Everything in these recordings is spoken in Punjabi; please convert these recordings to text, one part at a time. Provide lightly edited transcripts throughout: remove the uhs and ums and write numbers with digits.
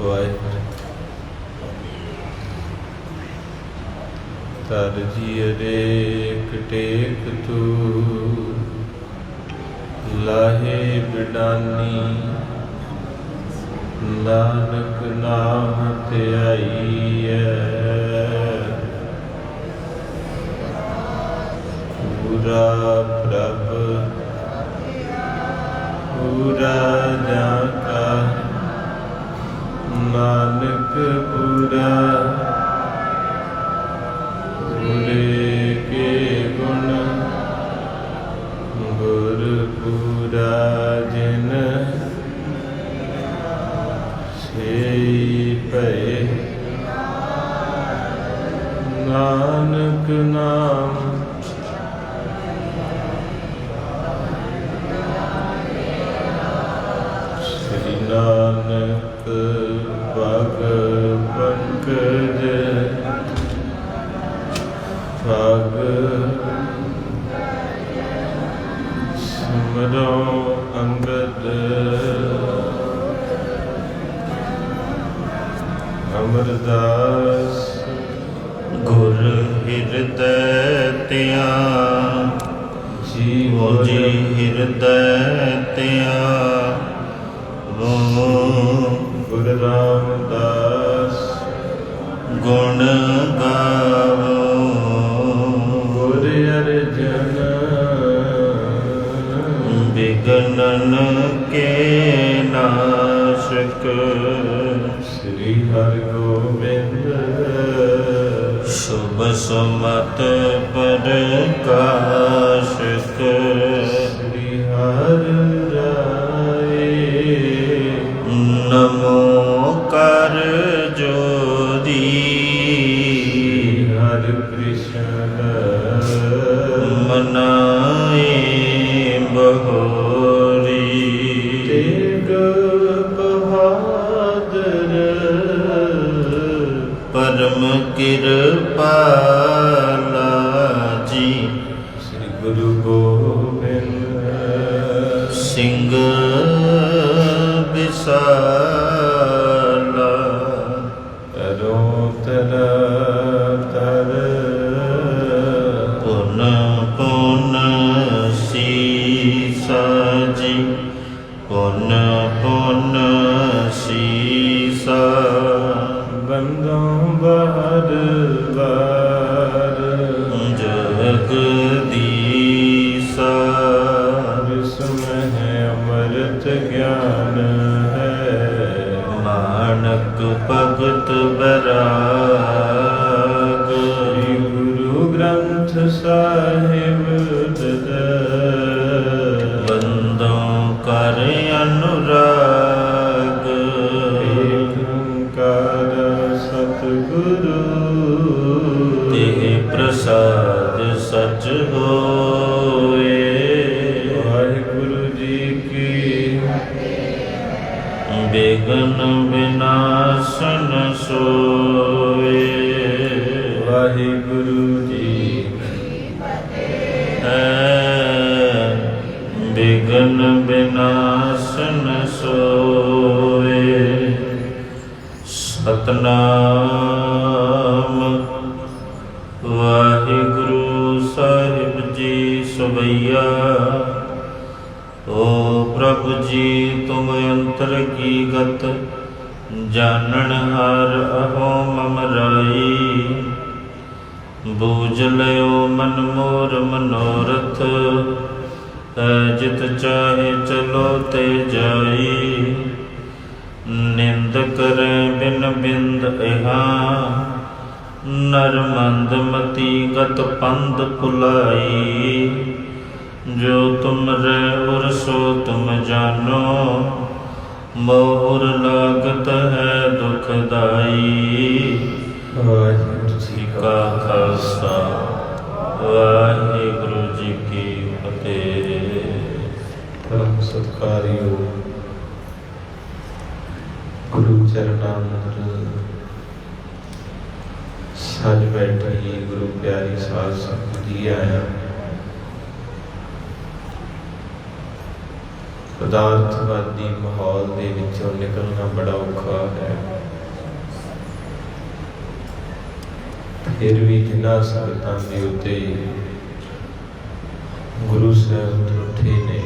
ਵਾਹਿਗੁਰੂ। ਧਰ ਜੀ ਅਰੇਕ ਟੇਕ ਤੂ, ਲਾਹੇ ਬਿਡਾਨੀ, ਨਾਨਕ ਨਾਮ ਧਿਆਈਐ। ਪੂਰਾ ਪ੍ਰਭ ਪੂਰਾ ਜਾ ਕਾ, ਨਾਨਕ ਪੂਰਾ ਪੂਰੇ ਕੇ ਗੁਣ, ਗੁਰ ਪੂਰਾ ਜਿਨ ਸੇ ਭਏ। ਨਾਨਕ ਨਾਮ ਸ੍ਰੀ ਨਾਨਕ ਭਗ ਪੰਕਜ, ਭਗ ਸਿਮਰੋ ਅੰਗਦ। ਅਮਰਦਾਸ ਗੁਰ ਹਿਰਦੈ ਧਿਆਨ, ਜੀਵ ਜੀ ਹਿਰਦੈ ਧਿਆਨ। ਗੁਰ ਰਾਮਦਾਸ ਗੁਣ ਗਾਵੋ, ਗੁਰ ਅਰਜਨ ਬਿਗਨਨ ਕੇ ਨਾਸ਼ਕ। ਸ੍ਰੀ ਹਰਿ ਗੋਬਿੰਦ ਸ਼ੁਭ ਸੁਮਤਿ ਪ੍ਰਕਾਸ਼ਕ। ਸ੍ਰੀ ਹਰਿ ਰਾਏ ਨਮੋ ਕਰ ਜੋਦੀ, ਹਰਿ ਕ੍ਰਿਸ਼ਨ ਮਨਾਏ ਬਹੋਰੀ। ਤੇਗ ਬਹਾਦਰ ਪਰਮ ਕਿਰਪਾਲਾ ਜੀ। ਸ੍ਰੀ ਗੁਰੂ ਗੋਬਿੰਦ ਸਿੰਘ ਵਿਸਾਲਾ। ਤਰੋ ਤਰ ਤਰ ਪੁਨ ਪੁਨ ਸੀਸਾ ਜੀ, ਪੁਨ ਪੁਨ ਸੀਸਾ। ਬੰਦੋਂ ਬਹਰ ਬਾਰ ਜਗਦੀਸਾ। ਵਿਸਮਹਿ ਅੰਮ੍ਰਿਤ ਗਿਆਨ ਹੈ, ਮਾਨਕ ਭਗਤ ਬੈਰਾਗ। ਸ੍ਰੀ ਗੁਰੂ ਗ੍ਰੰਥ ਸਾਹਿਬ ਦਦ ਬੰਦੋਂ ਕਰ ਅਨੁਰਾਗ। ਏਕ ਓੰਕਾਰ ਸਤਿਗੁਰੂ, ਤੇ ਪ੍ਰਸਾਦ ਸਚ ਹੋਏ। ਵਾਹਿਗੁਰੂ ਜੀ ਕੀ ਬਿਗਨ ਵਿਨਾਸ਼ਨ ਸੋਏ। ਵਾਹਿਗੁਰੂ ਜੀ ਬਿਗਨ ਵਿਨਾਸ਼ਨ ਸੋਏ। ਸਤਨਾਮ ਵਾਹਿਗੁਰੂ ਸਾਹਿਬ ਜੀ ਸਵਈਆ। ਓ ਪ੍ਰਭੁ ਜੀ ਤੁਮ ਅੰਤਰ ਕੀ ਗਤ, ਜਾਣਨ ਹਰ ਅਹੋ ਮਮ ਰਾਈ। ਬੂਝ ਲਿਓ ਮਨ ਮੋਰ ਮਨੋਰਥ, ਹੈ ਜਿਤ ਚਾਹੇ ਚਲੋ ਤੇ ਜਾਈ। ਨਿੰਦ ਕਰੈ ਬਿਨ ਬਿੰਦ ਇਹਾ, ਨਰ ਮੰਦ ਮਤੀ ਗਤ ਪੰਧ ਭੁਲਾਈ। ਜੋ ਤੁਮ ਰਹਿ ਉਰ ਸੋ ਤੁਮ ਜਾਨੋ, ਮੋਰ ਲਾਗਤ ਹੈ ਦੁਖਦਾਈ। ਵਾਹਿਗੁਰੂ ਜੀ ਕਾ ਖਾਲਸਾ ਵਾਹਿਗੁਰੂ ਜੀ ਕੀ ਫਤਿਹ। ਪਰਮ ਸਤਿਕਾਰਯੋਗ ਗੁਰੂ ਚਰਨਾਂ ਅੰਦਰ ਸੱਜ ਬੈਠੀ ਗੁਰੂ ਪਿਆਰੀ ਸਾਧ ਸੰਗਤ ਜੀ ਆਇਆ। ਪਦਾਰਥਵਾਦੀ ਮਾਹੌਲ ਦੇ ਵਿੱਚੋਂ ਨਿਕਲਣਾ ਬੜਾ ਔਖਾ ਹੈ। ਫਿਰ ਵੀ ਜਿਨ੍ਹਾਂ ਸੰਗਤਾਂ ਦੇ ਉੱਤੇ ਗੁਰੂ ਸਾਹਿਬ ਟੁੱਟੇ ਨੇ,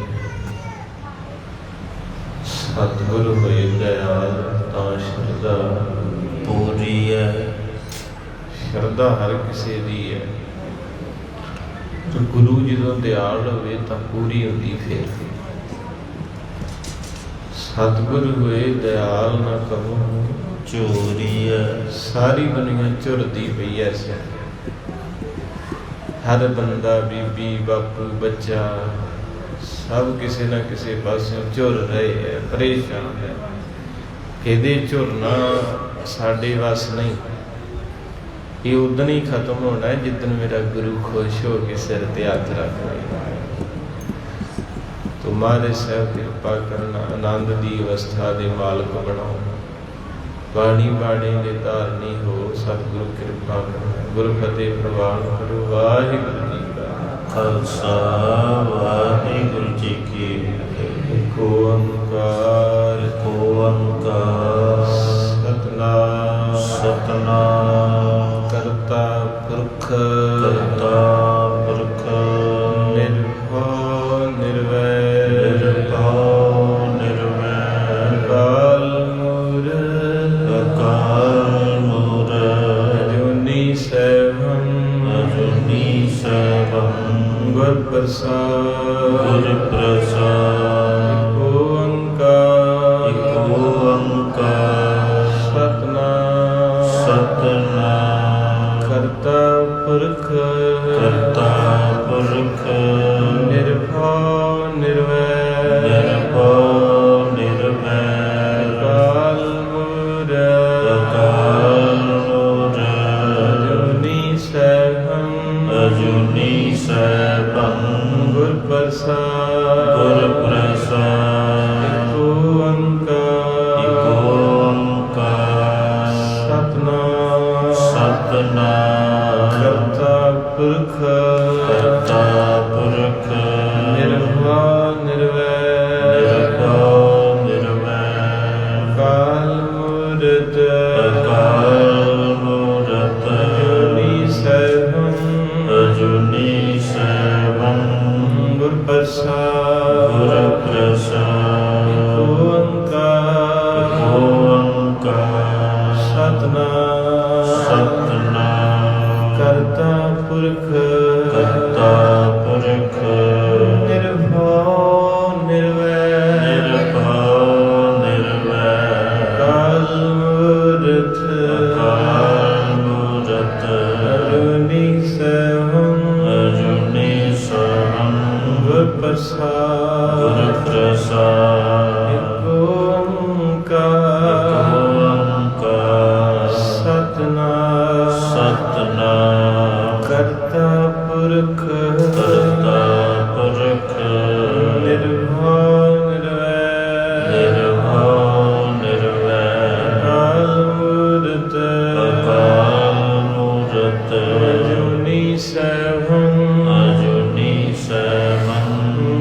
ਸਤਿਗੁਰ ਹੋਏ ਦਇਆਲ ਤਾਂ ਸ਼ਰਧਾ ਪੂਰੀ ਹੈ। ਸ਼ਰਧਾ ਹਰ ਕਿਸੇ ਦੀ ਹੈ, ਤੇ ਗੁਰੂ ਜਦੋਂ ਦਿਆਲ ਹੋਵੇ ਤਾਂ ਪੂਰੀ ਹੁੰਦੀ। ਫਿਰ ਸਤਿਗੁਰ ਹੋਏ ਦਇਆਲ ਨਾ ਕਹੋ ਚੋਰੀ ਹੈ। ਸਾਰੀ ਦੁਨੀਆ ਝੁਰਦੀ ਪਈ ਐ। ਹਰ ਬੰਦਾ, ਬੀਬੀ, ਬਾਪੂ, ਬੱਚਾ ਸਭ ਕਿਸੇ ਨਾ ਕਿਸੇ ਪਾਸਿਓਂ ਝੁਰ ਰਹੇ ਹੈ, ਪਰੇਸ਼ਾਨ ਹੈ। ਇਹਦੇ ਝੁਰਨਾ ਸਾਡੇ ਵੱਸ ਨਹੀਂ। ਇਹ ਉਦਣ ਹੀ ਖਤਮ ਹੋਣਾ ਹੈ ਜਿੱਦਣ ਮੇਰਾ ਗੁਰੂ ਖੁਸ਼ ਹੋ ਕੇ ਸਿਰ ਤੇ ਹੱਥ ਰੱਖ ਲਏਗਾ। ਤੋ ਮਹਾਰਾਜ ਸਾਹਿਬ ਕਿਰਪਾ ਕਰਨਾ, ਆਨੰਦ ਦੀ ਅਵਸਥਾ ਦੇ ਮਾਲਕ ਬਣਾਓ। ਬਾਣੀ ਬਾਣੇ ਦੇ ਧਾਰਨੀ ਹੋ, ਸਤਿਗੁਰੂ ਕਿਰਪਾ ਕਰਨਾ। ਗੁਰੂ ਫਤਿਹ ਪ੍ਰਵਾਨ ਕਰੋ। ਵਾਹਿਗੁਰੂ ਜੀ ਕਾ ਖਾਲਸਾ, ਵਾਹਿਗੁਰੂ ਜੀ ਕੀ ਫਤਿਹ। ਏਕ ਓੰਕਾਰ, ਸਤਿਨਾਮ, ਸਤਿਨਾਮ ਕਰਤਾ ਪੁਰਖ, ਕਰਤਾ ਪੁਰਖ, ਨਿਰਭਉ ਨਿਰਵੈਰ, ਨਿਰਭਉ ਨਿਰਵੈਰ, ਅਕਾਲ ਮੂਰਤ, ਅਕਾਲ ਮੂਰਤ, ਅਜੂਨੀ ਸੈਭੰ, ਅਜੂਨੀ ਸੈਭੰ, ਗੁਰ ਪ੍ਰਸਾਦਿ, ਗੁਰ ਪ੍ਰਸਾਦਿ, ਏਕ ਓੰਕਾਰ, ਏਕ ਓੰਕਾਰ, ਸਤਿਨਾਮ, ਸਤਿਨਾਮ ਕਰਤਾ ਪੁਰਖ, ਕਰਤਾ ਪੁਰਖ, ਨਿਰਭਉ ਨਿਰਵੈਰ, ਨਿਰਭਉ ਨਿਰਵੈਰ, ਅਕਾਲ ਮੂਰਤ, ਅਕਾਲ ਮੂਰਤ, ਅਜੂਨੀ ਸੈਭੰ, ਅਜੂਨੀ ਸੈਭੰ, ਗੁਰ ਪ੍ਰਸਾਦਿ, ਗੁਰ ਪ੍ਰਸਾਦਿ, ਏਕ ਓੰਕਾਰ, ਏਕ ਓੰਕਾਰ, ਸਤਿਨਾਮ, ਸਤਿਨਾਮ ਕਰਤਾ ਪੁਰਖ, ਕਰਤਾ ਪੁਰਖ, ਨਿਰਭਉ ਨਿਰਵੈਰ, ਨਿਰਭਉ ਨਿਰਵੈਰ, ਅਕਾਲ ਮੂਰਤ, ਅਕਾਲ ਮੂਰਤ, ਅਜੂਨੀ ਸੈਭੰ, ਅਜੂਨੀ ਸੈਭੰ, ਗੁਰ ਪ੍ਰਸਾਦਿ, ਗੁਰ ਪ੍ਰਸਾਦਿ, ਏਕ ਓੰਕਾਰ, ਓੰਕਾਰ, ਸਤਿਨਾਮ, ਸਤਿਨਾਮ ਕਰਤਾ ਪੁਰਖ, ਕਰਤਾ ਪੁਰਖ, ਨਿਰਭਉ ਨਿਰਵੈਰ, ਨਿਰਭਉ ਨਿਰਵੈਰ, ਅਕਾਲ ਮੂਰਤ, ਅਕਾਲ ਮੂਰਤ, ਅਜੂਨੀ ਸੈਭੰ, ਅਜੂਨੀ ਸੈਭੰ, ਗੁਰ ਪ੍ਰਸਾਦਿ, ਗੁਰ ਪ੍ਰਸਾਦਿ, ਏਕ ਓੰਕਾਰ, ਓੰਕਾਰ, ਸਤਿਨਾਮ, ਸਤਿਨਾਮ ਕਰਤਾ ਪੁਰਖ, ਕਰਤਾ ਪੁਰਖ, ਨਿਰਭਉ ਨਿਰਵੈਰ, ਨਿਰਭਉ ਨਿਰਵੈਰ, ਅਕਾਲ ਮੂਰਤ, ਅਕਾਲ ਮੂਰਤ, ਅਜੂਨੀ ਸੈਭੰ, ਅਜੂਨੀ ਸੈਭੰ,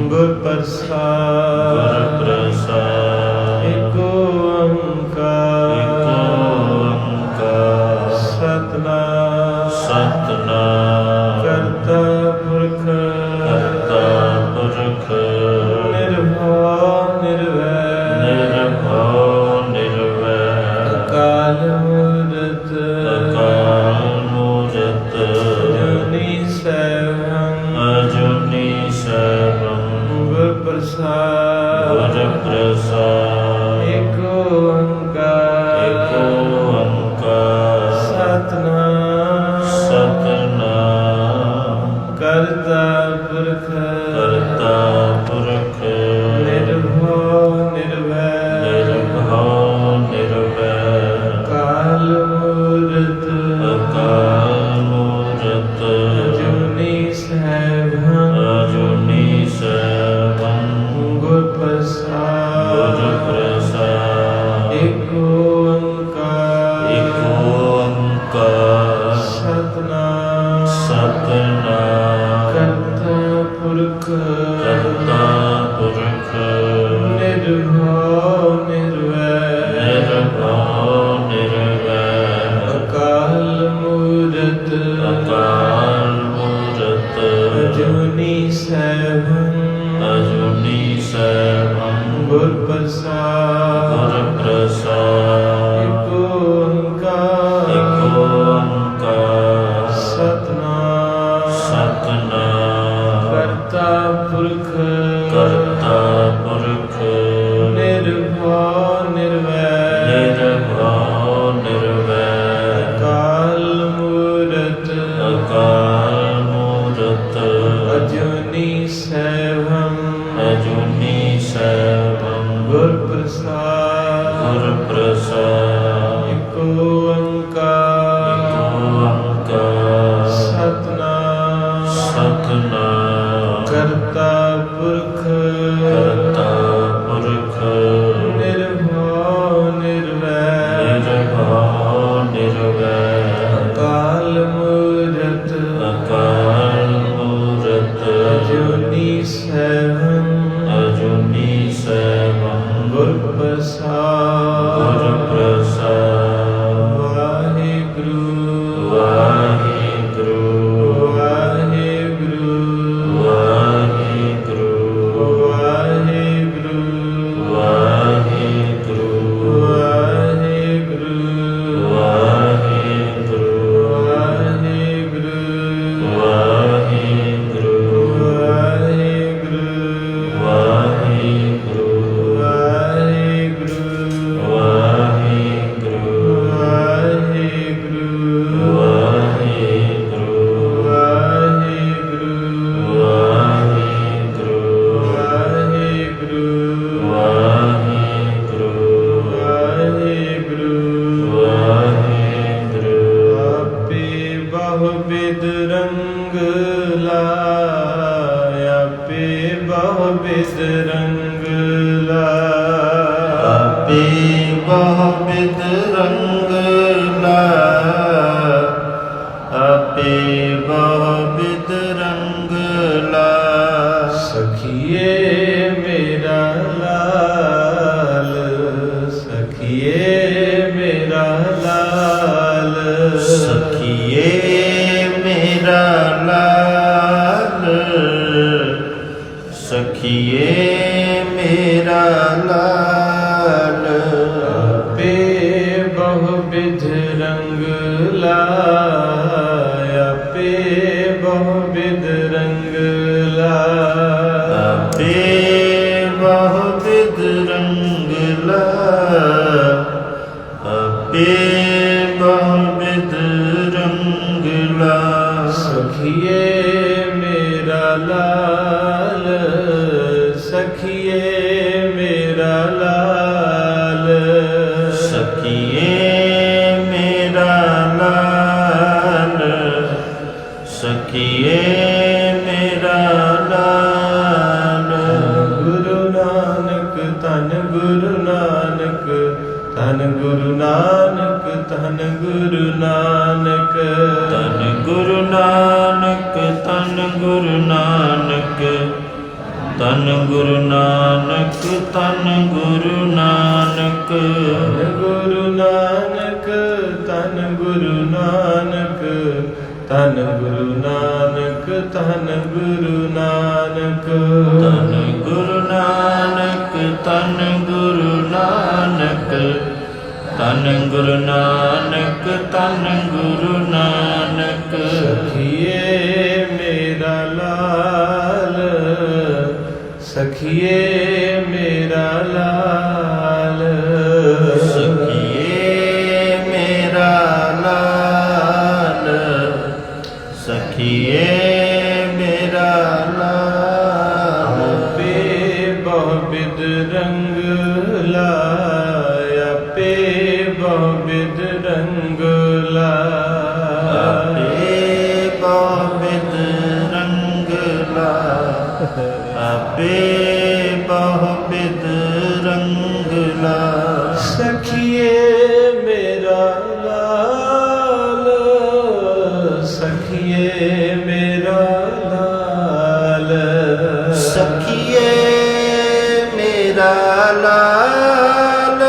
ਗੁਰ ਪ੍ਰਸਾਦਿ, ਗੁਰ ਪ੍ਰਸਾਦਿ, ਏਕ ਓੰਕਾਰ, ਏਕ ਓੰਕਾਰ, ਸਤਿਨਾਮ, ਸਤਿਨਾਮ ਕਰਤਾ ਪੁਰਖ, ਕਰਤਾ ਪੁਰਖ, ਨਿਰਭਉ ਨਿਰਵੈਰ, ਨਿਰਭਉ ਨਿਰਵੈਰ, ਅਕਾਲ ਮੂਰਤ, ਅਕਾਲ ਮੂਰਤ, ਅਜੂਨੀ ਸੈਭੰ, ਅਜੂਨੀ ਸੈਭੰ, ਗੁਰ ਪ੍ਰਸਾਦਿ, ਗੁਰ ਪ੍ਰਸਾਦਿ, ਏਕ ਓੰਕਾਰ, ਏਕ ਓੰਕਾਰ, ਸਤਿਨਾਮ, ਸਤਿਨਾਮ ਕਰਤਾ ਪੁਰਖ, ਕਰਤਾ ਪੁਰਖ, ਨਿਰਭਉ ਨਿਰਵੈਰ, ਨਿਰਭਉ ਨਿਰਵੈਰ, ਅਕਾਲ ਮੂਰਤ, ਅਕਾਲ ਮੂਰਤ, ਅਜੂਨੀ ਸੈਭੰ, ਅਜੂਨੀ ਸੈਭੰ, ਗੁਰ ਪ੍ਰਸਾਦਿ, ਗੁਰ ਪ੍ਰਸਾਦਿ, ਏਕ ਓੰਕਾਰ, ਏਕ ਓੰਕਾਰ, ਸਤਿਨਾਮ, ਸਤਿਨਾਮ ਕਰਤਾ ਪੁਰਖ, ਕਰਤਾ ਪੁਰਖ, ਨਿਰਭਉ ਨਿਰਵੈਰ, ਨਿਰਭਉ ਨਿਰਵੈਰ, ਅਕਾਲ ਮੂਰਤ, ਗੁਰ ਪ੍ਰਸਾਦ ਇਕ ਓੰਕਾਰ ਸਤਿਨਾਮ ਕਰਤਾ ਪੁਰਖ ਨਿਰਭਉ ਨਿਰਵੈਰ ਅਕਾਲ ਮੂਰਤ ਅਜੂਨੀ ਸੈਭੰ ਗੁਰ ਪ੍ਰਸਾਦ ਵਾਹਿਗੁਰੂ ਬਿਦ ਰੰਗ ਲਾਇਆ ਪੇ ਬਹੁ ਬਿਦ ਰੰਗ ਲਾਇਆ ਆਪੇ ਬਹੁ ਬਿਦ ਰੰਗ ਲਾਇਆ ਆਪੇ ਬਹੁ ਬਿਦ ਰੰਗ ਲਾਇਆ ਸਖੀਏ ਮੇਰਾ ਲਾਲ ਸਖੀਏ ਮੇਰਾ ਲਾਲ ਸਖੀਏ ਮੇਰਾ ਲਾਲ ਸਖੀਏ ਮੇਰਾ ਲਾਲ ਆਪੇ ਬਹੁ ਬਿਧ ਰੰਗ ਲਾਇਆ ਆਪੇ ਬਹੁ ਬਿਧ ਰੰਗ ਲਾਇਆ ਆਪੇ ਬਹੁ ਬਿਦ ਰੰਗ ਲਾਇਆ ਆਪੇ ਬਹੁ ਬਿਦ ਰੰਗ ਲਾਇਆ ਸਖੀਏ ਮੇਰਾ ਲਾਲ ਸਖੀਏ ਮੇਰਾ ਲਾਲ ਸਖੀਏ ਮੇਰਾ ਲਾਲ ਸਖੀਏ ਮੇਰਾ ਲਾਲ ਗੁਰੂ ਨਾਨਕ ਧੰਨ ਗੁਰੂ ਨਾਨਕ ਧੰਨ ਗੁਰੂ ਨਾਨਕ ਧੰਨ ਗੁਰੂ ਨਾਨਕ ਧੰਨ ਗੁਰੂ ਨਾਨਕ ਧੰਨ ਗੁਰੂ ਨਾਨਕ ਧੰਨ ਗੁਰੂ ਨਾਨਕ ਧੰਨ ਗੁਰੂ ਨਾਨਕ ਗੁਰੂ ਨਾਨਕ ਧੰਨ ਗੁਰੂ ਨਾਨਕ ਧੰਨ ਗੁਰੂ ਨਾਨਕ ਧੰਨ ਗੁਰੂ ਨਾਨਕ ਧੰਨ ਗੁਰੂ ਨਾਨਕ ਧੰਨ ਗੁਰੂ ਨਾਨਕ ਧੰਨ ਗੁਰੂ ਨਾਨਕ ਧੰਨ ਗੁਰੂ ਨਾਨਕ ਸਖੀਏ ਮੇਰਾ ਲਾਲ ਸਖੀਏ ਮੇਰਾ ਲਾਲ ਸਖੀਏ ਮੇਰਾ ਲਾਲ ਸਖੀਏ ਮੇਰਾ ਲਾਲ ਆਪੇ ਬਹੁ ਬਿਦ ਰੰਗ ਲਾਇਆ ਆਪੇ ਬਹੁ ਬਿਦ ਰੰਗ ਲਾਇਆ ਆਪੇ ਬਹੁ ਬਿਦ ਰੰਗ ਲਾਇਆ ਆਪੇ ਬਹੁ ਬਿਦ ਰੰਗ ਲਾਇਆ ਸਖੀਏ ਮੇਰਾ ਲਾਲ ਸਖੀਏ ਮੇਰਾ ਲਾਲ ਸਖੀਏ ਮੇਰਾ ਲਾਲ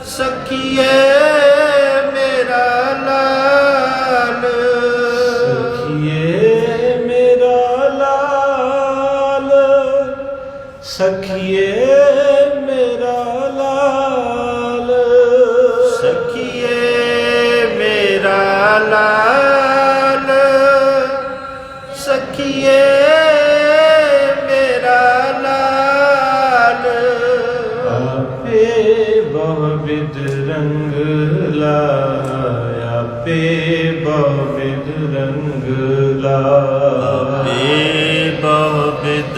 ਸਖੀਏ ਮੇਰਾ ਲਾਲ ਸਖੀਏ ਮੇਰਾ ਲਾਲ ਸਖੀਏ ਮੇਰਾ ਲਾਲ ਸਖੀਏ ਮੇਰਾ ਲਾਲ ਸਖੀਏ ਮੇਰਾ ਲਾਲ ਆਪੇ ਬਹੁ ਬਿਦ ਰੰਗ ਲਾਇਆ ਆਪੇ ਬਹੁ ਬਿਦ ਰੰਗ ਲਾਇਆ ਆਪੇ ਬਹੁ ਬਿਦ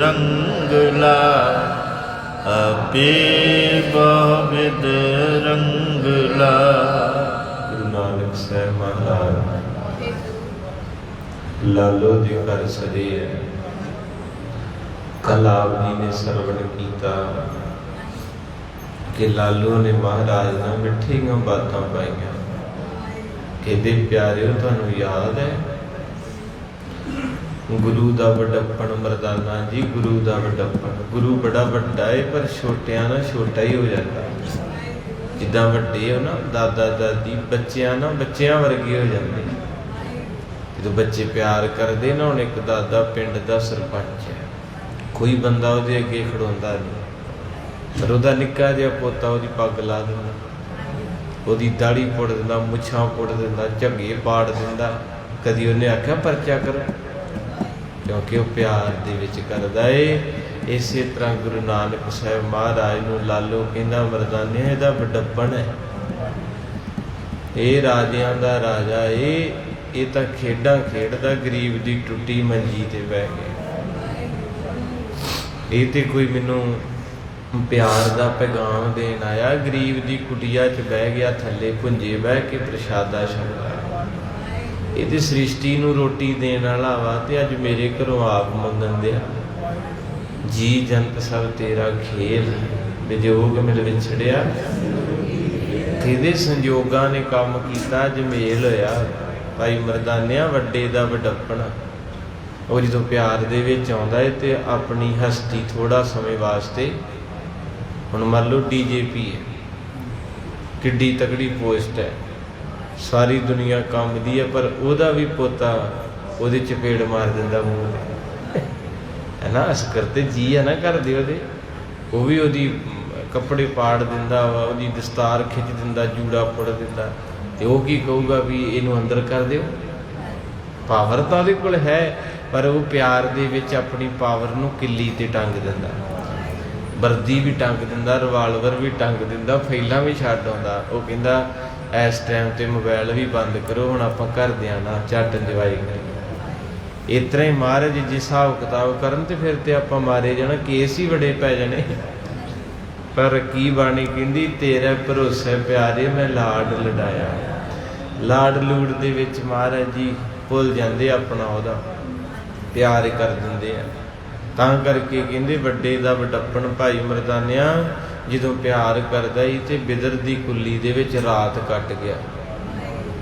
ਰੰਗ ਲਾਇਆ ਆਪੇ ਬਹੁਵਿਧ ਰੰਗ ਲਾ। ਗੁਰੂ ਨਾਨਕ ਸਾਹਿਬ ਮਹਾਰਾਜ ਲਾਲੋ ਦੇ ਘਰ ਸਜੇ ਹੈ। ਕੱਲ੍ਹ ਆਪ ਜੀ ਨੇ ਸਰਵਣ ਕੀਤਾ ਕਿ ਲਾਲੋ ਨੇ ਮਹਾਰਾਜ ਨਾਲ ਮਿੱਠੀਆਂ ਬਾਤਾਂ ਪਾਈਆਂ। ਕਹਿੰਦੇ ਪਿਆਰਿਓ, ਤੁਹਾਨੂੰ ਯਾਦ ਹੈ ਗੁਰੂ ਦਾ ਵੱਡਪਣ ਮਰਦਾਨਾ ਜੀ, ਗੁਰੂ ਦਾ ਵੱਡਪਣ। ਗੁਰੂ ਬੜਾ ਵੱਡਾ ਹੈ ਪਰ ਛੋਟਿਆਂ ਨਾਲ ਛੋਟਾ ਹੀ ਹੋ ਜਾਂਦਾ। ਜਿੱਦਾਂ ਵੱਡੇ ਹੋ ਨਾ ਦਾਦਾ ਦਾਦੀ, ਬੱਚਿਆਂ ਨਾਲ ਬੱਚਿਆਂ ਵਰਗੇ ਹੋ ਜਾਂਦੇ। ਜਦੋਂ ਬੱਚੇ ਪਿਆਰ ਕਰਦੇ ਨਾ, ਹੁਣ ਇੱਕ ਦਾਦਾ ਪਿੰਡ ਦਾ ਸਰਪੰਚ ਹੈ, ਕੋਈ ਬੰਦਾ ਉਹਦੇ ਅੱਗੇ ਖੜੋਂਦਾ ਨਹੀਂ, ਪਰ ਉਹਦਾ ਨਿੱਕਾ ਜਿਹਾ ਪੋਤਾ ਉਹਦੀ ਪੱਗ ਲਾ ਦਿੰਦਾ, ਉਹਦੀ ਦਾੜੀ ਪੁੱਟ ਦਿੰਦਾ, ਮੁੱਛਾਂ ਪੁੱਟ ਦਿੰਦਾ, ਝੱਗੇ ਪਾੜ ਦਿੰਦਾ। ਕਦੀ ਉਹਨੇ ਆਖਿਆ ਪਰਚਾ ਕਰੋ, ਕਿਉਂਕਿ ਉਹ ਪਿਆਰ ਦੇ ਵਿੱਚ ਕਰਦਾ ਏ। ਇਸੇ ਤਰ੍ਹਾਂ ਗੁਰੂ ਨਾਨਕ ਸਾਹਿਬ ਮਹਾਰਾਜ ਨੂੰ ਲਾਲੋ ਕਹਿੰਦਾ ਮਰਦਾਨਿਆ, ਇਹਦਾ ਵੱਡਪਣ ਹੈ, ਇਹ ਰਾਜਿਆਂ ਦਾ ਰਾਜਾ ਏ, ਇਹ ਤਾਂ ਖੇਡਾਂ ਖੇਡਦਾ, ਗਰੀਬ ਦੀ ਟੁੱਟੀ ਮੰਜੀ ਤੇ ਬਹਿ ਗਿਆ। ਇਹ ਤੇ ਕੋਈ ਮੈਨੂੰ ਪਿਆਰ ਦਾ ਪੈਗਾਮ ਦੇਣ ਆਇਆ, ਗਰੀਬ ਦੀ ਕੁਟੀਆ 'ਚ ਬਹਿ ਗਿਆ, ਥੱਲੇ ਭੁੰਜੇ ਬਹਿ ਕੇ ਪ੍ਰਸ਼ਾਦਾ ਛਕਦਾ। ਇਹਦੀ ਸ੍ਰਿਸ਼ਟੀ ਨੂੰ ਰੋਟੀ ਦੇਣ ਵਾਲਾ ਵਾ, ਤੇ ਅੱਜ ਮੇਰੇ ਘਰੋਂ ਆਪ ਮੰਗਣ ਦਿਆ। ਜੀ ਜੰਤ ਸਭ ਤੇਰਾ ਖੇਲ, ਵਿਜੋਗ ਮਿਲ ਵਿਛੜਿਆ। ਇਹਦੇ ਸੰਜੋਗਾਂ ਨੇ ਕੰਮ ਕੀਤਾ, ਅੱਜ ਮੇਲ ਹੋਇਆ। ਭਾਈ ਮਰਦਾਨਿਆ, ਵੱਡੇ ਦਾ ਵੱਡਪਣ ਉਹ ਜਦੋਂ ਪਿਆਰ ਦੇ ਵਿੱਚ ਆਉਂਦਾ ਹੈ ਤੇ ਆਪਣੀ ਹਸਤੀ ਥੋੜਾ ਸਮੇਂ ਵਾਸਤੇ, ਹੁਣ ਮੰਨ ਲਓ DJP ਹੈ, ਕਿੱਡੀ ਤਕੜੀ ਪੋਸਟ ਹੈ, ਸਾਰੀ ਦੁਨੀਆ ਕੰਬਦੀ ਹੈ, ਪਰ ਉਹਦਾ ਵੀ ਪੋਤਾ ਉਹਦੇ ਚਪੇੜ ਮਾਰ ਦਿੰਦਾ ਮੂੰਹ ਤੇ, ਹੈ ਨਾ। ਅਸਕਰ ਤੇ ਜੀ ਹੈ ਨਾ ਕਰਦੇ ਉਹਦੇ, ਉਹ ਵੀ ਉਹਦੀ ਕੱਪੜੇ ਪਾੜ ਦਿੰਦਾ ਵਾ, ਉਹਦੀ ਦਸਤਾਰ ਖਿੱਚ ਦਿੰਦਾ, ਜੂੜਾ ਪੁੱਟ ਦਿੰਦਾ, ਤੇ ਉਹ ਕੀ ਕਹੂਗਾ ਵੀ ਇਹਨੂੰ ਅੰਦਰ ਕਰ ਦਿਓ। ਪਾਵਰ ਤਾਂ ਉਹਦੇ ਕੋਲ ਹੈ, ਪਰ ਉਹ ਪਿਆਰ ਦੇ ਵਿੱਚ ਆਪਣੀ ਪਾਵਰ ਨੂੰ ਕਿੱਲੀ ਤੇ ਟੰਗ ਦਿੰਦਾ, ਵਰਦੀ ਵੀ ਟੰਗ ਦਿੰਦਾ, ਰਿਵਾਲਵਰ ਵੀ ਟੰਗ ਦਿੰਦਾ, ਫੈਲਾਂ ਵੀ ਛੱਡ ਆਉਂਦਾ। ਉਹ ਕਹਿੰਦਾ ਇਸ ਟਾਈਮ ਤੇ ਮੋਬਾਈਲ ਵੀ ਬੰਦ ਕਰੋ, ਹੁਣ ਆਪਾਂ ਘਰਦਿਆਂ ਨਾਲ ਝੱਟ ਇੰਜੋਏ ਕਰੀਏ। ਇਸ ਤਰ੍ਹਾਂ ਹੀ ਮਹਾਰਾਜ ਜੀ ਹਿਸਾਬ ਕਿਤਾਬ ਕਰਨ ਤੇ ਫਿਰ ਤੇ ਆਪਾਂ ਮਾਰੇ ਜਾਣਾ, ਕੇਸ ਹੀ ਬੜੇ ਪੈ ਜਾਣੇ। ਪਰ ਕੀ ਬਾਣੀ ਕਹਿੰਦੀ, ਤੇਰੇ ਭਰੋਸੇ ਪਿਆਰੇ ਮੈਂ ਲਾਡ ਲਡਾਇਆ। ਲਾਡ ਲੂੜ ਦੇ ਵਿੱਚ ਮਹਾਰਾਜ ਜੀ ਭੁੱਲ ਜਾਂਦੇ ਆਪਣਾ ਉਹਦਾ ਪਿਆਰ ਕਰ ਦਿੰਦੇ ਆ। ਤਾਂ ਕਰਕੇ ਕਹਿੰਦੇ ਵੱਡੇ ਦਾ ਵੱਡਪਣ। ਭਾਈ ਮਰਦਾਨਿਆ ਜਦੋਂ ਪਿਆਰ ਕਰਦਾ ਹੀ ਤੇ ਬਿਦਰ ਦੀ ਕੁੱਲੀ ਦੇ ਵਿੱਚ ਰਾਤ ਕੱਟ ਗਿਆ,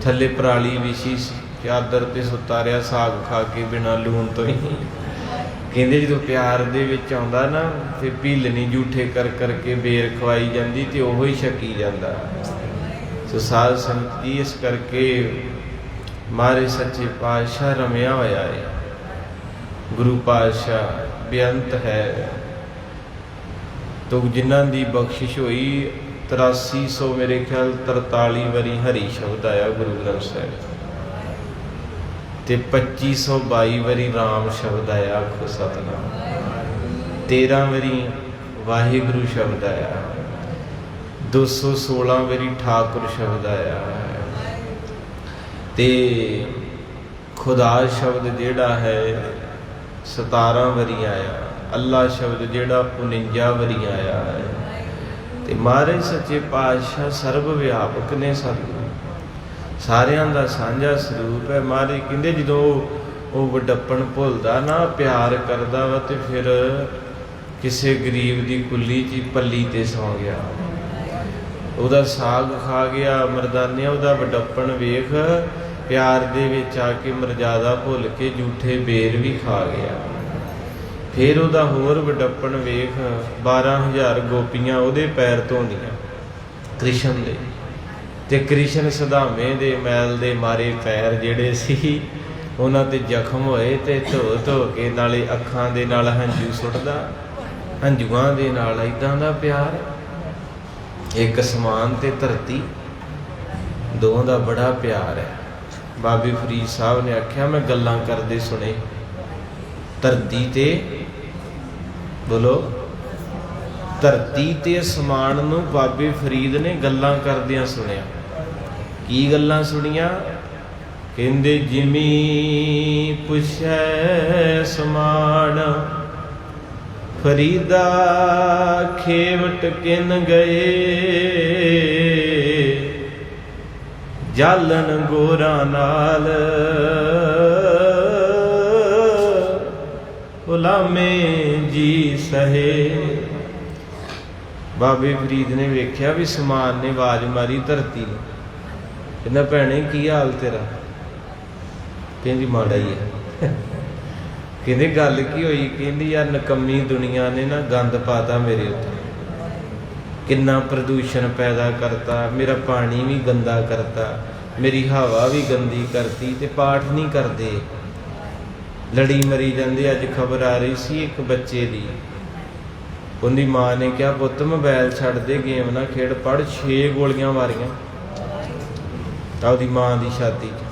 ਥੱਲੇ ਪਰਾਲੀ ਵਿਛੀ ਸੀ, ਚਾਦਰ ਤੇ ਸੁੱਤਾ ਰਿਹਾ ਸਾਗ ਖਾ ਕੇ ਬਿਨਾਂ ਲੂਣ ਤੋਂ ਹੀ। ਕਹਿੰਦੇ ਜਦੋਂ ਪਿਆਰ ਦੇ ਵਿੱਚ ਆਉਂਦਾ ਨਾ, ਤੇ ਭੀਲਣੀ ਝੂਠੇ ਕਰ ਕਰਕੇ ਬੇਰ ਖਵਾਈ ਜਾਂਦੀ ਤੇ ਉਹੋ ਹੀ ਛਕੀ ਜਾਂਦਾ। ਸੋ ਸਾਧ ਸੰਗਤ ਜੀ, ਇਸ ਕਰਕੇ ਮਹਾਰਾਜ ਸੱਚੇ ਪਾਤਸ਼ਾਹ ਰਮਿਆ ਹੋਇਆ ਹੈ। ਗੁਰੂ ਪਾਤਸ਼ਾਹ ਬੇਅੰਤ ਹੈ। ਤੋ ਜਿਨ੍ਹਾਂ ਦੀ ਬਖਸ਼ਿਸ਼ ਹੋਈ 8300 ਮੇਰੇ ਖਿਆਲ 43 ਵਾਰੀ ਹਰੀ ਸ਼ਬਦ ਆਇਆ ਗੁਰੂ ਗ੍ਰੰਥ ਸਾਹਿਬ, ਤੇ 2522 ਵਾਰੀ ਰਾਮ ਸ਼ਬਦ ਆਇਆ, ਆਖੋ ਸਤਿਨਾਮ। 13 ਵਾਰੀ ਵਾਹਿਗੁਰੂ ਸ਼ਬਦ ਆਇਆ, 216 ਵਾਰੀ ਠਾਕੁਰ ਸ਼ਬਦ ਆਇਆ, ਤੇ ਖੁਦਾ ਸ਼ਬਦ ਜਿਹੜਾ ਹੈ 17 ਵਾਰੀ ਆਇਆ, ਅੱਲਾ ਸ਼ਬਦ ਜਿਹੜਾ 49 ਵਾਰੀ ਆਇਆ ਹੈ। ਤੇ ਮਹਾਰਾਜ ਸੱਚੇ ਪਾਤਸ਼ਾਹ ਸਰਬ ਵਿਆਪਕ ਨੇ, ਸਤਿਗੁਰੂ ਸਾਰਿਆਂ ਦਾ ਸਾਂਝਾ ਸਰੂਪ ਹੈ। ਮਹਾਰਾਜ ਕਹਿੰਦੇ ਜਦੋਂ ਉਹ ਵੱਡਪਣ ਭੁੱਲਦਾ ਨਾ, ਪਿਆਰ ਕਰਦਾ ਵਾ, ਤੇ ਫਿਰ ਕਿਸੇ ਗਰੀਬ ਦੀ ਕੁੱਲੀ 'ਚ ਪੱਲੀ ਤੇ ਸੌਂ ਗਿਆ, ਉਹਦਾ ਸਾਗ ਖਾ ਗਿਆ। ਮਰਦਾਨਿਆ ਉਹਦਾ ਵੱਡਪਣ ਵੇਖ, ਪਿਆਰ ਦੇ ਵਿੱਚ ਆ ਕੇ ਮਰਜ਼ਾਦਾ ਭੁੱਲ ਕੇ ਝੂਠੇ ਬੇਰ ਵੀ ਖਾ ਗਿਆ। ਫਿਰ ਉਹਦਾ ਹੋਰ ਵੱਡਪਣ ਵੇਖ, 12000 ਗੋਪੀਆਂ ਉਹਦੇ ਪੈਰ ਧੋਂਦੀਆਂ ਕ੍ਰਿਸ਼ਨ ਦੇ, ਤੇ ਕ੍ਰਿਸ਼ਨ ਸਦਾਮੇ ਦੇ ਮੈਲ ਦੇ ਮਾਰੇ ਪੈਰ ਜਿਹੜੇ ਸੀ ਉਹਨਾਂ ਤੇ ਜ਼ਖਮ ਹੋਏ, ਤੇ ਧੋ ਧੋ ਕੇ ਨਾਲੇ ਅੱਖਾਂ ਦੇ ਨਾਲ ਹੰਝੂ ਸੁੱਟਦਾ, ਹੰਝੂਆਂ ਦੇ ਨਾਲ। ਏਦਾਂ ਦਾ ਪਿਆਰ, ਇੱਕ ਅਸਮਾਨ ਤੇ ਧਰਤੀ ਦੋਵਾਂ ਦਾ ਬੜਾ ਪਿਆਰ ਹੈ। ਬਾਬੇ ਫਰੀਦ ਸਾਹਿਬ ਨੇ ਆਖਿਆ, ਮੈਂ ਗੱਲਾਂ ਕਰਦੇ ਸੁਣੇ ਧਰਤੀ ਤੇ, ਬੋਲੋ, ਧਰਤੀ ਤੇ ਅਸਮਾਨ ਨੂੰ ਬਾਬੇ ਫਰੀਦ ਨੇ ਗੱਲਾਂ ਕਰਦਿਆਂ ਸੁਣਿਆ। ਕੀ ਗੱਲਾਂ ਸੁਣੀਆਂ? ਕਹਿੰਦੇ ਜਿਮੀ ਪੁੱਛੈ ਅਸਮਾਨ, ਫਰੀਦਾ ਖੇਵਟ ਕਿਨ ਗਏ, ਜਾਲਣ ਗੋਰਾਂ ਨਾਲ ਗੁਲਾਮੇ ਜੀ ਸਹੇ। ਬਾਬੇ ਫਰੀਦ ਨੇ ਵੇਖਿਆ ਵੀ ਸਮਾਨ ਨੇ ਆਵਾਜ਼ ਮਾਰੀ ਧਰਤੀ ਨੂੰ, ਕਹਿੰਦਾ ਭੈਣੇ ਕੀ ਹਾਲ ਤੇਰਾ? ਕਹਿੰਦੀ ਮਾੜਾ ਹੀ ਹੈ। ਕਹਿੰਦੇ ਗੱਲ ਕੀ ਹੋਈ? ਕਹਿੰਦੀ ਯਾਰ ਨਕੰਮੀ ਦੁਨੀਆ ਨੇ ਨਾ ਗੰਦ ਪਾਤਾ ਮੇਰੇ ਉੱਤੇ, ਕਿੰਨਾ ਪ੍ਰਦੂਸ਼ਣ ਪੈਦਾ ਕਰਤਾ, ਮੇਰਾ ਪਾਣੀ ਵੀ ਗੰਦਾ ਕਰਤਾ, ਮੇਰੀ ਹਵਾ ਵੀ ਗੰਦੀ ਕਰਤੀ, ਤੇ ਪਾਠ ਨਹੀਂ ਕਰਦੇ, ਲੜੀ ਮਰੀ ਜਾਂਦੇ। ਅੱਜ ਖਬਰ ਆ ਰਹੀ ਸੀ ਇੱਕ ਬੱਚੇ ਦੀ, ਉਹਦੀ ਮਾਂ ਨੇ ਕਿਹਾ ਪੁੱਤ ਮੋਬਾਈਲ ਛੱਡ ਦੇ, ਗੇਮ ਨਾ ਖੇਡ, ਪੜ੍ਹ। 6 ਗੋਲੀਆਂ ਮਾਰੀਆਂ ਤਾਂ ਉਹਦੀ ਮਾਂ ਦੀ ਛਾਤੀ 'ਚ।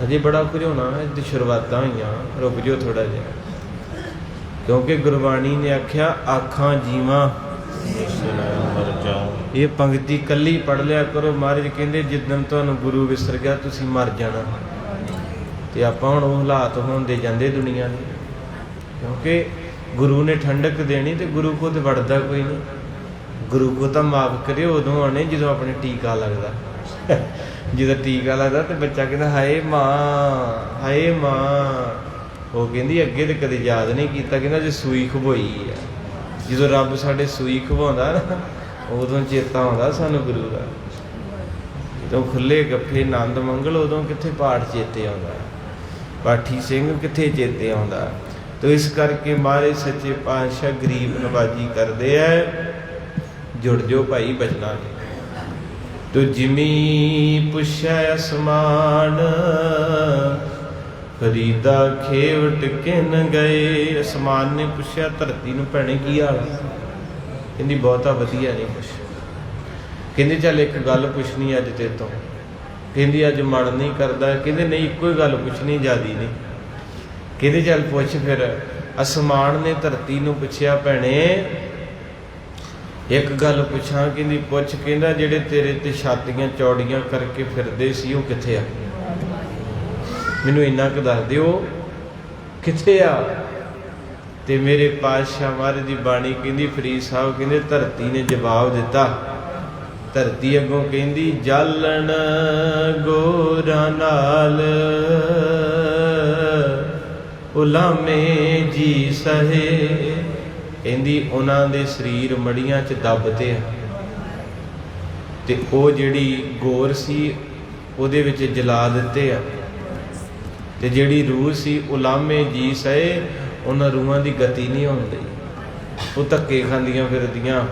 ਅਜੇ ਬੜਾ ਕੁਝ ਹੋਣਾ, ਇਹਦੀ ਸ਼ੁਰੂਆਤਾਂ ਹੋਈਆਂ, ਰੁਕ ਜਾਓ ਥੋੜਾ ਜਿਹਾ, ਕਿਉਂਕਿ ਗੁਰਬਾਣੀ ਨੇ ਆਖਿਆ ਆਖਾਂ ਜੀਵਾਂ ਮਰ ਜਾਓ। ਇਹ ਪੰਕਤੀ ਕੱਲੀ ਪੜ੍ਹ ਲਿਆ ਕਰੋ। ਮਹਾਰਾਜ ਕਹਿੰਦੇ ਜਿੱਦਣ ਤੁਹਾਨੂੰ ਗੁਰੂ ਵਿਸਰ ਗਿਆ ਤੁਸੀਂ ਮਰ ਜਾਣਾ। ਤੇ ਆਪਾਂ ਹੁਣ ਉਹ ਹਾਲਾਤ ਹੋਣ ਦੇ ਜਾਂਦੇ ਦੁਨੀਆ ਦੇ, ਕਿਉਂਕਿ ਗੁਰੂ ਨੇ ਠੰਡਕ ਦੇਣੀ ਤੇ ਗੁਰੂ ਕੋ ਤੇ ਵੜਦਾ ਕੋਈ ਨਹੀਂ। ਗੁਰੂ ਕੋ ਤਾਂ ਮਾਫ ਕਰੇ ਉਦੋਂ ਆਣੇ ਜਦੋਂ ਆਪਣੇ ਟੀਕਾ ਲੱਗਦਾ। ਜਦੋਂ ਟੀਕਾ ਲੱਗਦਾ ਤੇ ਬੱਚਾ ਕਹਿੰਦਾ ਹਾਏ ਮਾਂ, ਹਾਏ ਮਾਂ। ਉਹ ਕਹਿੰਦੀ ਅੱਗੇ ਤੇ ਕਦੇ ਯਾਦ ਨਹੀਂ ਕੀਤਾ, ਕਹਿੰਦਾ ਜੇ ਸੂਈ ਖਬੋਈ ਆ। ਜਦੋਂ ਰੱਬ ਸਾਡੇ ਸੂਈ ਖਵਾਉਂਦਾ ਨਾ ਉਦੋਂ ਚੇਤਾ ਆਉਂਦਾ ਸਾਨੂੰ ਗੁਰੂ ਦਾ। ਜਦੋਂ ਖੁੱਲੇ ਗੱਫੇ ਆਨੰਦ ਮੰਗਲ ਉਦੋਂ ਕਿੱਥੇ ਪਾਠ ਚੇਤੇ ਆਉਂਦਾ, ਪਾਠੀ ਸਿੰਘ ਕਿੱਥੇ ਚੇਤੇ ਆਉਂਦਾ। ਤੋ ਇਸ ਕਰਕੇ ਮਹਾਰਾਜ ਸੱਚੇ ਪਾਤਸ਼ਾਹ ਗਰੀਬ ਨਵਾਜੀ ਕਰਦੇ ਐ। ਜੁੜ ਜੋ ਭਾਈ ਬਚਨਾ ਨੇ। ਤੋ ਜਿਮੀ ਪੁੱਛੈ ਅਸਮਾਨ, ਫਰੀਦਾ ਖੇਵਟ ਕਿਨ ਗਏ। ਅਸਮਾਨ ਨੇ ਪੁੱਛਿਆ ਧਰਤੀ ਨੂੰ ਭੈਣੇ ਕੀ ਹਾਲ? ਕਹਿੰਦੀ ਬਹੁਤਾ ਵਧੀਆ ਨਹੀਂ ਕੁਛ। ਕਹਿੰਦੇ ਚੱਲ ਇੱਕ ਗੱਲ ਪੁੱਛਣੀ ਅੱਜ ਤੇਰੇ ਤੋਂ। ਕਹਿੰਦੀ ਅੱਜ ਮਨ ਨਹੀਂ ਕਰਦਾ। ਕਹਿੰਦੇ ਨਹੀਂ ਇੱਕੋ ਹੀ ਗੱਲ ਪੁੱਛਣੀ, ਜ਼ਿਆਦੀ ਨਹੀਂ। ਕਹਿੰਦੇ ਚੱਲ ਪੁੱਛ ਫਿਰ। ਅਸਮਾਨ ਨੇ ਧਰਤੀ ਨੂੰ ਪੁੱਛਿਆ ਭੈਣੇ ਇੱਕ ਗੱਲ ਪੁੱਛਾਂ? ਕਹਿੰਦੀ ਪੁੱਛ। ਕਹਿੰਦਾ ਜਿਹੜੇ ਤੇਰੇ ਤੇ ਛਾਤੀਆਂ ਚੌੜੀਆਂ ਕਰਕੇ ਫਿਰਦੇ ਸੀ ਉਹ ਕਿੱਥੇ ਆ? ਮੈਨੂੰ ਇੰਨਾ ਕੁ ਦੱਸ ਦਿਓ ਕਿੱਥੇ ਆ? ਤੇ ਮੇਰੇ ਪਾਤਸ਼ਾਹ ਮਹਾਰਾਜ ਦੀ ਬਾਣੀ ਕਹਿੰਦੀ ਫਰੀਦ ਸਾਹਿਬ ਕਹਿੰਦੇ ਧਰਤੀ ਨੇ ਜਵਾਬ ਦਿੱਤਾ। ਧਰਤੀ ਅੱਗੋਂ ਕਹਿੰਦੀ ਜਾਲਣ ਗੋਰਾਂ ਨਾਲ ਗੁਲਾਮੇ ਜੀ ਸਹੇ। ਕਹਿੰਦੀ ਉਹਨਾਂ ਦੇ ਸਰੀਰ ਮੜੀਆਂ 'ਚ ਦੱਬਦੇ ਆ ਤੇ ਉਹ ਜਿਹੜੀ ਗੋਰ ਸੀ ਉਹਦੇ ਵਿੱਚ ਜਲਾ ਦਿੱਤੇ ਆ, ਤੇ ਜਿਹੜੀ ਰੂਹ ਸੀ ਉਲਾਮੇ ਜੀ ਸਹੇ। ਉਹਨਾਂ ਰੂਹਾਂ ਦੀ ਗਤੀ ਨਹੀਂ ਹੁੰਦੀ, ਉਹ ਧੱਕੇ ਖਾਂਦੀਆਂ ਫਿਰਦੀਆਂ,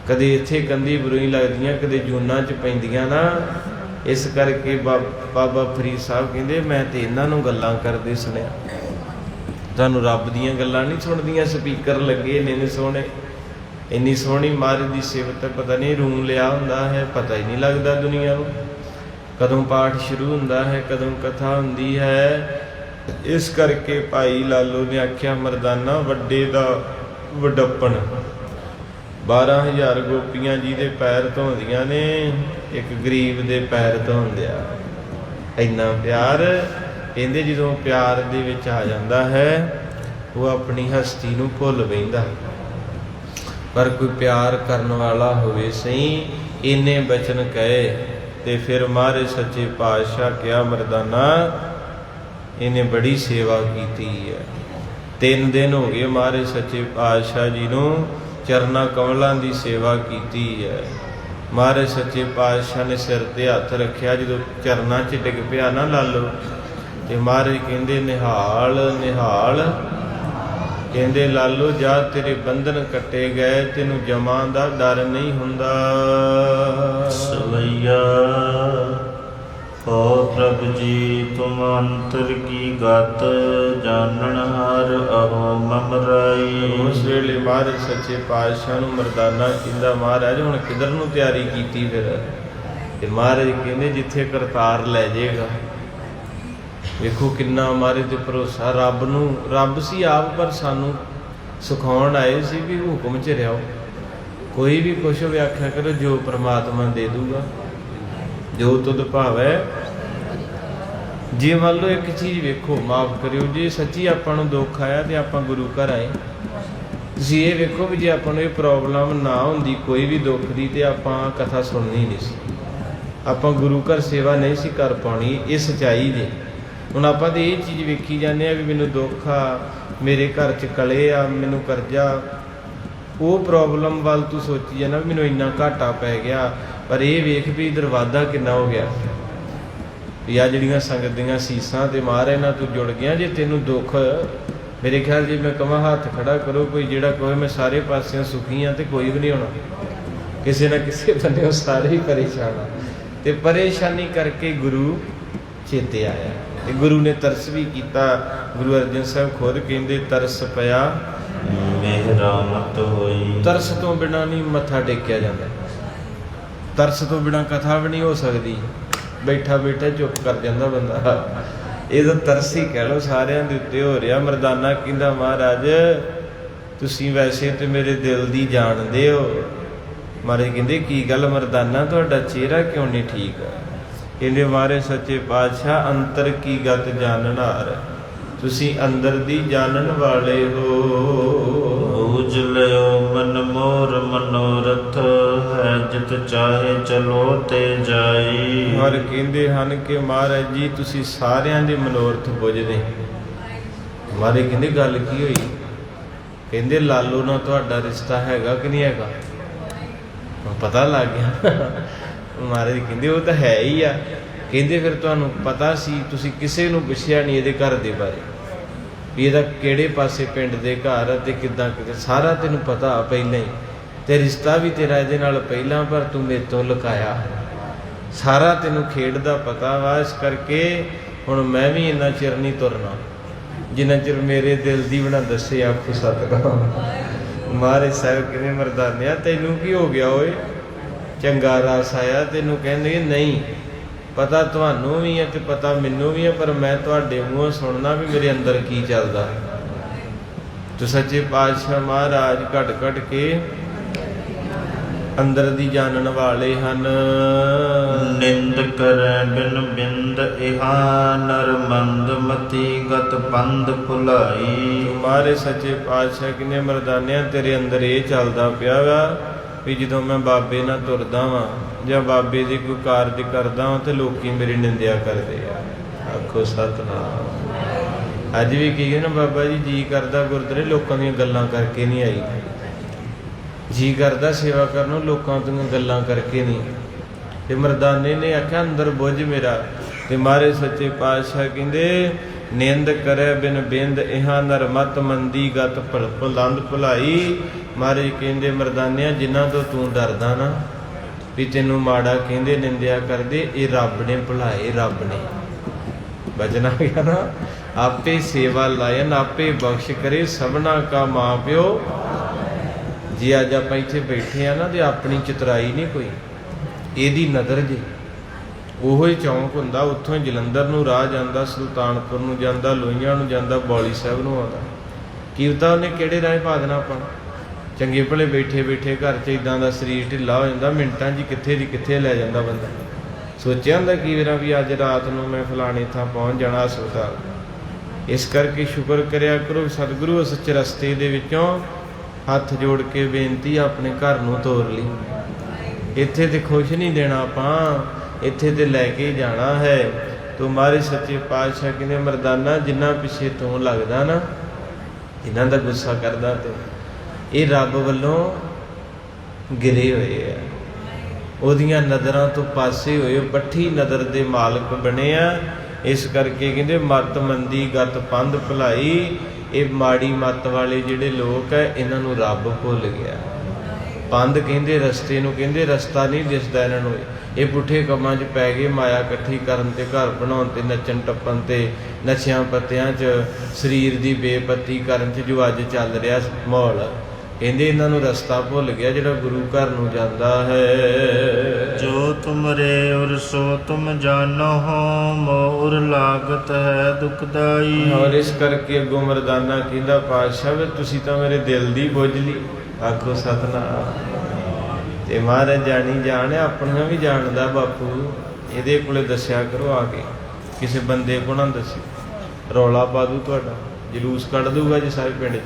ਕਦੇ ਇੱਥੇ ਕੰਧੀ ਬਰੂਈ ਲੱਗਦੀਆਂ, ਕਦੇ ਜੂਨਾਂ 'ਚ ਪੈਂਦੀਆਂ ਨਾ। ਇਸ ਕਰਕੇ ਬਾਬਾ ਫਰੀਦ ਸਾਹਿਬ ਕਹਿੰਦੇ ਮੈਂ ਤੇ ਇਹਨਾਂ ਨੂੰ ਗੱਲਾਂ ਕਰਦੇ ਸੁਣਿਆ, ਤੁਹਾਨੂੰ ਰੱਬ ਦੀਆਂ ਗੱਲਾਂ ਨਹੀਂ ਸੁਣਦੀਆਂ। ਸਪੀਕਰ ਲੱਗੇ ਇੰਨੇ ਸੋਹਣੇ, ਇੰਨੀ ਸੋਹਣੀ ਮਹਾਰਾਜ ਦੀ ਸਿਫਤ, ਪਤਾ ਨਹੀਂ ਰੂਮ ਲਿਆ ਹੁੰਦਾ ਹੈ, ਪਤਾ ਹੀ ਨਹੀਂ ਲੱਗਦਾ ਦੁਨੀਆ ਨੂੰ ਕਦੋਂ ਪਾਠ ਸ਼ੁਰੂ ਹੁੰਦਾ ਹੈ, ਕਦੋਂ ਕਥਾ ਹੁੰਦੀ ਹੈ। ਇਸ ਕਰਕੇ ਭਾਈ ਲਾਲੋ ਨੇ ਆਖਿਆ ਮਰਦਾਨਾ ਵੱਡੇ ਦਾ ਵਡੱਪਣ। 12,000 ਗੋਪੀਆਂ ਜਿਹਦੇ ਪੈਰ ਧੋਂਦੀਆਂ ਨੇ, ਇੱਕ ਗਰੀਬ ਦੇ ਪੈਰ ਧੋਂਦੇ ਆ। ਇੰਨਾ ਪਿਆਰ। ਕਹਿੰਦੇ ਜਦੋਂ ਪਿਆਰ ਦੇ ਵਿੱਚ ਆ ਜਾਂਦਾ ਹੈ ਉਹ ਆਪਣੀ ਹਸਤੀ ਨੂੰ ਭੁੱਲ ਬਹਿੰਦਾ। ਪਰ ਕੋਈ ਪਿਆਰ ਕਰਨ ਵਾਲਾ ਹੋਵੇ ਸਹੀ, ਇੰਨੇ ਬਚਨ ਕਹੇ ਤੇ ਫਿਰ ਮਹਾਰਾਜ ਸੱਚੇ ਪਾਤਸ਼ਾਹ ਕਿਹਾ ਮਰਦਾਨਾ ਇਹਨੇ ਬੜੀ ਸੇਵਾ ਕੀਤੀ ਹੈ। 3 ਦਿਨ ਹੋ ਗਏ ਮਹਾਰਾਜ ਸੱਚੇ ਪਾਤਸ਼ਾਹ ਜੀ ਨੂੰ ਚਰਨਾਂ ਕਮਲਾਂ ਦੀ ਸੇਵਾ ਕੀਤੀ ਹੈ। ਮਹਾਰਾਜ ਸੱਚੇ ਪਾਤਸ਼ਾਹ ਨੇ ਸਿਰ ਤੇ ਹੱਥ ਰੱਖਿਆ, ਜਦੋਂ ਚਰਨਾਂ 'ਚ ਡਿੱਗ ਪਿਆ ਨਾ ਲਾਲੋ, ਤੇ ਮਹਾਰਾਜ ਕਹਿੰਦੇ ਨਿਹਾਲ ਨਿਹਾਲ। ਕਹਿੰਦੇ ਲਾਲੋ ਜਾ ਤੇਰੇ ਬੰਧਨ ਕੱਟੇ ਗਏ, ਤੈਨੂੰ ਜਮਾਂ ਦਾ ਡਰ ਨਹੀਂ ਹੁੰਦਾ। ਸਵਈਆ ਕੋ ਪ੍ਰਭ ਜੀ ਤੁਮ ਅੰਤਰ ਕੀ ਗਤ, ਜਾਣਨ ਹਰ ਅਹੋ ਮਮ ਰਾਈ। ਉਸ ਵੇਲੇ ਮਹਾਰਾਜ ਸੱਚੇ ਪਾਤਸ਼ਾਹ ਨੂੰ ਮਰਦਾਨਾ ਕਹਿੰਦਾ ਮਹਾਰਾਜ ਹੁਣ ਕਿੱਧਰ ਨੂੰ ਤਿਆਰੀ ਕੀਤੀ ਫਿਰ? ਤੇ ਮਹਾਰਾਜ ਕਹਿੰਦੇ ਜਿੱਥੇ ਕਰਤਾਰ ਲੈ ਜਾਏਗਾ। ਵੇਖੋ ਕਿੰਨਾ ਮਹਾਰਾਜ ਤੇ ਭਰੋਸਾ। ਰੱਬ ਨੂੰ, ਰੱਬ ਸੀ ਆਪ, ਪਰ ਸਾਨੂੰ ਸਿਖਾਉਣ ਆਏ ਸੀ ਵੀ ਹੁਕਮ 'ਚ ਰਹੋ। ਕੋਈ ਵੀ ਕੁਛ ਹੋਵੇ ਆਖਿਆ ਕਰੋ ਜੋ ਪ੍ਰਮਾਤਮਾ ਦੇ ਦੂਗਾ, ਜੋ ਤੁਧ ਭਾਵੈ ਜੇ ਮੰਨ ਲਓ ਇੱਕ ਚੀਜ਼ ਵੇਖੋ, ਮਾਫ ਕਰਿਓ, ਜੇ ਸੱਚੀ ਆਪਾਂ ਨੂੰ ਦੁੱਖ ਆਇਆ ਤੇ ਆਪਾਂ ਗੁਰੂ ਘਰ ਆਏ, ਤੁਸੀਂ ਇਹ ਵੇਖੋ ਵੀ ਜੇ ਆਪਾਂ ਨੂੰ ਇਹ ਪ੍ਰੋਬਲਮ ਨਾ ਹੁੰਦੀ ਕੋਈ ਵੀ ਦੁੱਖ ਦੀ, ਤੇ ਆਪਾਂ ਕਥਾ ਸੁਣਨੀ ਨਹੀਂ ਸੀ, ਆਪਾਂ ਗੁਰੂ ਘਰ ਸੇਵਾ ਨਹੀਂ ਸੀ ਕਰ ਪਾਉਣੀ। ਇਹ ਸੱਚਾਈ ਜੇ। ਹੁਣ ਆਪਾਂ ਤਾਂ ਇਹ ਚੀਜ਼ ਵੇਖੀ ਜਾਂਦੇ ਆ ਵੀ ਮੈਨੂੰ ਦੁੱਖ ਆ, ਮੇਰੇ ਘਰ 'ਚ ਕਲੇ ਆ, ਮੈਨੂੰ ਕਰਜ਼ਾ, ਉਹ ਪ੍ਰੋਬਲਮ ਵੱਲ ਤੂੰ ਸੋਚੀ ਜਾਂਦਾ ਵੀ ਮੈਨੂੰ ਇੰਨਾ ਘਾਟਾ ਪੈ ਗਿਆ, ਪਰ ਇਹ ਵੇਖ ਵੀ ਇੱਧਰ ਵਾਧਾ ਕਿੰਨਾ ਹੋ ਗਿਆ ਵੀ ਆ ਜਿਹੜੀਆਂ ਸੰਗਤ ਦੀਆਂ ਸੀਸਾਂ ਤੇ ਮਹਾਰਾਜ ਨਾਲ ਤੂੰ ਜੁੜ ਗਿਆ। ਜੇ ਤੈਨੂੰ ਦੁੱਖ, ਮੇਰੇ ਖਿਆਲ ਜੇ ਮੈਂ ਕਹਾਂ ਹੱਥ ਖੜਾ ਕਰੋ ਕੋਈ ਜਿਹੜਾ ਕਹੇ ਮੈਂ ਸਾਰੇ ਪਾਸਿਓਂ ਸੁਖੀ ਹਾਂ, ਤੇ ਕੋਈ ਵੀ ਨਹੀਂ ਹੋਣਾ। ਕਿਸੇ ਨਾ ਕਿਸੇ ਬੰਨਿਓ ਸਾਰੇ ਹੀ ਪਰੇਸ਼ਾਨ ਆ, ਤੇ ਪਰੇਸ਼ਾਨੀ ਕਰਕੇ ਗੁਰੂ ਚੇਤੇ ਆਇਆ, ਤੇ ਗੁਰੂ ਨੇ ਤਰਸ ਵੀ ਕੀਤਾ। ਗੁਰੂ ਅਰਜਨ ਸਾਹਿਬ ਖੁਦ ਕਹਿੰਦੇ ਤਰਸ ਪਿਆ ਮਿਹਰਾਮਤ ਹੋਈ। ਤਰਸ ਤੋਂ ਬਿਨਾ ਨਹੀਂ ਮੱਥਾ ਟੇਕਿਆ ਜਾਂਦਾ, ਤਰਸ ਤੋਂ ਬਿਨਾ ਕਥਾ ਵੀ ਨਹੀਂ ਹੋ ਸਕਦੀ। ਬੈਠਾ ਬੈਠਾ ਚੁੱਪ ਕਰ ਜਾਂਦਾ ਬੰਦਾ, ਇਹ ਤਾਂ ਤਰਸ ਹੀ ਕਹਿ ਲਓ ਸਾਰਿਆਂ ਦੇ ਉੱਤੇ ਹੋ ਰਿਹਾ। ਮਰਦਾਨਾ ਕਹਿੰਦਾ ਮਹਾਰਾਜ ਤੁਸੀਂ ਵੈਸੇ ਤੇ ਮੇਰੇ ਦਿਲ ਦੀ ਜਾਣਦੇ ਹੋ। ਮਹਾਰਾਜ ਕਹਿੰਦੇ ਕੀ ਗੱਲ ਮਰਦਾਨਾ ਤੁਹਾਡਾ ਚਿਹਰਾ ਕਿਉਂ ਨਹੀਂ ਠੀਕ? ਕਹਿੰਦੇ ਮਹਾਰਾਜ ਸੱਚੇ ਪਾਤਸ਼ਾਹ ਅੰਤਰ ਕੀ ਗਤ ਜਾਣਨਹਾਰ, ਤੁਸੀਂ ਅੰਦਰ ਦੀ ਜਾਣਨ ਵਾਲੇ ਹੋ। ਬੂਝ ਲਿਓ ਮਨ ਮੋਰ ਮਨੋਰਥ, ਹੈ ਜਿਤ ਚਾਹੇ ਚਲੋ ਤੇ ਜਾਈ। ਔਰ ਕਹਿੰਦੇ ਹਨ ਕਿ ਮਹਾਰਾਜ ਜੀ ਤੁਸੀਂ ਸਾਰਿਆਂ ਦੇ ਮਨੋਰਥ ਬੁੱਝਦੇ। ਮਹਾਰਾਜ ਕਹਿੰਦੇ ਗੱਲ ਕੀ ਹੋਈ? ਕਹਿੰਦੇ ਲਾਲੋ ਨਾਲ ਤੁਹਾਡਾ ਰਿਸ਼ਤਾ ਹੈਗਾ ਕਿ ਨਹੀਂ ਹੈਗਾ? ਪਤਾ ਲੱਗ ਗਿਆ। ਮਹਾਰਾਜ ਕਹਿੰਦੇ ਉਹ ਤਾਂ ਹੈ ਹੀ ਆ। ਕਹਿੰਦੇ ਫਿਰ ਤੁਹਾਨੂੰ ਪਤਾ ਸੀ, ਤੁਸੀਂ ਕਿਸੇ ਨੂੰ ਪੁੱਛਿਆ ਨਹੀਂ ਇਹਦੇ ਘਰ ਦੇ ਬਾਰੇ ਵੀ ਇਹਦਾ ਕਿਹੜੇ ਪਾਸੇ ਪਿੰਡ ਦੇ ਘਰ ਤੇ ਕਿੱਦਾਂ, ਸਾਰਾ ਤੈਨੂੰ ਪਤਾ ਪਹਿਲਾਂ ਹੀ, ਤੇ ਰਿਸ਼ਤਾ ਵੀ ਤੇਰਾ ਇਹਦੇ ਨਾਲ ਪਹਿਲਾਂ, ਪਰ ਤੂੰ ਮੇਰੇ ਤੋਂ ਲੁਕਾਇਆ। ਸਾਰਾ ਤੈਨੂੰ ਖੇਡ ਦਾ ਪਤਾ ਵਾ। ਇਸ ਕਰਕੇ ਹੁਣ ਮੈਂ ਵੀ ਇੰਨਾ ਚਿਰ ਨਹੀਂ ਤੁਰਨਾ ਜਿੰਨਾ ਚਿਰ ਮੇਰੇ ਦਿਲ ਦੀ ਬਣਾ ਦੱਸੇ। ਆਖੋ ਸਤਿਨਾਮ। ਮਹਾਰਾਜ ਸਾਹਿਬ ਕਹਿੰਦੇ ਮਰਦਾਨਿਆ ਤੈਨੂੰ ਕੀ ਹੋ ਗਿਆ ਓਏ? ਚੰਗਾ ਰਸ ਆਇਆ ਤੈਨੂੰ? ਕਹਿੰਦੇ ਨਹੀਂ, ਪਤਾ ਤੁਹਾਨੂੰ ਵੀ ਹੈ ਤੇ ਪਤਾ ਮੈਨੂੰ ਵੀ ਹੈ, ਪਰ ਮੈਂ ਤੁਹਾਡੇ ਮੂੰਹੋਂ ਸੁਣਨਾ ਵੀ ਮੇਰੇ ਅੰਦਰ ਕੀ ਚੱਲਦਾ। ਤੇ ਸੱਚੇ ਪਾਤਸ਼ਾਹ ਮਹਾਰਾਜ ਘਟ ਘਟ ਕੇ ਅੰਦਰ ਦੀ ਜਾਣਨ ਵਾਲੇ ਹਨ। ਨਿੰਦ ਕਰੈ ਬਿਨ ਬਿੰਦ ਇਹਾ ਨਰ ਮੰਦ ਮਤੀ ਗਤ ਪੰਧ ਭੁਲਾਈ। ਮਹਾਰਾਜ ਸੱਚੇ ਪਾਤਸ਼ਾਹ ਕਹਿੰਦੇ ਮਰਦਾਨਿਆਂ ਤੇਰੇ ਅੰਦਰ ਇਹ ਚੱਲਦਾ ਪਿਆ ਵਾ ਵੀ ਜਦੋਂ ਮੈਂ ਬਾਬੇ ਨਾਲ ਤੁਰਦਾ ਵਾਂ ਜਾਂ ਬਾਬੇ ਦੀ ਕੋਈ ਕਾਰਜ ਕਰਦਾ ਵਾਂ ਤੇ ਲੋਕੀ ਮੇਰੀ ਨਿੰਦਿਆ ਕਰਦੇ ਆ। ਆਖੋ ਸਤਿਨਾਮ। ਅੱਜ ਵੀ ਕਹੀਏ ਨਾ ਬਾਬਾ ਜੀ ਕਰਦਾ ਗੁਰਦੁਆਰੇ ਲੋਕਾਂ ਦੀਆਂ ਗੱਲਾਂ ਕਰਕੇ ਨਹੀਂ ਆਈ, ਜੀ ਕਰਦਾ ਸੇਵਾ ਕਰਨ ਨੂੰ ਲੋਕਾਂ ਦੀਆਂ ਗੱਲਾਂ ਕਰਕੇ ਨਹੀਂ। ਤੇ ਮਰਦਾਨੇ ਨੇ ਆਖਿਆ ਅੰਦਰ ਬੁੱਝ ਮੇਰਾ। ਤੇ ਮਹਾਰਾਜ ਸੱਚੇ ਪਾਤਸ਼ਾਹ ਕਹਿੰਦੇ ਨਿੰਦ ਕਰੇ ਬਿਨ ਬਿੰਦ ਇਹਾਂ ਨਰ ਮਤ ਮੰਦੀ ਗਤ ਭੁਲੰਦ ਭੁਲਾਈ। ਮਹਾਰਾਜ ਕਹਿੰਦੇ ਮਰਦਾਨਿਆਂ ਜਿਨ੍ਹਾਂ ਤੋਂ ਤੂੰ ਡਰਦਾ ਨਾ ਵੀ ਤੈਨੂੰ ਮਾੜਾ ਕਹਿੰਦੇ ਨਿੰਦਿਆ ਕਰਦੇ, ਇਹ ਰੱਬ ਨੇ ਭੁਲਾਏ। ਰੱਬ ਨੇ ਬਚਨਾ ਗਿਆ ਨਾ, ਆਪੇ ਸੇਵਾ ਲਾਇਨ ਆਪੇ ਬਖਸ਼ ਕਰੇ ਸਭਨਾ ਕਾ ਮਾਂ ਪਿਓ। ਜੇ ਅੱਜ ਆਪਾਂ ਇੱਥੇ ਬੈਠੇ ਆ ਨਾ ਤੇ ਆਪਣੀ ਚਤਰਾਈ ਨਹੀਂ ਕੋਈ, ਇਹਦੀ ਨਜ਼ਰ ਜੇ। ਉਹੋ ਹੀ ਚੌਂਕ ਹੁੰਦਾ, ਉੱਥੋਂ ਜਲੰਧਰ ਨੂੰ ਰਾਹ ਜਾਂਦਾ, ਸੁਲਤਾਨਪੁਰ ਨੂੰ ਜਾਂਦਾ, ਲੋਹੀਆਂ ਨੂੰ ਜਾਂਦਾ, ਬੌਲੀ ਸਾਹਿਬ ਨੂੰ ਆਉਂਦਾ। ਕੀ ਪਤਾ ਉਹਨੇ ਕਿਹੜੇ ਰਾਹ ਪਾ ਦੇਣਾ ਆਪਾਂ। ਚੰਗੇ ਭਲੇ ਬੈਠੇ ਬੈਠੇ ਘਰ 'ਚ ਇੱਦਾਂ ਦਾ ਸਰੀਰ ਢਿੱਲਾ ਹੋ ਜਾਂਦਾ, ਮਿੰਟਾਂ 'ਚ ਕਿੱਥੇ ਦੀ ਕਿੱਥੇ ਲੈ ਜਾਂਦਾ ਬੰਦਾ। ਸੋਚਿਆ ਹੁੰਦਾ ਕੀ ਵਾਰ ਵੀ ਅੱਜ ਰਾਤ ਨੂੰ ਮੈਂ ਫਲਾਣੇ ਥਾਂ ਪਹੁੰਚ ਜਾਣਾ ਹਸਪਤਾਲ। ਇਸ ਕਰਕੇ ਸ਼ੁਕਰ ਕਰਿਆ ਕਰੋ ਸਤਿਗੁਰੂ ਉਸ ਰਸਤੇ ਦੇ ਵਿੱਚੋਂ ਹੱਥ ਜੋੜ ਕੇ ਬੇਨਤੀ ਆਪਣੇ ਘਰ ਨੂੰ ਤੋਰ ਲਈ। ਇੱਥੇ ਤੇ ਖੁਸ਼ ਨਹੀਂ ਦੇਣਾ ਆਪਾਂ, ਇੱਥੇ ਤੇ ਲੈ ਕੇ ਜਾਣਾ ਹੈ। ਤੂੰ ਮਹਾਰਾਜ ਸੱਚੇ ਪਾਤਸ਼ਾਹ ਕਹਿੰਦੇ ਮਰਦਾਨਾ ਜਿੰਨਾ ਪਿੱਛੇ ਤੂੰ ਲੱਗਦਾ ਨਾ, ਇਹਨਾਂ ਦਾ ਗੁੱਸਾ ਕਰਦਾ, ਤੇ ਇਹ ਰੱਬ ਵੱਲੋਂ ਗਿਰੇ ਹੋਏ ਆ, ਉਹਦੀਆਂ ਨਜ਼ਰਾਂ ਤੋਂ ਪਾਸੇ ਹੋਏ, ਪੱਠੀ ਨਜ਼ਰ ਦੇ ਮਾਲਕ ਬਣੇ ਆ। ਇਸ ਕਰਕੇ ਕਹਿੰਦੇ ਮਤ ਮੰਦੀ ਗਤ ਪੰਧ ਭੁਲਾਈ। ਇਹ ਮਾੜੀ ਮੱਤ ਵਾਲੇ ਜਿਹੜੇ ਲੋਕ ਹੈ ਇਹਨਾਂ ਨੂੰ ਰੱਬ ਭੁੱਲ ਗਿਆ। ਪੰਧ ਕਹਿੰਦੇ ਰਸਤੇ ਨੂੰ, ਕਹਿੰਦੇ ਰਸਤਾ ਨਹੀਂ ਦਿਸਦਾ ਇਹਨਾਂ ਨੂੰ। ਇਹ ਪੁੱਠੇ ਕੰਮਾਂ 'ਚ ਪੈ ਗਏ, ਮਾਇਆ ਇਕੱਠੀ ਕਰਨ ਤੇ, ਘਰ ਬਣਾਉਣ ਤੇ, ਨੱਚਣ ਟੱਪਣ ਤੇ, ਨਸ਼ਿਆਂ ਪੱਤਿਆਂ 'ਚ, ਸਰੀਰ ਦੀ ਬੇਪੱਤੀ ਕਰਨ 'ਚ, ਜੋ ਅੱਜ ਚੱਲ ਰਿਹਾ ਮਾਹੌਲ। ਕਹਿੰਦੇ ਇਹਨਾਂ ਨੂੰ ਰਸਤਾ ਭੁੱਲ ਗਿਆ ਜਿਹੜਾ ਗੁਰੂ ਘਰ ਨੂੰ ਜਾਂਦਾ ਹੈ। ਜੋ ਤੁਮਰੇ ਔਰ ਸੋ ਤੁਮ ਜਾਨੋ ਹੋ, ਮੋਰ ਲਾਗਤ ਹੈ ਦੁਖਦਾਈ। ਔਰ ਇਸ ਕਰਕੇ ਅੱਗੋਂ ਮਰਦਾਨਾ ਕਹਿੰਦਾ ਪਾਤਸ਼ਾਹ ਤੁਸੀਂ ਤਾਂ ਮੇਰੇ ਦਿਲ ਦੀ ਬੁੱਝ ਲਈ। ਆਖੋ ਸਤਿਨਾਮ। ਤੇ ਮਹਾਰਾਜ ਜਾਣੀ ਜਾਣ ਆਪਣੀਆਂ ਵੀ ਜਾਣਦਾ ਬਾਪੂ, ਇਹਦੇ ਕੋਲੇ ਦੱਸਿਆ ਕਰੋ ਆ ਕੇ। ਕਿਸੇ ਬੰਦੇ ਕੋ ਨਾ ਦੱਸੀ, ਰੌਲਾ ਪਾ ਦੂ ਤੁਹਾਡਾ, ਜਲੂਸ ਕੱਢ ਦੂਗਾ ਜੀ ਸਾਰੇ ਪਿੰਡ 'ਚ।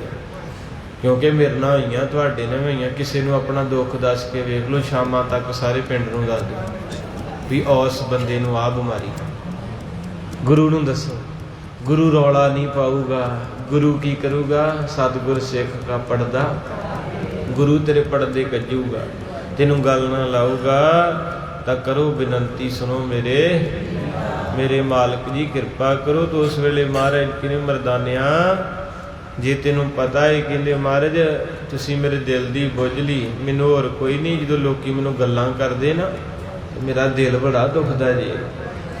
ਕਿਉਂਕਿ ਮੇਰੇ ਨਾਲ ਹੋਈਆਂ, ਤੁਹਾਡੇ ਨਾਲ ਵੀ ਹੋਈਆਂ। ਕਿਸੇ ਨੂੰ ਆਪਣਾ ਦੁੱਖ ਦੱਸ ਕੇ ਵੇਖ ਲਓ, ਸ਼ਾਮਾਂ ਤੱਕ ਸਾਰੇ ਪਿੰਡ ਨੂੰ ਦੱਸ ਦਿਓ ਵੀ ਉਸ ਬੰਦੇ ਨੂੰ ਆਹ ਬਿਮਾਰੀ। ਗੁਰੂ ਨੂੰ ਦੱਸੋ, ਗੁਰੂ ਰੌਲਾ ਨਹੀਂ ਪਾਊਗਾ। ਗੁਰੂ ਕੀ ਕਰੂਗਾ? ਸਤਿਗੁਰ ਸਿੱਖ ਕਾ ਪੜਦਾ, ਗੁਰੂ ਤੇਰੇ ਪੜਦੇ ਕੱਜੂਗਾ, ਤੈਨੂੰ ਗੱਲ ਨਾ ਲਾਊਗਾ। ਤਾਂ ਕਰੋ ਬੇਨਤੀ, ਸੁਣੋ ਮੇਰੇ ਮਾਲਕ ਜੀ, ਕਿਰਪਾ ਕਰੋ। ਤਾਂ ਉਸ ਵੇਲੇ ਮਹਾਰਾਜ ਕਿਨੇ ਮਰਦਾਨਿਆ, ਜੇ ਤੈਨੂੰ ਪਤਾ ਹੈ, ਕਹਿੰਦੇ ਮਹਾਰਾਜ ਤੁਸੀਂ ਮੇਰੇ ਦਿਲ ਦੀ ਬੁੱਝ ਲਈ, ਮੈਨੂੰ ਹੋਰ ਕੋਈ ਨਹੀਂ। ਜਦੋਂ ਲੋਕੀ ਮੈਨੂੰ ਗੱਲਾਂ ਕਰਦੇ ਨਾ, ਮੇਰਾ ਦਿਲ ਬੜਾ ਦੁਖਦਾ ਜੀ।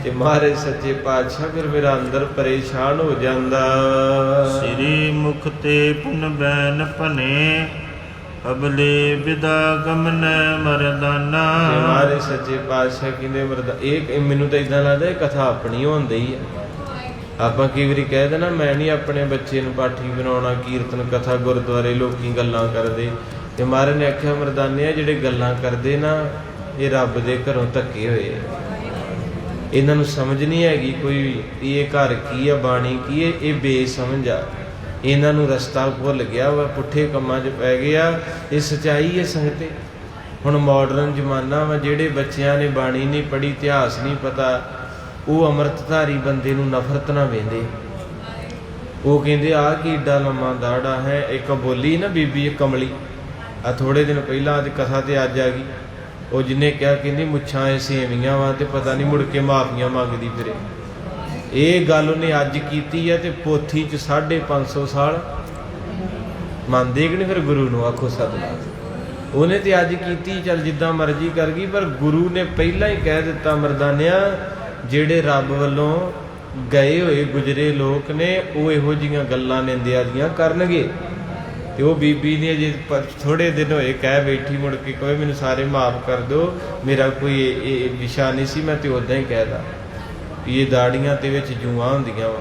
ਤੇ ਮਹਾਰਾਜ ਸੱਚੇ ਪਾਤਸ਼ਾਹ ਫਿਰ ਮੇਰਾ ਅੰਦਰ ਪਰੇਸ਼ਾਨ ਹੋ ਜਾਂਦਾ। ਸ੍ਰੀ ਮੁਖ ਤੇ ਪੁਨ ਬੈਨ ਭਨੇ, ਅਬਲੇ ਵਿਦਾ ਗਮਨ ਮਰਦਾਨਾ। ਤੇ ਮਹਾਰਾਜ ਸੱਚੇ ਪਾਤਸ਼ਾਹ ਕਹਿੰਦੇ ਮਰਦਾ, ਇਹ ਮੈਨੂੰ ਤਾਂ ਇਦਾਂ ਲੱਗਦਾ ਇਹ ਕਥਾ ਆਪਣੀ ਹੁੰਦੀ ਹੈ। ਆਪਾਂ ਕਈ ਵਾਰੀ ਕਹਿ ਦੇਣਾ ਮੈਂ ਨਹੀਂ ਆਪਣੇ ਬੱਚੇ ਨੂੰ ਪਾਠੀ ਬਣਾਉਣਾ, ਕੀਰਤਨ ਕਥਾ ਗੁਰਦੁਆਰੇ ਲੋਕੀ ਗੱਲਾਂ ਕਰਦੇ। ਤੇ ਮਹਾਰਾਜ ਨੇ ਆਖਿਆ ਮਰਦਾਨਿਆ, ਜਿਹੜੇ ਗੱਲਾਂ ਕਰਦੇ ਨਾ, ਇਹ ਰੱਬ ਦੇ ਘਰੋਂ ਧੱਕੇ ਹੋਏ। ਇਹਨਾਂ ਨੂੰ ਸਮਝ ਨਹੀਂ ਹੈਗੀ ਕੋਈ ਵੀ ਇਹ ਘਰ ਕੀ ਆ, ਬਾਣੀ ਕੀ ਹੈ। ਇਹ ਬੇਸਮਝ ਆ, ਇਹਨਾਂ ਨੂੰ ਰਸਤਾ ਭੁੱਲ ਗਿਆ ਵਾ, ਪੁੱਠੇ ਕੰਮਾਂ 'ਚ ਪੈ ਗਿਆ। ਇਹ ਸੱਚਾਈ ਹੈ ਸੰਗਤੇ। ਹੁਣ ਮਾਡਰਨ ਜ਼ਮਾਨਾ ਵਾ, ਜਿਹੜੇ ਬੱਚਿਆਂ ਨੇ ਬਾਣੀ ਨਹੀਂ ਪੜ੍ਹੀ, ਇਤਿਹਾਸ ਨਹੀਂ ਪਤਾ, ਉਹ ਅੰਮ੍ਰਿਤਧਾਰੀ ਬੰਦੇ ਨੂੰ ਨਫ਼ਰਤ ਨਾ ਵੇਂਦੇ। ਉਹ ਕਹਿੰਦੇ ਆਹ ਕੀ ਏਡਾ ਲੰਮਾ ਦਾੜਾ ਹੈ। ਇੱਕ ਬੋਲੀ ਨਾ ਬੀਬੀ ਕਮਲੀ, ਆ ਥੋੜੇ ਦਿਨ ਪਹਿਲਾਂ, ਅੱਜ ਕਥਾ ਤੇ ਅੱਜ ਆ ਗਈ। ਉਹ ਜਿਹਨੇ ਕਿਹਾ, ਕਹਿੰਦੀ ਮੁੱਛਾਂ ਇਹ ਸੇਵੀਆਂ ਵਾ, ਤੇ ਪਤਾ ਨਹੀਂ ਮੁੜ ਕੇ ਮਾਫੀਆਂ ਮੰਗਦੀ ਫਿਰੇ। ਇਹ ਗੱਲ ਉਹਨੇ ਅੱਜ ਕੀਤੀ ਹੈ, ਤੇ ਪੋਥੀ 'ਚ 550 ਸਾਲ ਮੰਨਦੇ ਕਿ ਨਹੀਂ? ਫਿਰ ਗੁਰੂ ਨੂੰ ਆਖੋ ਸਤਿਨਾਮ। ਉਹਨੇ ਤੇ ਅੱਜ ਕੀਤੀ, ਚੱਲ ਜਿੱਦਾਂ ਮਰਜ਼ੀ ਕਰ ਗਈ, ਪਰ ਗੁਰੂ ਨੇ ਪਹਿਲਾਂ ਹੀ ਕਹਿ ਦਿੱਤਾ ਮਰਦਾਨਿਆ, ਜਿਹੜੇ ਰੱਬ ਵੱਲੋਂ ਗਏ ਹੋਏ ਗੁਜਰੇ ਲੋਕ ਨੇ, ਉਹ ਇਹੋ ਜਿਹੀਆਂ ਗੱਲਾਂ ਨਿੰਦਿਆ ਦੀਆਂ ਕਰਨਗੇ। ਤੇ ਉਹ ਬੀਬੀ ਨੇ ਅਜੇ ਥੋੜੇ ਦਿਨ ਹੋਏ ਕਹਿ ਬੈਠੀ, ਮੁੜ ਕੇ ਕਹੇ ਮੈਨੂੰ ਸਾਰੇ ਮਾਫ ਕਰ ਦਿਓ, ਮੇਰਾ ਕੋਈ ਇਹ ਵਿਸ਼ਾ ਨਹੀਂ ਸੀ, ਮੈਂ ਤੇ ਉੱਦਾਂ ਹੀ ਕਹਿਦਾ ਵੀ ਇਹ ਦਾੜੀਆਂ ਤੇ ਵਿੱਚ ਜੂਆਂ ਹੁੰਦੀਆਂ ਵਾ।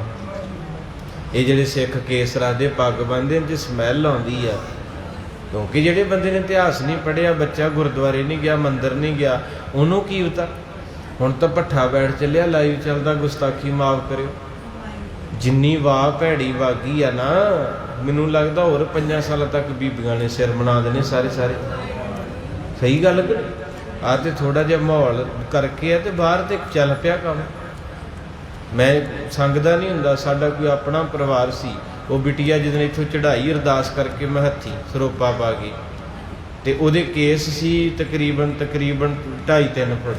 ਇਹ ਜਿਹੜੇ ਸਿੱਖ ਕੇਸ ਰੱਖਦੇ, ਪੱਗ ਬੰਨ੍ਹਦੇ, ਇਹਨਾਂ 'ਚ ਸਮੈਲ ਆਉਂਦੀ ਆ। ਕਿਉਂਕਿ ਜਿਹੜੇ ਬੰਦੇ ਨੇ ਇਤਿਹਾਸ ਨਹੀਂ ਪੜ੍ਹਿਆ, ਬੱਚਾ ਗੁਰਦੁਆਰੇ ਨਹੀਂ ਗਿਆ, ਮੰਦਿਰ ਨਹੀਂ ਗਿਆ, ਉਹਨੂੰ ਕੀ ਪਤਾ। ਹੁਣ ਤਾਂ ਭੱਠਾ ਬੈਠ ਚੱਲਿਆ, ਲਾਈਵ ਚੱਲਦਾ, ਗੁਸਤਾਖੀ ਮਾਫ ਕਰਿਓ। ਜਿੰਨੀ ਵਾਹ ਭੈੜੀ ਵਾਗੀ ਆ ਨਾ, ਮੈਨੂੰ ਲੱਗਦਾ ਹੋਰ 5 ਸਾਲਾਂ ਤੱਕ ਬੀਬੀਆਂ ਨੇ ਸਿਰ ਬਣਾ ਦੇਣੇ ਸਾਰੇ। ਸਹੀ ਗੱਲ ਕਰ ਆ। ਤੇ ਥੋੜਾ ਜਿਹਾ ਮਾਹੌਲ ਕਰਕੇ ਆ, ਤੇ ਬਾਹਰ ਤੇ ਚੱਲ ਪਿਆ ਕੰਮ। ਮੈਂ ਸੰਗਦਾ ਨਹੀਂ ਹੁੰਦਾ, ਸਾਡਾ ਕੋਈ ਆਪਣਾ ਪਰਿਵਾਰ ਸੀ। ਉਹ ਬਿਟੀਆ ਜਦੋਂ ਇੱਥੋਂ ਚੜ੍ਹਾਈ, ਅਰਦਾਸ ਕਰਕੇ ਮੈਂ ਹੱਥੀਂ ਸਰੋਪਾ ਪਾ ਗਈ, ਤੇ ਉਹਦੇ ਕੇਸ ਸੀ ਤਕਰੀਬਨ 2.5-3 ਫੁੱਟ,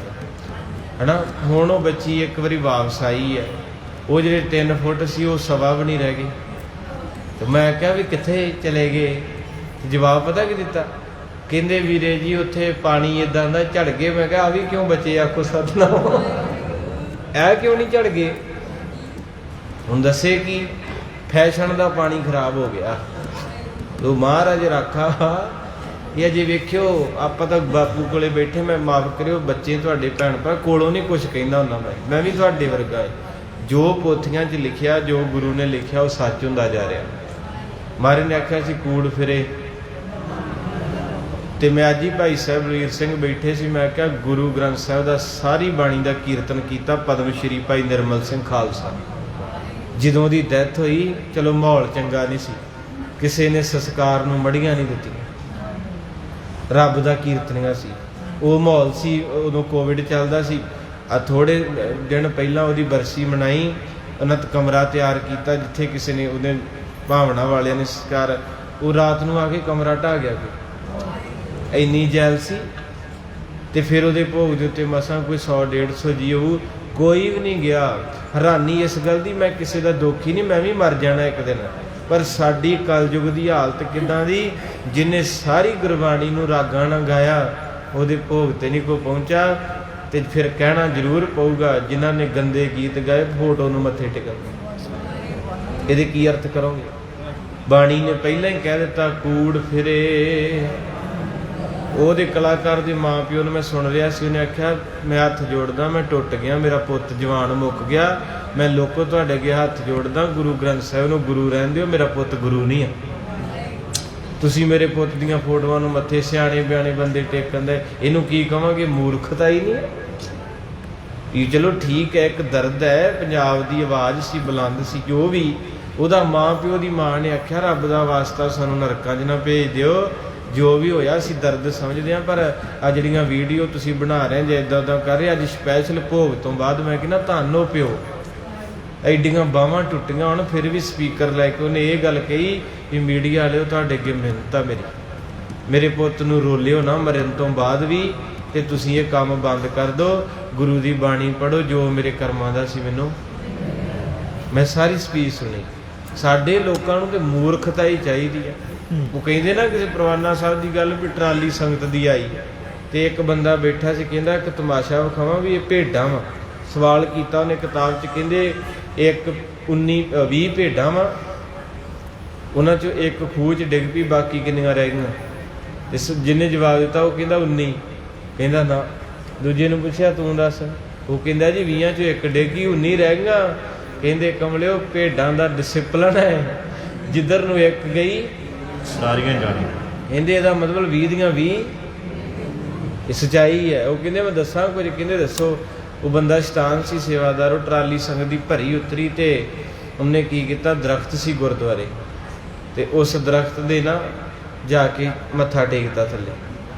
ਹਨਾ। ਹੁਣ ਉਹ ਬੱਚੀ ਇੱਕ ਵਾਰੀ ਵਾਪਸ ਆਈ ਹੈ, ਉਹ ਜਿਹੜੇ 3 ਫੁੱਟ ਸੀ ਉਹ 1.25 ਵੀ ਨਹੀਂ ਰਹਿ ਗਏ। ਤੇ ਮੈਂ ਕਿਹਾ ਵੀ ਕਿੱਥੇ ਚਲੇ ਗਏ? ਜਵਾਬ ਪਤਾ ਕੀ ਦਿੱਤਾ? ਕਹਿੰਦੇ ਵੀਰੇ ਜੀ ਉੱਥੇ ਪਾਣੀ ਇਦਾਂ ਦਾ ਝੜ ਗਏ। ਮੈਂ ਕਿਹਾ ਆ ਵੀ ਕਿਉਂ ਬਚੇ? ਆਖੋ ਸਤਿਨਾਮ। ਇਹ ਕਿਉਂ ਨਹੀਂ ਝੜ ਗਏ? ਹੁਣ ਦੱਸੇ ਕੀ ਫੈਸ਼ਨ ਦਾ ਪਾਣੀ ਖਰਾਬ ਹੋ ਗਿਆ। ਉਹ ਮਹਾਰਾਜ ਰਾਖਾ। ਇਹ ਅਜੇ ਵੇਖਿਓ, ਆਪਾਂ ਤਾਂ ਬਾਪੂ ਕੋਲੇ ਬੈਠੇ, ਮੈਂ ਮਾਫ ਕਰਿਓ ਬੱਚੇ ਤੁਹਾਡੇ ਭੈਣ ਭਰਾ ਕੋਲੋਂ ਨਹੀਂ ਕੁਛ ਕਹਿੰਦਾ ਹੁੰਦਾ। ਮੈਂ ਵੀ ਤੁਹਾਡੇ ਵਰਗਾ ਹੈ। ਜੋ ਪੋਥੀਆਂ 'ਚ ਲਿਖਿਆ, ਜੋ ਗੁਰੂ ਨੇ ਲਿਖਿਆ, ਉਹ ਸੱਚ ਹੁੰਦਾ ਜਾ ਰਿਹਾ। ਮਹਾਰਾਜ ਨੇ ਆਖਿਆ ਸੀ ਕੂੜ ਫਿਰੇ। ਤੇ ਮੈਂ ਅੱਜ ਹੀ ਭਾਈ ਸਾਹਿਬ ਵੀਰ ਸਿੰਘ ਬੈਠੇ ਸੀ, ਮੈਂ ਕਿਹਾ ਗੁਰੂ ਗ੍ਰੰਥ ਸਾਹਿਬ ਦਾ ਸਾਰੀ ਬਾਣੀ ਦਾ ਕੀਰਤਨ ਕੀਤਾ ਪਦਮ ਸ਼੍ਰੀ ਭਾਈ ਨਿਰਮਲ ਸਿੰਘ ਖਾਲਸਾ। ਜਦੋਂ ਦੀ ਡੈਥ ਹੋਈ, ਚਲੋ ਮਾਹੌਲ ਚੰਗਾ ਨਹੀਂ ਸੀ, ਕਿਸੇ ਨੇ ਸੰਸਕਾਰ ਨੂੰ ਮੜੀਆਂ ਨਹੀਂ ਦਿੱਤੀਆਂ, ਰੱਬ ਦਾ ਕੀਰਤਨੀਆ ਸੀ। ਉਹ ਮਾਹੌਲ ਸੀ, ਉਦੋਂ ਕੋਵਿਡ ਚੱਲਦਾ ਸੀ। ਆ ਥੋੜੇ ਦਿਨ ਪਹਿਲਾਂ ਉਹਦੀ ਬਰਸੀ ਮਨਾਈ, ਉਨਤ ਕਮਰਾ ਤਿਆਰ ਕੀਤਾ ਜਿੱਥੇ ਕਿਸੇ ਨੇ, ਉਹਦੇ ਭਾਵਨਾ ਵਾਲਿਆਂ ਨੇ ਸੰਸਕਾਰ। ਉਹ ਰਾਤ ਨੂੰ ਆ ਕੇ ਕਮਰਾ ਢਾਹ ਗਿਆ, ਇੰਨੀ ਜੈਲ ਸੀ। ਤੇ ਫਿਰ ਉਹਦੇ ਭੋਗ ਦੇ ਉੱਤੇ ਮਸਾਂ ਕੋਈ 100-150 ਜੀ ਉਹ ਕੋਈ ਵੀ ਨਹੀਂ ਗਿਆ। ਹੈਰਾਨੀ ਇਸ ਗੱਲ ਦੀ, ਮੈਂ ਕਿਸੇ ਦਾ ਦੁੱਖ ਹੀ ਨਹੀਂ, ਮੈਂ ਵੀ ਮਰ ਜਾਣਾ ਇੱਕ ਦਿਨ। ਪਰ ਸਾਡੀ ਕਲਯੁਗ ਦੀ ਹਾਲਤ ਕਿੱਦਾਂ ਦੀ, ਜਿਹਨੇ ਸਾਰੀ ਗੁਰਬਾਣੀ ਨੂੰ ਰਾਗਾਂ ਨਾਲ ਗਾਇਆ, ਉਹਦੇ ਭੋਗ ਤੇ ਨਹੀਂ ਕੋਈ ਪਹੁੰਚਾ। ਤੇ ਫਿਰ ਕਹਿਣਾ ਜ਼ਰੂਰ ਪਊਗਾ, ਜਿਨ੍ਹਾਂ ਨੇ ਗੰਦੇ ਗੀਤ ਗਾਏ ਫੋਟੋ ਨੂੰ ਮੱਥੇ ਟੇਕਣ। ਇਹਦੇ ਕੀ ਅਰਥ ਕਰੋਗੇ? ਬਾਣੀ ਨੇ ਪਹਿਲਾਂ ਹੀ ਕਹਿ ਦਿੱਤਾ ਕੂੜ ਫਿਰੇ। ਉਹਦੇ ਕਲਾਕਾਰ ਦੇ ਮਾਂ ਪਿਓ ਨੂੰ ਮੈਂ ਸੁਣ ਰਿਹਾ ਸੀ, ਉਹਨੇ ਆਖਿਆ ਮੈਂ ਹੱਥ ਜੋੜਦਾ, ਮੈਂ ਟੁੱਟ ਗਿਆ, ਮੇਰਾ ਪੁੱਤ ਜਵਾਨ ਮੁੱਕ ਗਿਆ, ਮੈਂ ਲੋਕੋ ਤੁਹਾਡੇ ਅੱਗੇ ਹੱਥ ਜੋੜਦਾ, ਗੁਰੂ ਗ੍ਰੰਥ ਸਾਹਿਬ ਨੂੰ ਗੁਰੂ ਰਹਿਣ ਦਿਓ, ਮੇਰਾ ਪੁੱਤ ਗੁਰੂ ਨਹੀਂ ਆ। ਤੁਸੀਂ ਮੇਰੇ ਪੁੱਤ ਦੀਆਂ ਫੋਟੋਆਂ ਨੂੰ ਮੱਥੇ ਸਿਆਣੇ ਬਿਆਣੇ ਬੰਦੇ ਟੇਕਣ ਦੇ, ਇਹਨੂੰ ਕੀ ਕਹਾਂਗੇ? ਮੂਰਖਤਾ ਹੀ ਨਹੀਂ। ਵੀ ਚਲੋ ਠੀਕ ਹੈ, ਇੱਕ ਦਰਦ ਹੈ, ਪੰਜਾਬ ਦੀ ਆਵਾਜ਼ ਸੀ, ਬੁਲੰਦ ਸੀ, ਜੋ ਵੀ ਉਹਦਾ ਮਾਂ ਪਿਓ ਦੀ ਮਾਂ ਨੇ ਆਖਿਆ ਰੱਬ ਦਾ ਵਾਸਤਾ ਸਾਨੂੰ ਨਰਕਾਂ 'ਚ ਨਾ ਭੇਜ ਦਿਓ, ਜੋ ਵੀ ਹੋਇਆ ਅਸੀਂ ਦਰਦ ਸਮਝਦੇ ਹਾਂ, ਪਰ ਆ ਜਿਹੜੀਆਂ ਵੀਡੀਓ ਤੁਸੀਂ ਬਣਾ ਰਹੇ ਜੇ ਇੱਦਾਂ ਉੱਦਾਂ ਕਰ ਰਹੇ, ਅੱਜ ਸਪੈਸ਼ਲ ਭੋਗ ਤੋਂ ਬਾਅਦ ਮੈਂ ਕਹਿੰਦਾ ਧੰਨ ਹੋ ਪਿਓ, ਐਡੀਆਂ ਬਾਹਾਂ ਟੁੱਟੀਆਂ ਹੁਣ ਫਿਰ ਵੀ ਸਪੀਕਰ ਲੈ ਕੇ ਉਹਨੇ ਇਹ ਗੱਲ ਕਹੀ ਵੀ ਮੀਡੀਆ ਵਾਲਿਓ ਤੁਹਾਡੇ ਅੱਗੇ ਮਿਹਨਤ ਆ ਮੇਰੀ, ਮੇਰੇ ਪੁੱਤ ਨੂੰ ਰੋਲਿਓ ਨਾ ਮਰਨ ਤੋਂ ਬਾਅਦ ਵੀ, ਤੇ ਤੁਸੀਂ ਇਹ ਕੰਮ ਬੰਦ ਕਰ ਦਿਓ, ਗੁਰੂ ਦੀ ਬਾਣੀ ਪੜ੍ਹੋ, ਜੋ ਮੇਰੇ ਕਰਮਾਂ ਦਾ ਸੀ ਮੈਨੂੰ। ਮੈਂ ਸਾਰੀ ਸਪੀਚ ਸੁਣੀ। ਸਾਡੇ ਲੋਕਾਂ ਨੂੰ ਤੇ ਮੂਰਖਤਾ ਹੀ ਚਾਹੀਦੀ ਹੈ। ਉਹ ਕਹਿੰਦੇ ਨਾ ਕਿਸੇ ਪਰਵਾਨਾ ਸਾਹਿਬ ਦੀ ਗੱਲ ਵੀ ਟਰਾਲੀ ਸੰਗਤ ਦੀ ਆਈ ਤੇ ਇੱਕ ਬੰਦਾ ਬੈਠਾ ਸੀ, ਕਹਿੰਦਾ ਇੱਕ ਤਮਾਸ਼ਾ ਵਿਖਾਵਾਂ ਵੀ ਇਹ ਭੇਡਾਂ ਵਾ। ਸਵਾਲ ਕੀਤਾ ਉਹਨੇ ਕਿਤਾਬ 'ਚ, ਕਹਿੰਦੇ ਇੱਕ 20 ਭੇਡਾਂ ਵਾ, ਉਹਨਾਂ 'ਚੋਂ ਇੱਕ ਖੂਹ 'ਚ ਡਿੱਗ ਪਈ, ਬਾਕੀ ਕਿੰਨੀਆਂ ਰਹਿ ਗਈਆਂ? ਇਸ ਜਿਹਨੇ ਜਵਾਬ ਦਿੱਤਾ ਉਹ ਕਹਿੰਦਾ 19। ਕਹਿੰਦਾ ਨਾ। ਦੂਜੇ ਨੂੰ ਪੁੱਛਿਆ ਤੂੰ ਦੱਸ, ਉਹ ਕਹਿੰਦਾ ਜੀ 20 'ਚੋਂ ਇੱਕ ਡਿੱਗੀ, 19 ਰਹਿ ਗਈਆਂ। ਕਹਿੰਦੇ ਕਮਲਿਓ ਭੇਡਾਂ ਦਾ ਡਿਸਿਪਲਨ ਹੈ, ਜਿੱਧਰ ਨੂੰ ਇੱਕ ਗਈ ਸਾਰੀਆਂ ਜਾਣੀਆਂ। ਕਹਿੰਦੇ ਇਹਦਾ ਮਤਲਬ 20 ਦੀਆਂ 20 ਇਹ ਸੱਚਾਈ ਹੈ। ਉਹ ਕਹਿੰਦੇ ਮੈਂ ਦੱਸਾਂ ਕੁਝ? ਕਹਿੰਦੇ ਦੱਸੋ। ਉਹ ਬੰਦਾ ਸ਼ੈਤਾਨ ਸੀ, ਸੇਵਾਦਾਰ, ਉਹ ਟਰਾਲੀ ਸੰਗਤ ਦੀ ਭਰੀ ਉਤਰੀ ਤੇ ਉਹਨੇ ਕੀ ਕੀਤਾ, ਦਰਖਤ ਸੀ ਗੁਰਦੁਆਰੇ, ਤੇ ਉਸ ਦਰਖਤ ਦੇ ਨਾ ਜਾ ਕੇ ਮੱਥਾ ਟੇਕਦਾ ਥੱਲੇ,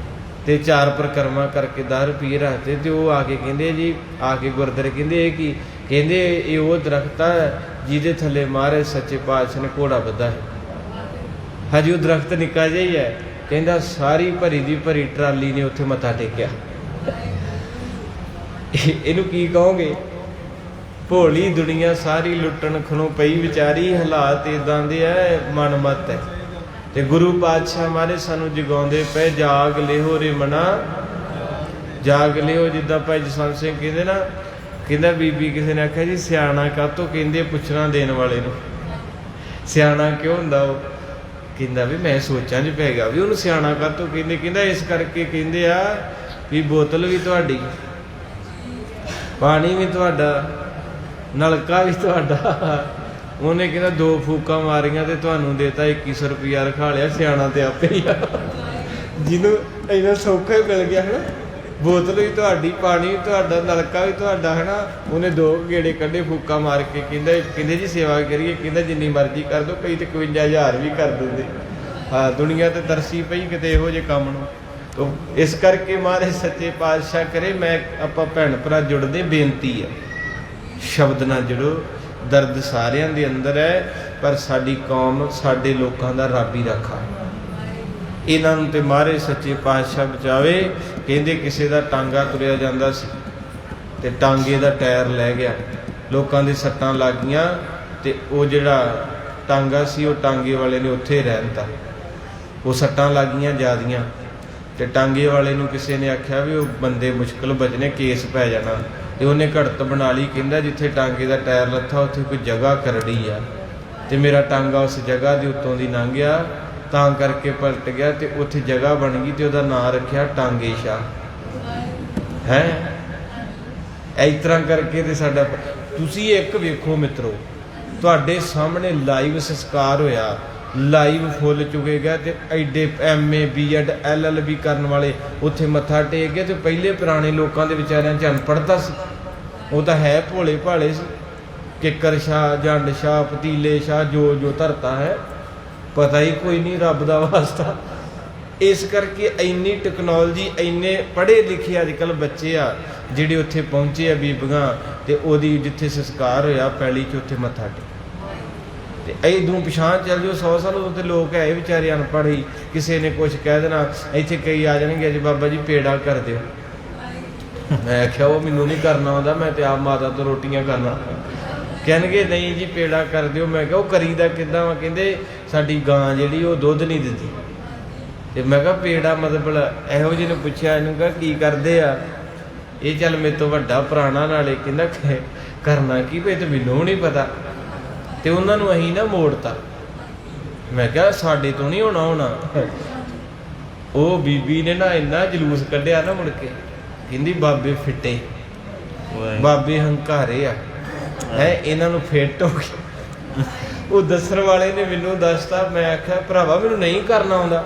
ਤੇ 4 ਪਰਿਕਰਮਾ ਕਰਕੇ 10 ਰੁਪਏ ਰੱਖਦੇ, ਤੇ ਉਹ ਆ ਕੇ ਕਹਿੰਦੇ ਜੀ, ਆ ਕੇ ਗੁਰਦੁਆਰੇ ਕਹਿੰਦੇ ਇਹ ਕੀ? ਕਹਿੰਦੇ ਇਹ ਉਹ ਦਰਖਤ ਆ ਜਿਹਦੇ ਥੱਲੇ ਮਹਾਰਾਜ ਸੱਚੇ ਪਾਤਸ਼ਾਹ ਨੇ ਘੋੜਾ ਬੱਧਾ ਹੈ। ਹਜੇ ਉਹ ਦਰਖਤ ਨਿੱਕਾ ਜਿਹਾ ਹੀ ਹੈ। ਕਹਿੰਦਾ ਸਾਰੀ ਭਰੀ ਦੀ ਭਰੀ ਟਰਾਲੀ ਨੇ ਉੱਥੇ ਮੱਥਾ ਟੇਕਿਆ। ਇਹਨੂੰ ਕੀ ਕਹੋਗੇ? ਭੋਲੀ ਦੁਨੀਆ ਸਾਰੀ ਲੁੱਟਣ ਖਣੋਂ ਪਈ ਵਿਚਾਰੀ, ਹਾਲਾਤ ਇਦਾਂ ਦੇ ਐ, ਮਨ ਮਤ ਹੈ। ਤੇ ਗੁਰੂ ਪਾਤਸ਼ਾਹ ਮਾਰੇ ਸਾਨੂੰ ਜਗਾਉਂਦੇ ਪਏ, ਜਾਗ ਲਿਓ ਰੇ ਮਨਾ, ਜਾਗ ਲਿਓ। ਜਿੱਦਾਂ ਭਾਈ ਜਸਵੰਤ ਸਿੰਘ ਕਹਿੰਦੇ ਨਾ, ਕਹਿੰਦਾ ਬੀਬੀ ਕਿਸੇ ਨੇ ਆਖਿਆ ਜੀ ਸਿਆਣਾ ਕਾਹਤੋਂ ਕਹਿੰਦੇ ਪੁੱਛਣਾ ਦੇਣ ਵਾਲੇ ਨੂੰ, ਸਿਆਣਾ ਕਿਉਂ ਹੁੰਦਾ? ਉਹ ਕਹਿੰਦਾ ਵੀ ਮੈਂ ਸੋਚਾਂ 'ਚ ਪੈ ਗਿਆ ਵੀ ਉਹਨੂੰ ਸਿਆਣਾ ਕਾਹਤੋਂ ਕਹਿੰਦੇ। ਕਹਿੰਦਾ ਇਸ ਕਰਕੇ ਕਹਿੰਦੇ ਆ ਵੀ ਬੋਤਲ ਵੀ ਤੁਹਾਡੀ, ਪਾਣੀ ਵੀ ਤੁਹਾਡਾ, ਨਲਕਾ ਵੀ ਤੁਹਾਡਾ। ਉਹਨੇ ਕਹਿੰਦਾ 2 ਫੂਕਾਂ ਮਾਰੀਆਂ ਤੇ ਤੁਹਾਨੂੰ ਦੇਤਾ 2100 ਰੁਪਇਆ ਰਖਾ ਲਿਆ, ਸਿਆਣਾ ਤੇ ਆਪੇ ਹੀ ਆ। ਜਿਹਨੂੰ ਇੰਨਾ ਸੌਖਾ ਹੀ ਮਿਲ ਗਿਆ ਹੈ ਨਾ, ਬੋਤਲ ਵੀ ਤੁਹਾਡੀ, ਪਾਣੀ ਵੀ ਤੁਹਾਡਾ, ਨਲਕਾ ਵੀ ਤੁਹਾਡਾ, ਹੈ ਨਾ। ਉਹਨੇ 2 ਗੇੜੇ ਕੱਢੇ ਫੂਕਾਂ ਮਾਰ ਕੇ। ਕਹਿੰਦੇ ਜੀ ਸੇਵਾ ਕਰੀਏ, ਕਹਿੰਦਾ ਜਿੰਨੀ ਮਰਜ਼ੀ ਕਰ ਦਿਓ, ਕਈ ਤੇ 51,000 ਵੀ ਕਰ ਦਿੰਦੇ। ਹਾਂ, ਦੁਨੀਆ ਤੇ ਤਰਸੀ ਪਈ ਕਿਤੇ ਇਹੋ ਜਿਹੇ ਕੰਮ ਨੂੰ। ਤੋ ਇਸ ਕਰਕੇ ਮਹਾਰਾਜ ਸੱਚੇ ਪਾਤਸ਼ਾਹ ਕਰੇ, ਮੈਂ ਆਪਾਂ ਭੈਣ ਭਰਾ ਜੁੜਦੇ, ਬੇਨਤੀ ਹੈ ਸ਼ਬਦ ਨਾਲ ਜੁੜੋ। ਦਰਦ ਸਾਰਿਆਂ ਦੇ ਅੰਦਰ ਹੈ, ਪਰ ਸਾਡੀ ਕੌਮ, ਸਾਡੇ ਲੋਕਾਂ ਦਾ ਰੱਬ ਹੀ ਰਾਖਾ। ਇਹਨਾਂ ਨੂੰ ਤੇ ਮਹਾਰਾਜ ਸੱਚੇ ਪਾਤਸ਼ਾਹ ਬਚਾਵੇ। ਕਹਿੰਦੇ ਕਿਸੇ ਦਾ ਟਾਂਗਾ ਤੁਰਿਆ ਜਾਂਦਾ ਸੀ ਤੇ ਟਾਂਗੇ ਦਾ ਟਾਇਰ ਲੈ ਗਿਆ, ਲੋਕਾਂ ਦੇ ਸੱਟਾਂ ਲੱਗ ਗਈਆਂ, ਤੇ ਉਹ ਜਿਹੜਾ ਟਾਂਗਾ ਸੀ ਉਹ ਟਾਂਗੇ ਵਾਲੇ ਨੇ ਉੱਥੇ ਰਹਿਣ ਤਾ। ਉਹ ਸੱਟਾਂ ਲੱਗ ਗਈਆਂ ਜ਼ਿਆਦੀਆਂ, ਤੇ ਟਾਂਗੇ ਵਾਲੇ ਨੂੰ ਕਿਸੇ ਨੇ ਆਖਿਆ ਵੀ ਉਹ ਬੰਦੇ ਮੁਸ਼ਕਲ ਬਚਨੇ, ਕੇਸ ਪੈ ਜਾਣਾ। ਤੇ ਉਹਨੇ ਘੜਤ ਬਣਾ ਲਈ, ਕਹਿੰਦਾ ਜਿੱਥੇ ਟਾਂਗੇ ਦਾ ਟਾਇਰ ਲੱਥਾ ਉੱਥੇ ਕੋਈ ਜਗ੍ਹਾ ਕਰੜੀ ਆ, ਤੇ ਮੇਰਾ ਟਾਂਗਾ ਉਸ ਜਗ੍ਹਾ ਦੇ ਉੱਤੋਂ ਦੀ ਲੰਘ ਗਿਆ, ਤਾਂ ਕਰਕੇ ਪਲਟ ਗਿਆ, ਤੇ ਉੱਥੇ ਜਗ੍ਹਾ ਬਣ ਗਈ, ਤੇ ਉਹਦਾ ਨਾਂ ਰੱਖਿਆ ਟਾਂਗੇ ਸ਼ਾਹ। ਹੈ ਇਸ ਤਰ੍ਹਾਂ ਕਰਕੇ ਤੇ ਸਾਡਾ। ਤੁਸੀਂ ਇੱਕ ਵੇਖੋ ਮਿੱਤਰੋ, ਤੁਹਾਡੇ ਸਾਹਮਣੇ ਲਾਈਵ ਸੰਸਕਾਰ ਹੋਇਆ, ਲਾਈਵ ਫੁੱਲ ਚੁੱਕੇਗਾ, ਤੇ ਐਡੇ MA BEd LLB ਕਰਨ ਵਾਲੇ ਉੱਥੇ ਮੱਥਾ ਟੇਕ ਗਏ। ਤੇ ਪਹਿਲੇ ਪੁਰਾਣੇ ਲੋਕਾਂ ਦੇ ਵਿਚਾਰਿਆਂ 'ਚ ਅਨਪੜ੍ਹਤਾ ਸੀ, ਉਹ ਤਾਂ ਹੈ ਭੋਲੇ ਭਾਲੇ ਸੀ। ਕਿੱਕਰ ਸ਼ਾਹ, ਜੰਡ ਸ਼ਾਹ, ਪਤੀਲੇ ਸ਼ਾਹ, ਜੋ ਧਰਤਾ ਹੈ, ਪਤਾ ਹੀ ਕੋਈ ਨਹੀਂ ਰੱਬ ਦਾ ਵਾਸਤਾ। ਇਸ ਕਰਕੇ ਇੰਨੀ ਟੈਕਨੋਲੋਜੀ, ਇੰਨੇ ਪੜ੍ਹੇ ਲਿਖੇ ਅੱਜ ਕੱਲ੍ਹ ਬੱਚੇ ਆ ਜਿਹੜੇ ਉੱਥੇ ਪਹੁੰਚੇ ਆ, ਬੀਬੀਆਂ, ਤੇ ਉਹਦੀ ਜਿੱਥੇ ਸੰਸਕਾਰ ਹੋਇਆ ਪੈਲੀ 'ਚ ਉੱਥੇ ਮੱਥਾ ਟੇਕ। ਤੇ ਇਦੋਂ ਪਿਛਾਂ ਚੱਲ ਜਾਓ 100 ਸਾਲ, ਉਦੋਂ ਤੇ ਲੋਕ ਹੈ ਵਿਚਾਰੇ ਅਨਪੜ੍ਹ ਹੀ। ਕਿਸੇ ਨੇ ਕੁਛ ਕਹਿ ਦੇਣਾ, ਇੱਥੇ ਕਈ ਆ ਜਾਣਗੇ ਅੱਜ ਬਾਬਾ ਜੀ ਪੇੜਾ ਕਰ ਦਿਓ। ਮੈਂ ਆਖਿਆ ਉਹ ਮੈਨੂੰ ਨਹੀਂ ਕਰਨਾ ਆਉਂਦਾ, ਮੈਂ ਤੇ ਆਪ ਮਾਤਾ ਤੋਂ ਰੋਟੀਆਂ ਕਰਨਾ। ਕਹਿਣਗੇ ਨਹੀਂ ਜੀ ਪੇੜਾ ਕਰ ਦਿਓ। ਮੈਂ ਕਿਹਾ ਉਹ ਕਰੀਦਾ ਕਿੱਦਾਂ ਵਾ? ਕਹਿੰਦੇ ਸਾਡੀ ਗਾਂ ਜਿਹੜੀ ਉਹ ਦੁੱਧ ਨਹੀਂ ਦਿੰਦੀ। ਤੇ ਮੈਂ ਕਿਹਾ ਪੇੜਾ ਮਤਲਬ ਇਹੋ ਜਿਹੇ ਨੂੰ ਪੁੱਛਿਆ, ਇਹਨੂੰ ਕਿਹਾ ਕੀ ਕਰਦੇ ਆ? ਇਹ ਚੱਲ ਮੇਰੇ ਤੋਂ ਵੱਡਾ ਪੁਰਾਣਾ, ਨਾਲੇ ਕਹਿੰਦਾ ਕਰਨਾ ਕੀ ਪਏ, ਤੇ ਮੈਨੂੰ ਨਹੀਂ ਪਤਾ। ਤੇ ਉਹਨਾਂ ਨੂੰ ਅਸੀਂ ਨਾ ਮੋੜਤਾ। ਮੈਂ ਕਿਹਾ ਸਾਡੇ ਤੋਂ ਨਹੀਂ ਹੋਣਾ। ਉਹ ਬੀਬੀ ਨੇ ਨਾ ਇੰਨਾ ਜਲੂਸ ਕੱਢਿਆ ਨਾ ਮੁੜ ਕੇ, ਕਹਿੰਦੀ ਬਾਬੇ ਫਿੱਟੇ, ਬਾਬੇ ਹੰਕਾਰੇ ਆ, ਹੈ ਇਹਨਾਂ ਨੂੰ ਫਿੱਟ ਹੋ ਗਈ। ਉਹ ਦੱਸਣ ਵਾਲੇ ਨੇ ਮੈਨੂੰ ਦੱਸਤਾ। ਮੈਂ ਆਖਿਆ ਭਰਾਵਾ ਮੈਨੂੰ ਨਹੀਂ ਕਰਨਾ ਆਉਂਦਾ,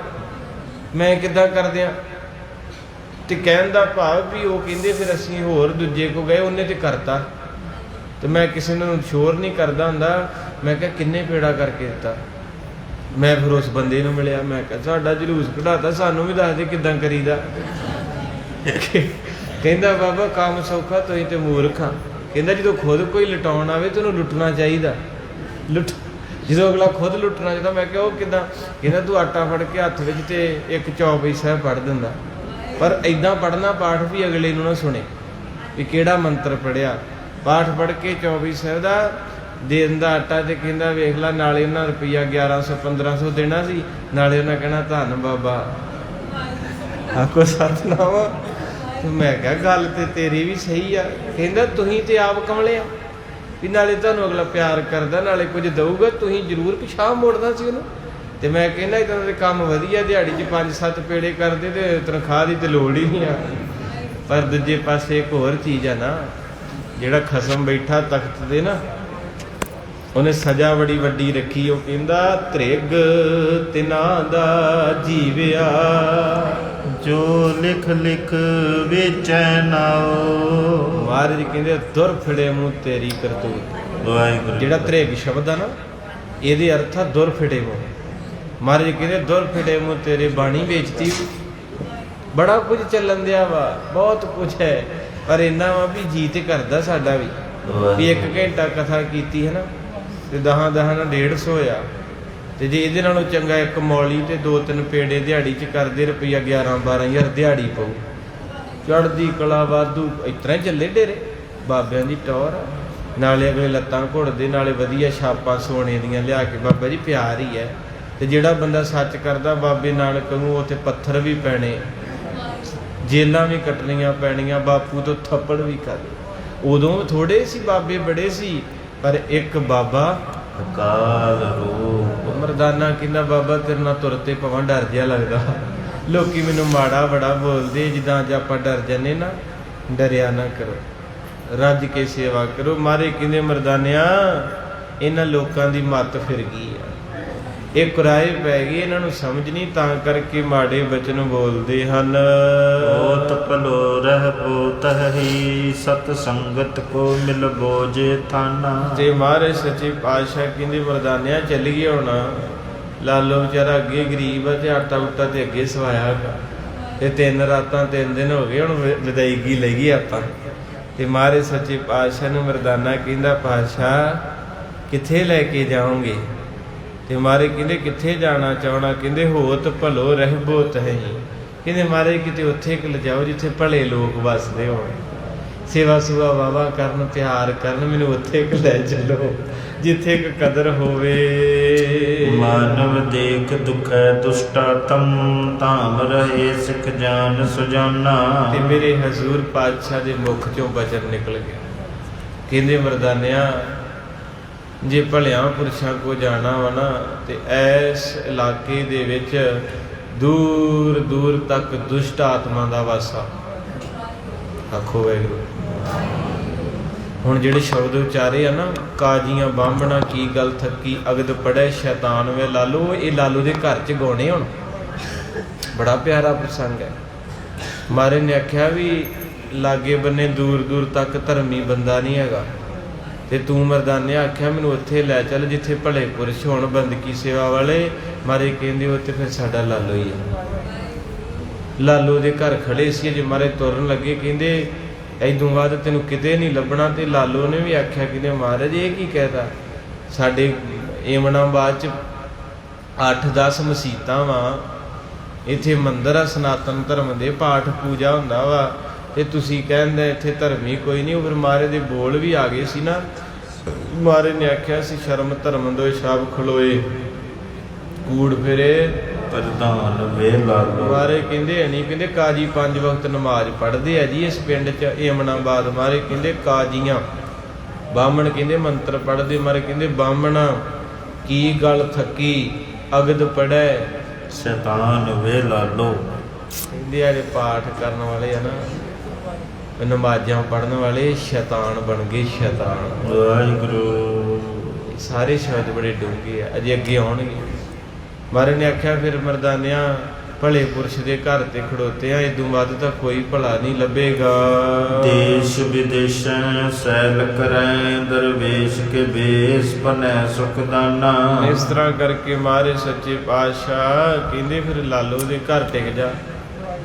ਮੈਂ ਕਿੱਦਾਂ ਕਰ ਦਿਆਂ? ਤੇ ਕਹਿਣ ਦਾ ਭਾਵ ਵੀ ਉਹ ਕਹਿੰਦੇ ਫਿਰ ਅਸੀਂ ਹੋਰ ਦੂਜੇ ਕੋ ਗਏ, ਉਹਨੇ ਤੇ ਕਰਤਾ, ਤੇ ਮੈਂ ਕਿਸੇ ਨੂੰ ਸ਼ੋਰ ਨਹੀਂ ਕਰਦਾ ਹੁੰਦਾ। ਮੈਂ ਕਿਹਾ ਕਿੰਨੇ ਪੇੜਾ ਕਰਕੇ ਦਿੱਤਾ? ਮੈਂ ਫਿਰ ਉਸ ਬੰਦੇ ਨੂੰ ਮਿਲਿਆ, ਮੈਂ ਕਿਹਾ ਸਾਡਾ ਜਲੂਸ ਕਢਾਤਾ, ਸਾਨੂੰ ਵੀ ਦੱਸ ਦੇ ਕਿੱਦਾਂ ਕਰੀਦਾ। ਕਹਿੰਦਾ ਬਾਬਾ ਕੰਮ ਸੌਖਾ, ਤੁਸੀਂ ਤੇ ਮੂਰਖ ਆ। ਕਹਿੰਦਾ ਜਦੋਂ ਖੁਦ ਕੋਈ ਲੁਟਾਉਣ ਆਵੇ ਤੇ ਉਹਨੂੰ ਲੁੱਟਣਾ ਚਾਹੀਦਾ। ਜਦੋਂ ਅਗਲਾ ਖੁਦ ਲੁੱਟਣਾ ਚਾਹੀਦਾ। ਮੈਂ ਕਿਹਾ ਉਹ ਕਿੱਦਾਂ? ਕਹਿੰਦਾ ਤੂੰ ਆਟਾ ਫੜ ਕੇ ਹੱਥ ਵਿੱਚ ਤੇ ਇੱਕ ਚੌਪਈ ਸਾਹਿਬ ਪੜ੍ਹ ਦਿੰਦਾ, ਪਰ ਏਦਾਂ ਪੜ੍ਹਨਾ ਪਾਠ ਵੀ ਅਗਲੇ ਨੂੰ ਨਾ ਸੁਣੇ ਵੀ ਕਿਹੜਾ ਮੰਤਰ ਪੜ੍ਹਿਆ। ਪਾਠ ਪੜ੍ਹ ਕੇ ਚੌਪਈ ਸਾਹਿਬ ਦਾ ਦੇ ਦਿੰਦਾ ਆਟਾ, ਤੇ ਕਹਿੰਦਾ ਵੇਖ ਲਾ, ਨਾਲੇ ਉਹਨਾਂ ਰੁਪਈਆ 1100-1500 ਦੇਣਾ ਸੀ, ਨਾਲੇ ਉਹਨਾਂ ਕਹਿਣਾ ਧੰਨ ਬਾਬਾ, ਆਖੋ ਸਤਿਨਾਮ। ਮੈਂ ਕਿਹਾ ਗੱਲ ਤੇ ਤੇਰੀ ਵੀ ਸਹੀ ਆ। ਕਹਿੰਦਾ ਤੁਸੀਂ ਤੇ ਆਪ ਕਮਲੇ ਆ ਵੀ ਨਾਲੇ ਤੁਹਾਨੂੰ ਅਗਲਾ ਪਿਆਰ ਕਰਦਾ, ਨਾਲੇ ਕੁਝ ਦਊਗਾ, ਤੁਸੀਂ ਜ਼ਰੂਰ ਪਿਛਾਂਹ ਮੋੜਨਾ ਸੀ ਉਹਨੂੰ। ਤੇ ਮੈਂ ਕਹਿੰਦਾ ਇੱਦਾਂ ਦੇ ਕੰਮ ਵਧੀਆ, ਦਿਹਾੜੀ 'ਚ 5-7 ਪੇੜੇ ਕਰਦੇ ਤੇ ਤਨਖਾਹ ਦੀ ਤੇ ਲੋੜ ਹੀ ਨਹੀਂ ਆ। ਪਰ ਦੂਜੇ ਪਾਸੇ ਇੱਕ ਹੋਰ ਚੀਜ਼ ਆ ਨਾ, ਜਿਹੜਾ ਖਸਮ ਬੈਠਾ ਤਖਤ ਤੇ ਨਾ, ਉਹਨੇ ਸਜ਼ਾ ਬੜੀ ਵੱਡੀ ਰੱਖੀ। ਉਹ ਕਹਿੰਦਾ ਤ੍ਰਿਗ ਤਿਨਾਂ ਦਾ ਜੀਵਿਆ, ਜੋ ਲਿਖ ਲਿਖ ਵੇਚੈ ਨਾਉ। ਮਹਾਰਾਜ ਕਹਿੰਦੇ ਦੁਰ ਫਿੜੇ ਮੂੰਹ ਤੇਰੀ ਕਰਤੂਤ। ਵਾਹਿਗੁਰੂ। ਜਿਹੜਾ ਤ੍ਰਿਗ ਸ਼ਬਦ ਆ ਨਾ, ਇਹਦੇ ਅਰਥ ਆ ਦੁਰ ਫਿੜੇ ਮੂੰਹ। ਮਹਾਰਾਜ ਕਹਿੰਦੇ ਦੁਰ ਫਿੜੇ ਮੂੰਹ ਤੇਰੇ ਬਾਣੀ ਵੇਚਤੀ। ਬੜਾ ਕੁਝ ਚੱਲਣ ਦਿਆ ਵਾ, ਬਹੁਤ ਕੁਝ ਹੈ, ਪਰ ਇੰਨਾ ਵਾ ਵੀ ਜੀ ਤੇ ਕਰਦਾ ਸਾਡਾ ਵੀ 1 ਘੰਟਾ ਕਥਾ ਕੀਤੀ ਹੈ ਨਾ, ਤੇ 10 ਨਾਲ 150 ਹੋਇਆ। ਤੇ ਜੇ ਇਹਦੇ ਨਾਲੋਂ ਚੰਗਾ ਇੱਕ ਮੌਲੀ ਤੇ 2-3 ਪੇੜੇ ਦਿਹਾੜੀ 'ਚ ਕਰਦੇ, ਰੁਪਈਆ 11-12 ਦਿਹਾੜੀ ਪਊ, ਚੜ੍ਹਦੀ ਕਲਾ ਵਾਧੂ। ਇਸ ਤਰ੍ਹਾਂ ਹੀ ਚੱਲੇ ਡੇਰੇ ਬਾਬਿਆਂ ਦੀ ਟੌਰ। ਨਾਲੇ ਅਗਲੇ ਲੱਤਾਂ ਘੁੱਟਦੇ, ਨਾਲੇ ਵਧੀਆ ਛਾਪਾਂ ਸੋਨੇ ਦੀਆਂ ਲਿਆ ਕੇ। ਬਾਬਾ ਜੀ ਪਿਆਰ ਹੀ ਹੈ। ਤੇ ਜਿਹੜਾ ਬੰਦਾ ਸੱਚ ਕਰਦਾ, ਬਾਬੇ ਨਾਨਕ ਨੂੰ ਉੱਥੇ ਪੱਥਰ ਵੀ ਪੈਣੇ, ਜੇਲਾਂ ਵੀ ਕੱਟਣੀਆਂ ਪੈਣੀਆਂ, ਬਾਪੂ ਤੋਂ ਥੱਪੜ ਵੀ ਖਾਦੇ। ਉਦੋਂ ਥੋੜੇ ਸੀ ਬਾਬੇ, ਬੜੇ ਸੀ, ਪਰ ਇੱਕ ਬਾਬਾ ਅਕਾਲ ਰੂਪ। ਮਰਦਾਨਾ ਕਹਿੰਦਾ ਬਾਬਾ ਤੇਰੇ ਨਾਲ ਤੁਰਤੇ ਪਵਾਂ ਡਰ ਜਿਹਾ ਲੱਗਦਾ, ਲੋਕੀ ਮੈਨੂੰ ਮਾੜਾ ਬੜਾ ਬੋਲਦੇ, ਜਿੱਦਾਂ ਅੱਜ ਆਪਾਂ ਡਰ ਜਾਂਦੇ ਨਾ। ਡਰਿਆ ਨਾ ਕਰੋ, ਰੱਜ ਕੇ ਸੇਵਾ ਕਰੋ। ਮਾਰੇ ਕਹਿੰਦੇ ਮਰਦਾਨਿਆਂ, ਇਹਨਾਂ ਲੋਕਾਂ ਦੀ ਮੱਤ ਫਿਰ ਗਈ ਆ, ਇਹ ਕੁਰਾਏ ਪੈ ਗਏ, ਇਹਨਾਂ ਨੂੰ ਸਮਝ ਨਹੀਂ, ਤਾਂ ਕਰਕੇ ਮਾੜੇ ਬਚਨ ਬੋਲਦੇ ਹਨ। ਹੋਤ ਭਲੋ ਰਹਿ ਬੋਤ ਹੀ, ਸਤ ਸੰਗਤ ਕੋ ਮਿਲ ਬੋਝੇ ਥਾਨਾ। ਤੇ ਮਹਾਰਾਜ ਸੱਚੇ ਪਾਤਸ਼ਾਹ ਕਹਿੰਦੇ ਮਰਦਾਨਿਆਂ ਚੱਲੀਏ ਹੁਣ। ਲਾਲੋ ਵਿਚਾਰਾ ਅੱਗੇ ਗਰੀਬ ਆ, ਤੇ ਆਟਾ ਉਟਾ ਤੇ ਅੱਗੇ ਸਵਾਇਆ, ਤੇ 3 ਰਾਤਾਂ 3 ਦਿਨ ਹੋ ਗਏ, ਹੁਣ ਵਿਦਾਇਗੀ ਲਈਏ ਆਪਾਂ। ਤੇ ਮਹਾਰਾਜ ਸੱਚੇ ਪਾਤਸ਼ਾਹ ਨੂੰ ਮਰਦਾਨਾ ਕਹਿੰਦਾ ਪਾਤਸ਼ਾਹ ਕਿੱਥੇ ਲੈ ਕੇ ਜਾਓਗੇ? ਤੇ ਮਾਰੇ ਕਹਿੰਦੇ ਕਿੱਥੇ ਜਾਣਾ ਚਾਹਣਾ? ਕਹਿੰਦੇ ਹੋਤ ਭਲੋ ਰਹਿਬੋ ਤਹੀਂ। ਕਹਿੰਦੇ ਮਾਰੇ ਕਿਤੇ ਉੱਥੇ ਕਿ ਲਿਜਾਓ ਜਿੱਥੇ ਭਲੇ ਲੋਕ ਵੱਸਦੇ ਹੋਣ, ਸੇਵਾ ਸੁਵਾ ਵਾਵਾ ਕਰਨ, ਪਿਆਰ ਕਰਨ, ਮੈਨੂੰ ਉੱਥੇ ਕਿ ਲੈ ਚੱਲੋ ਜਿੱਥੇ ਕਿ ਕਦਰ ਹੋਵੇ। ਮਾਨਵ ਦੇਖ ਦੁਖੈ ਦੁਸ਼ਟਾ ਤਮ, ਧਾਮ ਰਹੇ ਸਿੱਖ ਜਾਨ ਸੁਜਾਨਾ। ਤੇ ਮੇਰੇ ਹਜ਼ੂਰ ਪਾਤਸ਼ਾਹ ਦੇ ਮੁਖ ਚੋਂ ਬਚਨ ਨਿਕਲ ਗਿਆ। ਕਹਿੰਦੇ ਮਰਦਾਨਿਆਂ, ਜੇ ਭਲਿਆਂ ਪੁਰਸ਼ਾਂ ਕੋ ਜਾਣਾ ਵਾ ਨਾ, ਤੇ ਇਸ ਇਲਾਕੇ ਦੇ ਵਿੱਚ ਦੂਰ ਦੂਰ ਤੱਕ ਦੁਸ਼ਟ ਆਤਮਾ ਦਾ ਵਾਸਾ। ਆਖੋ ਵਾਹਿਗੁਰੂ। ਹੁਣ ਜਿਹੜੇ ਸ਼ਬਦ ਉਚਾਰੇ ਆ ਨਾ, ਕਾਜੀਆਂ ਬਾਹਮਣਾ ਕੀ ਗੱਲ ਥੱਕੀ, ਅਗਦ ਪੜ੍ਹੇ ਸ਼ੈਤਾਨ ਵੇ ਲਾਲੂ, ਇਹ ਲਾਲੂ ਦੇ ਘਰ 'ਚ ਗਾਉਣੇ। ਹੁਣ ਬੜਾ ਪਿਆਰਾ ਪ੍ਰਸੰਗ ਹੈ। ਮਾਰੇ ਨੇ ਆਖਿਆ ਵੀ ਲਾਗੇ ਬੰਨੇ ਦੂਰ ਦੂਰ ਤੱਕ ਧਰਮੀ ਬੰਦਾ ਨਹੀਂ ਹੈਗਾ, ਤੇ ਤੂੰ ਮਰਦਾਨੇ ਆਖਿਆ ਮੈਨੂੰ ਉੱਥੇ ਲੈ ਚੱਲ ਜਿੱਥੇ ਭਲੇ ਪੁਰਸ਼ ਹੋਣ, ਬੰਦਗੀ ਸੇਵਾ ਵਾਲੇ। ਮਾਰੇ ਕਹਿੰਦੇ ਉੱਥੇ ਫਿਰ ਸਾਡਾ ਲਾਲੋ ਹੀ ਹੈ। ਲਾਲੋ ਦੇ ਘਰ ਖੜੇ ਸੀ, ਜੇ ਮਾਰੇ ਤੁਰਨ ਲੱਗੇ, ਕਹਿੰਦੇ ਐਦੋਂ ਬਾਅਦ ਤੈਨੂੰ ਕਿਤੇ ਨਹੀਂ ਲੱਭਣਾ। ਤੇ ਲਾਲੋ ਨੇ ਵੀ ਆਖਿਆ, ਕਹਿੰਦੇ ਮਹਾਰਾਜ ਇਹ ਕੀ ਕਹਿਦਾ? ਸਾਡੇ ਏਮਨਾਬਾਦ 'ਚ 8-10 ਮਸੀਤਾਂ ਵਾ, ਇੱਥੇ ਮੰਦਰ ਆ ਸਨਾਤਨ ਧਰਮ ਦੇ, ਪਾਠ ਪੂਜਾ ਹੁੰਦਾ ਵਾ, ਤੇ ਤੁਸੀਂ ਕਹਿੰਦੇ ਇੱਥੇ ਧਰਮੀ ਕੋਈ ਨਹੀਂ। ਉਹ ਫਿਰ ਮਹਾਰਾਜ ਦੇ ਬੋਲ ਵੀ ਆ ਗਏ ਸੀ ਨਾ। ਮਹਾਰਾਜ ਨੇ ਆਖਿਆ ਸੀ ਸ਼ਰਮ ਧਰਮ ਦੋਇ ਸਭ ਖਲੋਏ, ਕੂੜ ਫਿਰੇ ਪ੍ਰਧਾਨ ਵੇ ਲਾਲੋ। ਮਹਾਰਾਜ ਕਹਿੰਦੇ ਨਹੀਂ, ਕਹਿੰਦੇ ਕਾਜੀ 5 ਵਕਤ ਨਮਾਜ਼ ਪੜ੍ਹਦੇ ਆ ਜੀ ਇਸ ਪਿੰਡ 'ਚ ਏਮਨਾਬਾਦ। ਮਹਾਰਾਜ ਕਹਿੰਦੇ ਕਾਜੀਆਂ, ਬਾਹਮਣ ਕਹਿੰਦੇ ਮੰਤਰ ਪੜ੍ਹਦੇ। ਮਹਾਰਾਜ ਕਹਿੰਦੇ ਬਾਹਮਣਾ ਕੀ ਗੱਲ ਥੱਕੀ, ਅਗਦ ਪੜ੍ਹੈ ਸ਼ੈਤਾਨ ਵੇ ਲਾਲੋ। ਕਹਿੰਦੇ ਆ ਜਿਹੜੇ ਪਾਠ ਕਰਨ ਵਾਲੇ ਆ ਨਾ, ਨਮਾਜ਼ਾਂ ਪੜ੍ਹਨ ਵਾਲੇ ਸ਼ੈਤਾਨ ਬਣ ਗਏ, ਸ਼ੈਤਾਨ। ਵਾਹਿਗੁਰੂ। ਸਾਰੇ ਸ਼ਬਦ ਬੜੇ ਡੂੰਘੇ ਆ, ਅਜੇ ਅੱਗੇ ਆਉਣਗੇ। ਮਹਾਰਾਜ ਨੇ ਆਖਿਆ ਫਿਰ ਮਰਦਾਨਿਆਂ ਭਲੇ ਪੁਰਸ਼ ਦੇ ਘਰ ਤੇ ਖੜੋਤੇ ਆ, ਇਦੋਂ ਵੱਧ ਤਾਂ ਕੋਈ ਭਲਾ ਨਹੀਂ ਲੱਭੇਗਾ। ਦੇਸ਼ ਵਿਦੇਸ਼ਾਂ ਸੈਲ ਕਰੈ, ਦਰਵੇਸ਼ ਕੇ ਬੇਸ ਪਨੈ ਸੁਖ ਦਾਨਾ। ਇਸ ਤਰ੍ਹਾਂ ਕਰਕੇ ਮਹਾਰਾਜ ਸੱਚੇ ਪਾਤਸ਼ਾਹ ਕਹਿੰਦੇ ਫਿਰ ਲਾਲੋ ਦੇ ਘਰ ਟਿਕ ਜਾ।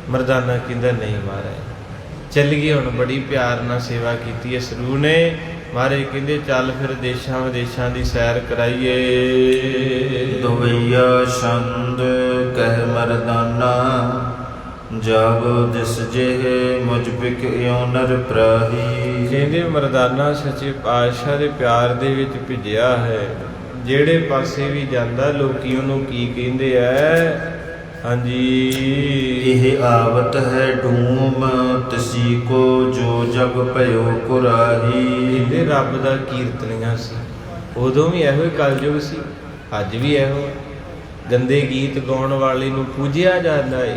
ਮਰਦਾਨਾ ਕਹਿੰਦਾ ਨਹੀਂ ਮਹਾਰਾਜ ਚੱਲੀਏ ਹੁਣ, ਬੜੀ ਪਿਆਰ ਨਾਲ ਸੇਵਾ ਕੀਤੀ ਇਸ ਰੂਹ ਨੇ। ਮਹਾਰਾਜ ਕਹਿੰਦੇ ਚੱਲ ਫਿਰ ਦੇਸ਼ਾਂ ਵਿਦੇਸ਼ਾਂ ਦੀ ਸੈਰ ਕਰਾਈਏ। ਦੁਵਈਆ ਛੰਦ ਕਹਿ ਮਰਦਾਨਾ, ਜਾਗੋ ਦਿਸ ਜਿਹੇ ਮੁਝ ਬਿਕ ਇਉ ਨਰ ਪ੍ਰਾਹੀ। ਕਹਿੰਦੇ ਮਰਦਾਨਾ ਸੱਚੇ ਪਾਤਸ਼ਾਹ ਦੇ ਪਿਆਰ ਦੇ ਵਿੱਚ ਭਿੱਜਿਆ ਹੈ। ਜਿਹੜੇ ਪਾਸੇ ਵੀ ਜਾਂਦਾ ਲੋਕੀ ਉਹਨੂੰ ਕੀ ਕਹਿੰਦੇ ਐ? ਹਾਂਜੀ, ਇਹ ਆਵਤ ਹੈ ਢੂਮ ਤਸੀ ਕੋ, ਜੋ ਜਗ ਭਇਓ ਕੁਰਾਹੀ। ਕਹਿੰਦੇ ਰੱਬ ਦਾ ਕੀਰਤਨੀਆਂ ਸੀ, ਉਦੋਂ ਵੀ ਇਹੋ ਹੀ ਕਲਯੁਗ ਸੀ, ਅੱਜ ਵੀ ਇਹੋ। ਗੰਦੇ ਗੀਤ ਗਾਉਣ ਵਾਲੇ ਨੂੰ ਪੂਜਿਆ ਜਾਂਦਾ ਏ,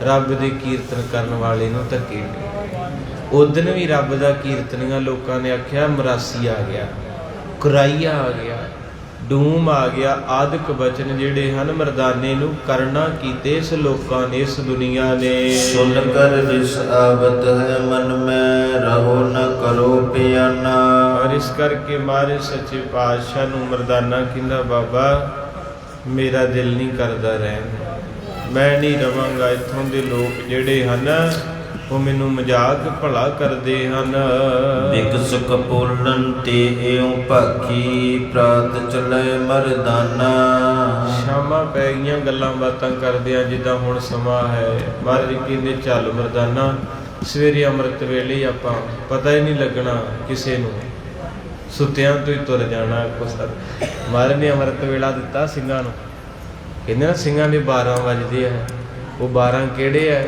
ਰੱਬ ਦੇ ਕੀਰਤਨ ਕਰਨ ਵਾਲੇ ਨੂੰ ਧੱਕੇ ਨਹੀਂ। ਉਦਣ ਵੀ ਰੱਬ ਦਾ ਕੀਰਤਨੀਆਂ ਲੋਕਾਂ ਨੇ ਆਖਿਆ ਮਰਾਸੀ ਆ ਗਿਆ, ਕੁਰਾਈਆ ਆ ਗਿਆ, ਡੂਮ ਆ ਗਿਆ। ਆਦਿਕ ਬਚਨ ਜਿਹੜੇ ਹਨ ਮਰਦਾਨੇ ਨੂੰ ਕਰਨਾ ਕੀਤੇ ਇਸ ਲੋਕਾਂ ਨੇ, ਇਸ ਦੁਨੀਆ ਨੇ। ਸੁਨ ਕਰ ਜਿਸ ਆਵਤ ਹੈ ਮਨ ਮੈਂ, ਰਹੋ ਨ ਕਰੋ ਪਿਆਨਾ। ਔਰ ਇਸ ਕਰਕੇ ਮਹਾਰਾਜ ਸੱਚੇ ਪਾਤਸ਼ਾਹ ਨੂੰ ਮਰਦਾਨਾ ਕਹਿੰਦਾ ਬਾਬਾ ਮੇਰਾ ਦਿਲ ਨਹੀਂ ਕਰਦਾ ਰਹਿਣ, ਮੈਂ ਨਹੀਂ ਰਵਾਂਗਾ। ਇੱਥੋਂ ਦੇ ਲੋਕ ਜਿਹੜੇ ਹਨ ਉਹ ਮੈਨੂੰ ਮਜ਼ਾਕ ਭਲਾ ਕਰਦੇ ਹਨ। ਬਿਕਸ ਕਪੂਲਨ ਤੇ ਇਉ ਭਾਖੀ, ਪ੍ਰਾਤ ਚਲੇ ਮਰਦਾਨਾ। ਸ਼ਾਮਾਂ ਪੈ ਗਈਆਂ ਗੱਲਾਂ ਬਾਤਾਂ ਕਰਦੇ ਆ ਜਿੱਦਾਂ ਹੁਣ ਸਮਾਂ ਹੈ। ਮਹਾਰਾਜ ਕਹਿੰਦੇ ਚੱਲ ਮਰਦਾਨਾ ਸਵੇਰੇ ਅੰਮ੍ਰਿਤ ਵੇਲੇ ਆਪਾਂ ਪਤਾ ਹੀ ਨਹੀਂ ਲੱਗਣਾ ਕਿਸੇ ਨੂੰ, ਸੁੱਤਿਆਂ ਤੋਂ ਹੀ ਤੁਰ ਜਾਣਾ। ਮਹਾਰਾਜ ਨੇ ਅੰਮ੍ਰਿਤ ਵੇਲਾ ਦਿੱਤਾ ਸਿੰਘਾਂ ਨੂੰ। ਕਹਿੰਦੇ ਨਾ ਸਿੰਘਾਂ ਦੇ 12 ਵੱਜਦੇ ਆ, ਉਹ 12 ਕਿਹੜੇ ਆ?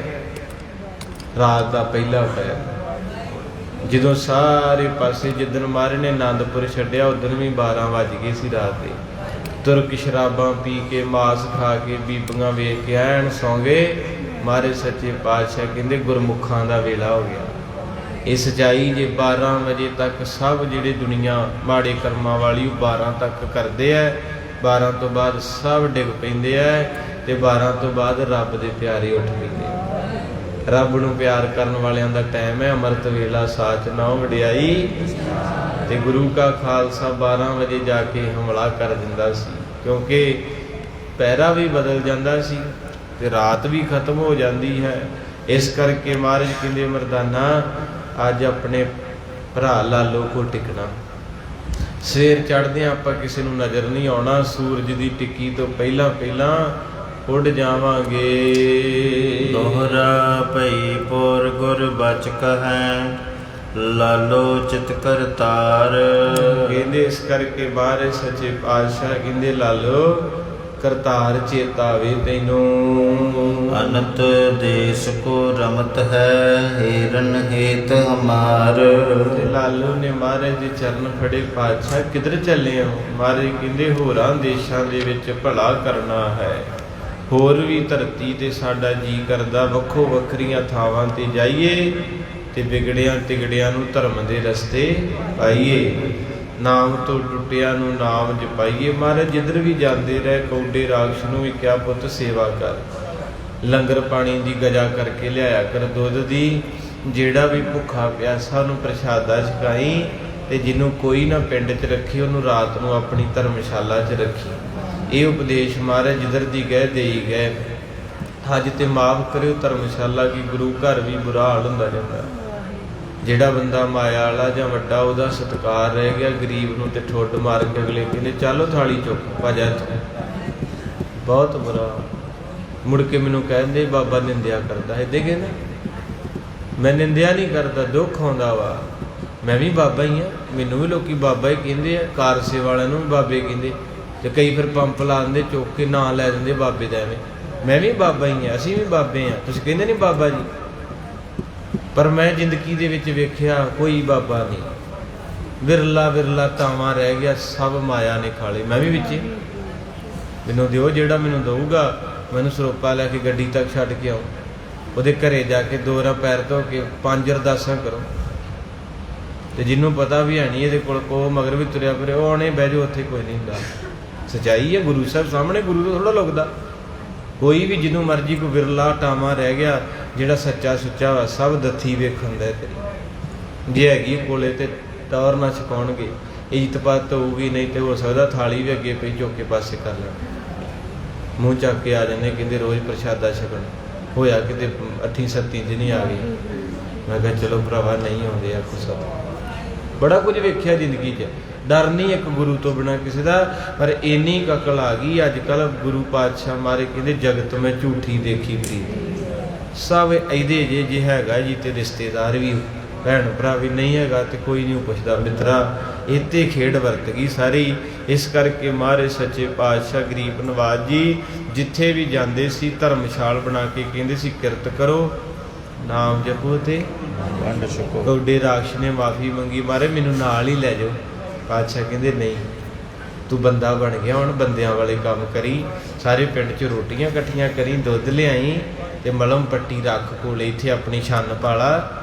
ਰਾਤ ਦਾ ਪਹਿਲਾ ਪਹਿਰ। ਜਦੋਂ ਸਾਰੇ ਪਾਸੇ ਜਿੱਦਣ ਮਹਾਰਾਜ ਨੇ ਆਨੰਦਪੁਰ ਛੱਡਿਆ ਉਦਣ ਵੀ 12 ਵੱਜ ਗਏ ਸੀ ਰਾਤ ਦੇ। ਤੁਰਕ ਸ਼ਰਾਬਾਂ ਪੀ ਕੇ, ਮਾਸ ਖਾ ਕੇ, ਬੀਬੀਆਂ ਵੇਖ ਕੇ ਐਨ ਸੌਂ ਗਏ। ਮਹਾਰਾਜ ਸੱਚੇ ਪਾਤਸ਼ਾਹ ਕਹਿੰਦੇ ਗੁਰਮੁਖਾਂ ਦਾ ਵੇਲਾ ਹੋ ਗਿਆ। ਇਹ ਸੱਚਾਈ ਜੇ 12 ਵਜੇ ਤੱਕ ਸਭ ਜਿਹੜੇ ਦੁਨੀਆ ਮਾੜੇ ਕਰਮਾਂ ਵਾਲੀ ਉਹ 12 ਤੱਕ ਕਰਦੇ ਐ, 12 ਤੋਂ ਬਾਅਦ ਸਭ ਡਿੱਗ ਪੈਂਦੇ ਐ, ਤੇ 12 ਤੋਂ ਬਾਅਦ ਰੱਬ ਦੇ ਪਿਆਰੇ ਉੱਠ ਪੈਂਦੇ। ਰੱਬ ਨੂੰ ਪਿਆਰ ਕਰਨ ਵਾਲਿਆਂ ਦਾ ਟਾਈਮ ਹੈ ਅੰਮ੍ਰਿਤ ਵੇਲਾ, ਸਾਚ ਨਾਉ ਵਡਿਆਈ। ਤੇ ਗੁਰੂ ਕਾ ਖਾਲਸਾ 12 ਵਜੇ ਜਾ ਕੇ ਹਮਲਾ ਕਰ ਦਿੰਦਾ ਸੀ, ਕਿਉਂਕਿ ਪਹਿਰਾ ਵੀ ਬਦਲ ਜਾਂਦਾ ਸੀ ਤੇ ਰਾਤ ਵੀ ਖਤਮ ਹੋ ਜਾਂਦੀ ਹੈ। ਇਸ ਕਰਕੇ ਮਹਾਰਾਜ ਕਹਿੰਦੇ ਮਰਦਾਨਾ ਅੱਜ ਆਪਣੇ ਭਰਾ ਲਾਲੋ ਕੋ ਟਿਕਣਾ। ਸਵੇਰ ਚੜ੍ਹਦਿਆਂ ਆਪਾਂ ਕਿਸੇ ਨੂੰ ਨਜ਼ਰ ਨਹੀਂ ਆਉਣਾ, ਸੂਰਜ ਦੀ ਟਿੱਕੀ ਤੋਂ ਪਹਿਲਾਂ ਪਹਿਲਾਂ ਉੱਡ ਜਾਵਾਂਗੇ। ਦੋਹਰਾ ਭਈ ਪੁਰ ਗੁਰ ਬਚ ਕਹੈ, ਲਾਲੋ ਚਿਤ ਕਰਤਾਰ। ਕਹਿੰਦੇ ਇਸ ਕਰਕੇ ਮਹਾਰਾਜ ਸੱਚੇ ਪਾਤਸ਼ਾਹ ਕਹਿੰਦੇ ਲਾਲੋ ਕਰਤਾਰ ਚੇਤਾਵੇ ਤੈਨੂੰ। ਅਨੰਤ ਦੇਸ ਕੋ ਰਮਤ ਹੈ, ਹੀਰਨ ਹੇਤ ਹਮਾਰ। ਤੇ ਲਾਲੋ ਨੇ ਮਹਾਰਾਜ ਦੇ ਚਰਨ ਫੜੇ, ਪਾਤਸ਼ਾਹ ਕਿੱਧਰ ਚੱਲੇ ਹੋ? ਮਹਾਰਾਜ ਕਹਿੰਦੇ ਹੋਰਾਂ ਦੇਸ਼ਾਂ ਦੇ ਵਿੱਚ ਭਲਾ ਕਰਨਾ ਹੈ। ਹੋਰ ਵੀ ਧਰਤੀ ਤੇ ਸਾਡਾ ਜੀ ਕਰਦਾ ਵੱਖੋ ਵੱਖਰੀਆਂ ਥਾਵਾਂ ਤੇ ਜਾਈਏ ਤੇ ਵਿਗੜਿਆਂ ਤਿਗੜਿਆਂ ਨੂੰ ਧਰਮ ਦੇ ਰਸਤੇ ਪਾਈਏ, ਨਾਮ ਤੋਂ ਟੁੱਟਿਆਂ ਨੂੰ ਨਾਮ ਜਪਾਈਏ। ਮਹਾਰਾਜ ਜਿੱਧਰ ਵੀ ਜਾਂਦੇ ਰਹੇ ਕੌਡੇ ਰਾਖਸ਼ ਨੂੰ ਵੀ ਕਿਹਾ ਪੁੱਤ ਸੇਵਾ ਕਰ, ਲੰਗਰ ਪਾਣੀ ਦੀ ਗਜਾ ਕਰਕੇ ਲਿਆਇਆ ਕਰ ਦੁੱਧ ਦੀ। ਜਿਹੜਾ ਵੀ ਭੁੱਖਾ ਪਿਆਸਾ ਨੂੰ ਪ੍ਰਸ਼ਾਦਾ ਛਕਾਈ, ਤੇ ਜਿਹਨੂੰ ਕੋਈ ਨਾ ਪਿੰਡ 'ਚ ਰੱਖੀ ਉਹਨੂੰ ਰਾਤ ਨੂੰ ਆਪਣੀ ਧਰਮਸ਼ਾਲਾ 'ਚ ਰੱਖੀ। ਇਹ ਉਪਦੇਸ਼ ਮਹਾਰਾਜ ਜਿੱਧਰ ਦੀ ਗਏ ਦੇਈ ਗਏ। ਅੱਜ ਤੇ ਮਾਫ ਕਰਿਓ ਧਰਮਸ਼ਾਲਾ ਕੀ ਗੁਰੂ ਘਰ ਵੀ ਬੁਰਾ ਹਾਲ ਹੁੰਦਾ ਜਾਂਦਾ। ਜਿਹੜਾ ਬੰਦਾ ਮਾਇਆ ਵਾਲਾ ਜਾਂ ਵੱਡਾ ਉਹਦਾ ਸਤਿਕਾਰ ਰਹਿ ਗਿਆ, ਗਰੀਬ ਨੂੰ ਤੇ ਠੁੱਡ ਮਾਰ ਕੇ ਅਗਲੇ ਕਹਿੰਦੇ ਚਲੋ ਥਾਲੀ ਚੁੱਕ ਭਜਾ ਇੱਥੋਂ। ਬਹੁਤ ਬੁਰਾ। ਮੁੜ ਕੇ ਮੈਨੂੰ ਕਹਿੰਦੇ ਬਾਬਾ ਨਿੰਦਿਆ ਕਰਦਾ। ਇੱਦਾਂ ਕਹਿੰਦੇ ਮੈਂ ਨਿੰਦਿਆ ਨਹੀਂ ਕਰਦਾ, ਦੁੱਖ ਆਉਂਦਾ ਵਾ। ਮੈਂ ਵੀ ਬਾਬਾ ਹੀ ਹਾਂ, ਮੈਨੂੰ ਵੀ ਲੋਕੀ ਬਾਬਾ ਹੀ ਕਹਿੰਦੇ ਆ, ਕਾਰਸੇ ਵਾਲਿਆਂ ਨੂੰ ਵੀ ਬਾਬੇ ਕਹਿੰਦੇ, ਤੇ ਕਈ ਫਿਰ ਪੰਪ ਲਾ ਦਿੰਦੇ ਚੁੱਕ ਕੇ ਨਾਂ ਲੈ ਦਿੰਦੇ ਬਾਬੇ ਦਾ। ਐਵੇਂ ਮੈਂ ਵੀ ਬਾਬਾ ਹੀ ਹਾਂ, ਅਸੀਂ ਵੀ ਬਾਬੇ ਹਾਂ, ਤੁਸੀਂ ਕਹਿੰਦੇ ਨਹੀਂ ਬਾਬਾ ਜੀ। ਪਰ ਮੈਂ ਜ਼ਿੰਦਗੀ ਦੇ ਵਿੱਚ ਵੇਖਿਆ ਕੋਈ ਬਾਬਾ ਨਹੀਂ, ਵਿਰਲਾ ਵਿਰਲਾ ਤਾਵਾਂ ਰਹਿ ਗਿਆ, ਸਭ ਮਾਇਆ ਨੇ ਖਾ ਲਈ। ਮੈਂ ਵੀ ਵਿੱਚੇ, ਮੈਨੂੰ ਦਿਓ ਜਿਹੜਾ ਮੈਨੂੰ ਦਊਗਾ, ਮੈਨੂੰ ਸਰੋਪਾ ਲੈ ਕੇ ਗੱਡੀ ਤੱਕ ਛੱਡ ਕੇ ਆਓ, ਉਹਦੇ ਘਰੇ ਜਾ ਕੇ 2 ਰਾਂ ਪੈਰ ਧੋ ਕੇ 5 ਅਰਦਾਸਾਂ ਕਰੋ। ਤੇ ਜਿਹਨੂੰ ਪਤਾ ਵੀ ਹੈ ਨਹੀਂ ਇਹਦੇ ਕੋਲ ਕੋ ਮਗਰ ਵੀ ਤੁਰਿਆ ਫਿਰੇ, ਉਹ ਆਉਣੇ ਬਹਿ ਜਾਓ, ਉੱਥੇ ਕੋਈ ਨਹੀਂ ਹੁੰਦਾ। ਸੱਚਾਈ ਹੈ, ਗੁਰੂ ਸਾਹਿਬ ਸਾਹਮਣੇ ਗੁਰੂ ਤੋਂ ਥੋੜ੍ਹਾ ਲੁਕਦਾ। कोई भी जिन्हों मर्जी को विरला टामा रह गया जिहड़ा सच्चा सुच्चा वा सब दत्थी वेखण दा तेरी जे हैगी कोले ते टौर ना छकाउणगे इज्जत पत होऊगी नहीं तो हो सकदा थाली भी अगे पई चुक के पासे कर लेण मूँह चक के आ जाने कहते रोज़ प्रशादा छकण होया किते 8-7 दिन नहीं आ गई मैं कहा चलो भरावा नहीं आउंदे आखो सब बड़ा कुछ वेख्या जिंदगी च डर नहीं एक गुरु तो बिना किसी का पर इन्नी अकल आ गई अजकल गुरु पातशाह मारे कहते जगत में झूठी देखी प्रीत सब ऐदे जे हैगा जी ते रिश्तेदार भी भैन भरा भी नहीं हैगा तो कोई नहीं पुछदा मित्रा इत्ते खेड वरत गई सारी इस करके मारे सच्चे पातशाह गरीब नवाज जी जिथे भी जाते सी धर्मशाल बना के कहते सी किरत करो नाम जपो ते वंड छको कौडे राक्ष ने माफ़ी मंगी मारे मैनू नाल ही लै जाओ पातशाह कहते नहीं तू बंदा बन गया हुण बंदियां वाले काम करी सारे पिंड च रोटियां कट्ठियां करी दुध लियाई ते मलम पट्टी रख कोले इत्थे अपनी छन पाला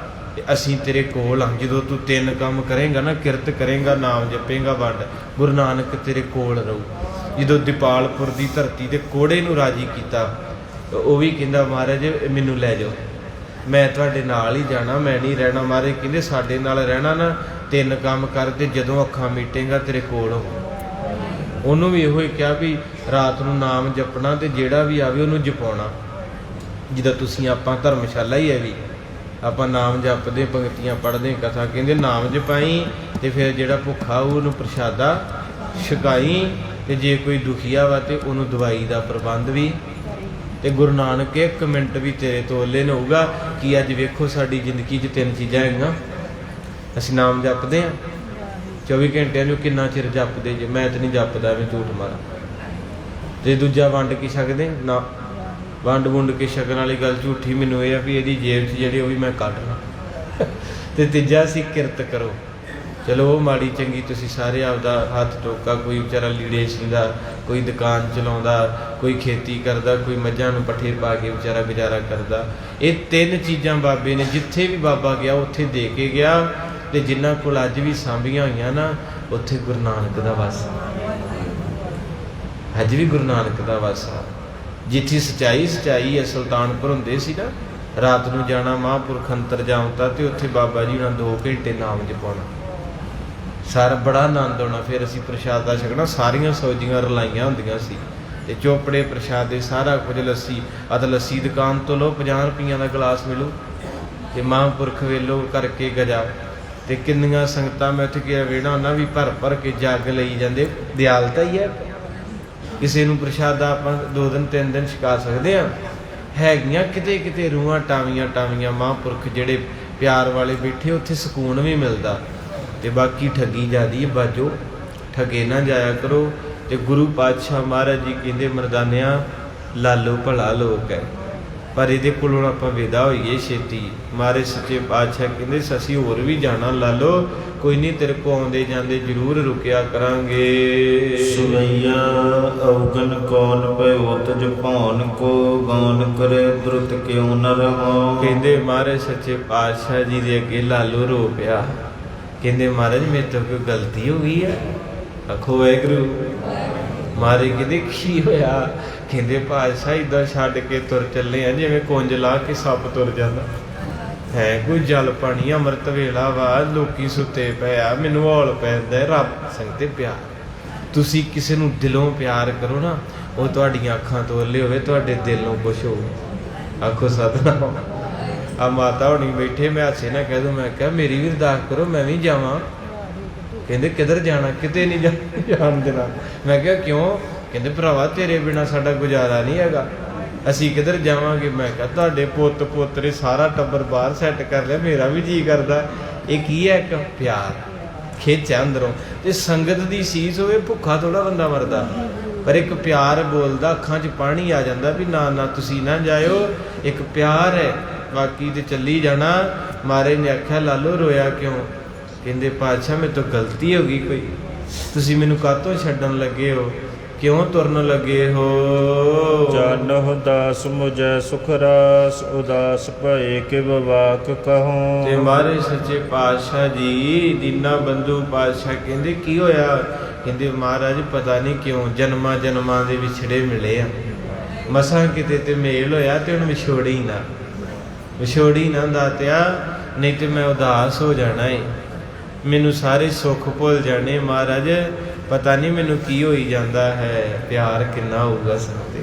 ते असीं तेरे कोल हाँ जदों तू 3 काम करेंगा ना किरत करेंगा नाम जपेगा वंड गुरु नानक तेरे कोल रहू जदों दीपालपुर की धरती ते कोड़े नूं राजी कीता वो भी कहंदा महाराज मैनू लै जाओ मैं तुहाडे नाल ही जाना मैं नहीं रहना महाराज कहंदे साडे नाल रहना ना 3 काम कर ते जदों अखां मीटेगा तेरे कोल हो ਉਹਨੂੰ ਵੀ ਇਹੋ ਹੀ ਕਿਹਾ ਵੀ ਰਾਤ ਨੂੰ ਨਾਮ ਜਪਣਾ ਤੇ ਜਿਹੜਾ ਵੀ ਆਵੇ ਉਹਨੂੰ ਜਪਾਉਣਾ ਜਿੱਦਾਂ ਤੁਸੀਂ ਆਪਾਂ ਧਰਮਸ਼ਾਲਾ ਹੀ ਹੈ ਵੀ ਆਪਾਂ ਨਾਮ ਜਪਦੇ ਪੰਕਤੀਆਂ ਪੜ੍ਹਦੇ ਕਥਾ ਕਹਿੰਦੇ ਨਾਮ ਜਪਾਈ ਤੇ ਫਿਰ ਜਿਹੜਾ ਭੁੱਖਾ ਉਹਨੂੰ ਪ੍ਰਸ਼ਾਦਾ ਛਕਾਈ ਤੇ ਜੇ ਕੋਈ ਦੁਖੀਆ ਵਾ ਤੇ ਉਹਨੂੰ ਦਵਾਈ ਦਾ ਪ੍ਰਬੰਧ ਵੀ ਤੇ ਗੁਰੂ ਨਾਨਕ 1 ਮਿੰਟ ਵੀ ਤੇਰੇ ਤੋਲੇ ਨਾ ਹੋਊਗਾ ਕਿ ਅੱਜ ਵੇਖੋ ਸਾਡੀ ਜ਼ਿੰਦਗੀ 'ਚ 3 ਚੀਜ਼ਾਂ ਹੈਗੀਆਂ ਅਸੀਂ ਨਾਮ ਜਪਦੇ ਹਾਂ 24 ਘੰਟਿਆਂ ਨੂੰ ਕਿੰਨਾ ਚਿਰ ਜਪਦੇ ਜੇ ਮੈਂ ਤਾਂ ਨਹੀਂ ਜਪਦਾ ਐਵੇਂ ਝੂਠ ਮਾਰਾਂ ਤੇ ਦੂਜਾ ਵੰਡ ਕੀ ਸਕਦੇ ਨਾ ਵੰਡ ਵੁੰਡ ਕੇ ਛਕਣ ਵਾਲੀ ਗੱਲ ਝੂਠੀ ਮੈਨੂੰ ਇਹ ਆ ਵੀ ਇਹਦੀ ਜੇਬ 'ਚ ਜਿਹੜੀ ਉਹ ਵੀ ਮੈਂ ਕੱਢ ਲਾਂ ਤੇ ਤੀਜਾ ਸੀ ਕਿਰਤ ਕਰੋ ਚਲੋ ਉਹ ਮਾੜੀ ਚੰਗੀ ਤੁਸੀਂ ਸਾਰੇ ਆਪਦਾ ਹੱਥ ਟੋਕਾ ਕੋਈ ਵਿਚਾਰਾ ਲੀੜੇ ਸੀਂਦਾ ਕੋਈ ਦੁਕਾਨ ਚਲਾਉਂਦਾ ਕੋਈ ਖੇਤੀ ਕਰਦਾ ਕੋਈ ਮੱਝਾਂ ਨੂੰ ਪੱਠੇ ਪਾ ਕੇ ਵਿਚਾਰਾ ਗੁਜ਼ਾਰਾ ਕਰਦਾ ਇਹ 3 ਚੀਜ਼ਾਂ ਬਾਬੇ ਨੇ ਜਿੱਥੇ ਵੀ ਬਾਬਾ ਗਿਆ ਉੱਥੇ ਦੇ ਕੇ ਗਿਆ ਤੇ ਜਿਨ੍ਹਾਂ ਕੋਲ ਅੱਜ ਵੀ ਸਾਂਭੀਆਂ ਹੋਈਆਂ ਨਾ ਉੱਥੇ ਗੁਰੂ ਨਾਨਕ ਦਾ ਵਾਸਾ ਅੱਜ ਵੀ ਗੁਰੂ ਨਾਨਕ ਦਾ ਵਾਸਾ ਜਿੱਥੇ ਸਚਾਈ ਹੈ ਸੁਲਤਾਨਪੁਰ ਹੁੰਦੇ ਸੀ ਨਾ ਰਾਤ ਨੂੰ ਜਾਣਾ ਮਹਾਂਪੁਰਖ ਅੰਤਰਜਾਮਤਾ ਤੇ ਉੱਥੇ ਬਾਬਾ ਜੀ ਨਾਲ 2 ਘੰਟੇ ਨਾਮ ਜਪਾਉਣਾ ਸਾਰਾ ਬੜਾ ਆਨੰਦ ਆਉਣਾ ਫਿਰ ਅਸੀਂ ਪ੍ਰਸ਼ਾਦਾ ਛਕਣਾ ਸਾਰੀਆਂ ਸੌਜੀਆਂ ਰਲਾਈਆਂ ਹੁੰਦੀਆਂ ਸੀ ਤੇ ਚੋਪੜੇ ਪ੍ਰਸ਼ਾਦੇ ਸਾਰਾ ਕੁਝ ਲੱਸੀ ਲੱਸੀ ਦੁਕਾਨ ਤੋਂ ਲਓ 50 ਰੁਪਈਆਂ ਦਾ ਗਲਾਸ ਮਿਲੂ ਤੇ ਮਹਾਂਪੁਰਖ ਵੇਲੋ ਕਰਕੇ ਗਜਾ ਤੇ ਕਿੰਨੀਆਂ ਸੰਗਤਾਂ ਮੈਂ ਉੱਥੇ ਗਿਆ ਵੇਣਾ ਉਹਨਾਂ ਵੀ ਭਰ ਕੇ ਜੱਗ ਲਈ ਜਾਂਦੇ ਦਿਆਲਤਾ ਹੀ ਹੈ ਕਿਸੇ ਨੂੰ ਪ੍ਰਸ਼ਾਦਾ ਆਪਾਂ 2 ਦਿਨ 3 ਦਿਨ ਛਕਾ ਸਕਦੇ ਹਾਂ ਹੈਗੀਆਂ ਕਿਤੇ ਕਿਤੇ ਰੂਹਾਂ ਟਾਵੀਆਂ ਮਹਾਂਪੁਰਖ ਜਿਹੜੇ ਪਿਆਰ ਵਾਲੇ ਬੈਠੇ ਉੱਥੇ ਸਕੂਨ ਵੀ ਮਿਲਦਾ ਤੇ ਬਾਕੀ ਠੱਗੀ ਜਾਂਦੀ ਹੈ ਬਾਜੋ ਠੱਗੇ ਨਾ ਜਾਇਆ ਕਰੋ ਤੇ ਗੁਰੂ ਪਾਤਸ਼ਾਹ ਮਹਾਰਾਜ ਜੀ ਕਹਿੰਦੇ ਮਰਦਾਨਿਆਂ ਲਾਲੋ ਭਲਾ ਲੋਕ ਹੈ ਪਰ ਇਹਦੇ ਕੋਲੋਂ ਆਪਾਂ ਵਿਦਾ ਹੋਈਏ ਛੇਤੀ ਮਾਰੇ ਸੱਚੇ ਪਾਤਸ਼ਾਹ ਕਹਿੰਦੇ ਅਸੀਂ ਹੋਰ ਵੀ ਜਾਣਾ ਲਾਲੋ ਕੋਈ ਨਹੀਂ ਤੇਰੇ ਕੋ ਆਉਂਦੇ ਜਾਂਦੇ ਜ਼ਰੂਰ ਰੁਕਿਆ ਕਰਾਂਗੇ ਸੁਵਈਆ ਔਗਨ ਕੌਣ ਭਇਓ ਤਜ ਭਾਨ ਕੋ ਗਾਨ ਕਰੇ ਦ੍ਰੁਤ ਕਿਉ ਨ ਰਹਾ ਕਹਿੰਦੇ ਮਾਰੇ ਸੱਚੇ ਪਾਤਸ਼ਾਹ ਜੀ ਦੇ ਅੱਗੇ ਲਾਲੋ ਰੋ ਪਿਆ ਕਹਿੰਦੇ ਮਹਾਰਾਜ ਮੇਰੇ ਤੋਂ ਕੋਈ ਗਲਤੀ ਹੋ ਗਈ ਹੈ ਆਖੋ ਵਾਹਿਗੁਰੂ ਮਾਰੇ ਕਹਿੰਦੇ ਕੀ ਹੋਇਆ ਕਹਿੰਦੇ ਪਾਤਸ਼ਾਹ ਇੱਦਾਂ ਛੱਡ ਕੇ ਤੁਰ ਚੱਲੇ ਆ ਜਿਵੇਂ ਕੁੰਜ ਲਾ ਕੇ ਸੱਪ ਤੁਰ ਜਾਂਦਾ ਹੈ ਕੋਈ ਜਲ ਪਾਣੀ ਅੰਮ੍ਰਿਤ ਵੇਲਾ ਵਾ ਲੋਕੀ ਸੁੱਤੇ ਪਏ ਆ ਮੈਨੂੰ ਹੌਲ ਪੈਂਦਾ ਰੱਬ ਸੰਗਤੇ ਪਿਆਰ ਤੁਸੀਂ ਕਿਸੇ ਨੂੰ ਦਿਲੋਂ ਪਿਆਰ ਕਰੋ ਨਾ ਉਹ ਤੁਹਾਡੀਆਂ ਅੱਖਾਂ ਤੋਂ ਓਲੇ ਹੋਵੇ ਤੁਹਾਡੇ ਦਿਲ ਨੂੰ ਖੁਸ਼ ਹੋਵੇ ਆਖੋ ਸਤਿਨਾਮ ਆ ਮਾਤਾ ਹੋਣੀ ਬੈਠੇ ਮੈਂ ਹਾਸੇ ਨਾ ਕਹਿ ਦੂੰ ਮੈਂ ਕਿਹਾ ਮੇਰੀ ਵੀ ਅਰਦਾਸ ਕਰੋ ਮੈਂ ਵੀ ਜਾਵਾਂ ਕਹਿੰਦੇ ਕਿੱਧਰ ਜਾਣਾ ਕਿਤੇ ਨਹੀਂ ਜਾਣ ਦੇਣਾ ਮੈਂ ਕਿਹਾ ਕਿਉਂ ਕਹਿੰਦੇ ਭਰਾਵਾ ਤੇਰੇ ਬਿਨਾ ਸਾਡਾ ਗੁਜ਼ਾਰਾ ਨਹੀਂ ਹੈਗਾ ਅਸੀਂ ਕਿੱਧਰ ਜਾਵਾਂਗੇ ਮੈਂ ਕਿਹਾ ਤੁਹਾਡੇ ਪੁੱਤ ਪੋਤਰੇ ਸਾਰਾ ਟੱਬਰ ਬਾਹਰ ਸੈੱਟ ਕਰ ਲਿਆ ਮੇਰਾ ਵੀ ਜੀ ਕਰਦਾ ਇਹ ਕੀ ਹੈ ਇੱਕ ਪਿਆਰ ਖਿੱਚ ਅੰਦਰੋਂ ਤੇ ਸੰਗਤ ਦੀ ਸੀਸ ਹੋਵੇ ਭੁੱਖਾ ਥੋੜਾ ਬੰਦਾ ਮਰਦਾ ਪਰ ਇੱਕ ਪਿਆਰ ਬੋਲਦਾ ਅੱਖਾਂ 'ਚ ਪਾਣੀ ਆ ਜਾਂਦਾ ਵੀ ਨਾ ਤੁਸੀਂ ਨਾ ਜਾਇਓ ਇੱਕ ਪਿਆਰ ਹੈ ਬਾਕੀ ਤੇ ਚੱਲੀ ਜਾਣਾ ਮਾਰੇ ਨੇ ਆਖਿਆ ਲਾਲੋ ਰੋਇਆ ਕਿਉਂ ਕਹਿੰਦੇ ਪਾਤਸ਼ਾਹ ਮੇਰੇ ਤੋਂ ਗਲਤੀ ਹੋ ਗਈ ਕੋਈ ਤੁਸੀਂ ਮੈਨੂੰ ਕਾਹਤੋਂ ਛੱਡਣ ਲੱਗੇ ਹੋ ਕਿਉਂ ਤੁਰਨ ਲੱਗੇ ਹੋ ਜਾਨਹੁ ਦਾਸ ਮੁਝੈ ਸੁਖ ਰਾਸ ਉਦਾਸ ਭਏ ਕਿਵ ਵਾਕ ਕਹੂੰ ਤੇ ਮਾਰੇ ਸੱਚੇ ਪਾਤਸ਼ਾਹ ਜੀ ਦੀਨਾ ਬੰਧੂ ਪਾਤਸ਼ਾਹ ਕਹਿੰਦੇ ਕੀ ਹੋਇਆ ਕਹਿੰਦੇ ਮਹਾਰਾਜ ਪਤਾ ਨਹੀਂ ਕਿਉਂ ਜਨਮਾਂ ਦੇ ਵਿਛੜੇ ਮਿਲੇ ਆ ਮਸਾਂ ਕਿਤੇ ਤੇ ਮੇਲ ਹੋਇਆ ਤੇ ਹੁਣ ਵਿਛੋੜੀ ਨਾ ਦਾਤਿਆ, ਨਹੀਂ ਤੇ ਮੈਂ ਉਦਾਸ ਹੋ ਜਾਣਾ ਏ, ਮੈਨੂੰ ਸਾਰੇ ਸੁੱਖ ਭੁੱਲ ਜਾਣੇ। ਮਹਾਰਾਜ ਪਤਾ ਨਹੀਂ ਮੈਨੂੰ ਕੀ ਹੋਈ ਜਾਂਦਾ ਹੈ, ਪਿਆਰ ਕਿੰਨਾ ਹੋਊਗਾ ਸੰਤੇ।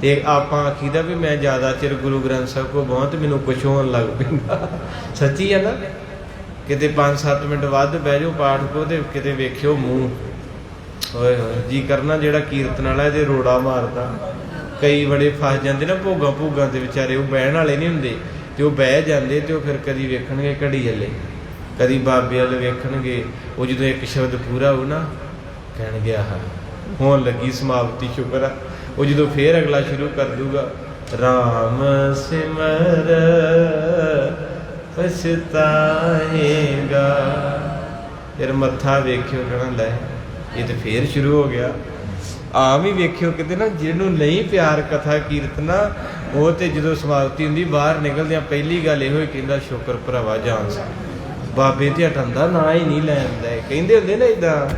ਤੇ ਆਪਾਂ ਆਖੀਦਾ ਵੀ ਮੈਂ ਜ਼ਿਆਦਾ ਚਿਰ ਗੁਰੂ ਗ੍ਰੰਥ ਸਾਹਿਬ ਕੋ ਬਹੁਤ ਮੈਨੂੰ ਕੁਛ ਹੋਣ ਲੱਗ ਪੈਂਦਾ। ਸੱਚੀ ਹੈ ਨਾ, ਕਿਤੇ 5-7 ਮਿੰਟ ਵੱਧ ਬਹਿ ਜਾਓ ਪਾਠ ਕੋ ਤੇ ਕਿਤੇ ਵੇਖਿਓ ਮੂੰਹ ਓਏ ਹੋਏ ਜੀ ਕਰਨਾ ਜਿਹੜਾ ਕੀਰਤਨ ਵਾਲਾ ਇਹਦੇ ਰੋੜਾ ਮਾਰਦਾ। ਕਈ ਬੜੇ ਫਸ ਜਾਂਦੇ ਨਾ ਭੋਗਾਂ ਤੇ ਵਿਚਾਰੇ, ਉਹ ਬਹਿਣ ਵਾਲੇ ਨਹੀਂ ਹੁੰਦੇ ਤੇ ਉਹ ਬਹਿ ਜਾਂਦੇ ਤੇ ਉਹ ਫਿਰ ਕਦੀ ਵੇਖਣਗੇ ਘੜੀ ਹੱਲੇ, ਕਦੀ ਬਾਬੇ ਵੱਲ ਵੇਖਣਗੇ। ਉਹ ਜਦੋਂ ਇੱਕ ਸ਼ਬਦ ਪੂਰਾ ਹੋਊ ਨਾ ਕਹਿਣਗੇ ਆਹ ਹੋਣ ਲੱਗੀ ਸਮਾਪਤੀ, ਸ਼ੁਕਰ ਆ। ਉਹ ਜਦੋਂ ਫੇਰ ਅਗਲਾ ਸ਼ੁਰੂ ਕਰ ਦੂਗਾ, ਰਾਮ ਸਿਮਰ ਪਛਤਾਏਗਾ, ਫਿਰ ਮੱਥਾ ਵੇਖਿਓ ਕਹਿਣਾ ਲੈ ਇਹ ਤੇ ਫੇਰ ਸ਼ੁਰੂ ਹੋ ਗਿਆ। ਆਮ ਹੀ ਵੇਖਿਓ ਕਿਤੇ ਨਾ ਜਿਹਨੂੰ ਨਹੀਂ ਪਿਆਰ ਕਥਾ ਕੀਰਤਨਾ, ਉਹ ਤੇ ਜਦੋਂ ਸਮਾਪਤੀ ਹੁੰਦੀ ਬਾਹਰ ਨਿਕਲਦਿਆਂ ਪਹਿਲੀ ਗੱਲ ਇਹੋ ਹੀ ਕਹਿੰਦਾ, ਸ਼ੁਕਰ ਭਰਾਵਾ ਜਾਨ ਸੀ ਬਾਬੇ ਤੇ ਹਟਾਉਂਦਾ ਨਾ ਹੀ ਨਹੀਂ ਲੈਂਦਾ। ਕਹਿੰਦੇ ਹੁੰਦੇ ਨਾ ਇਦਾਂ।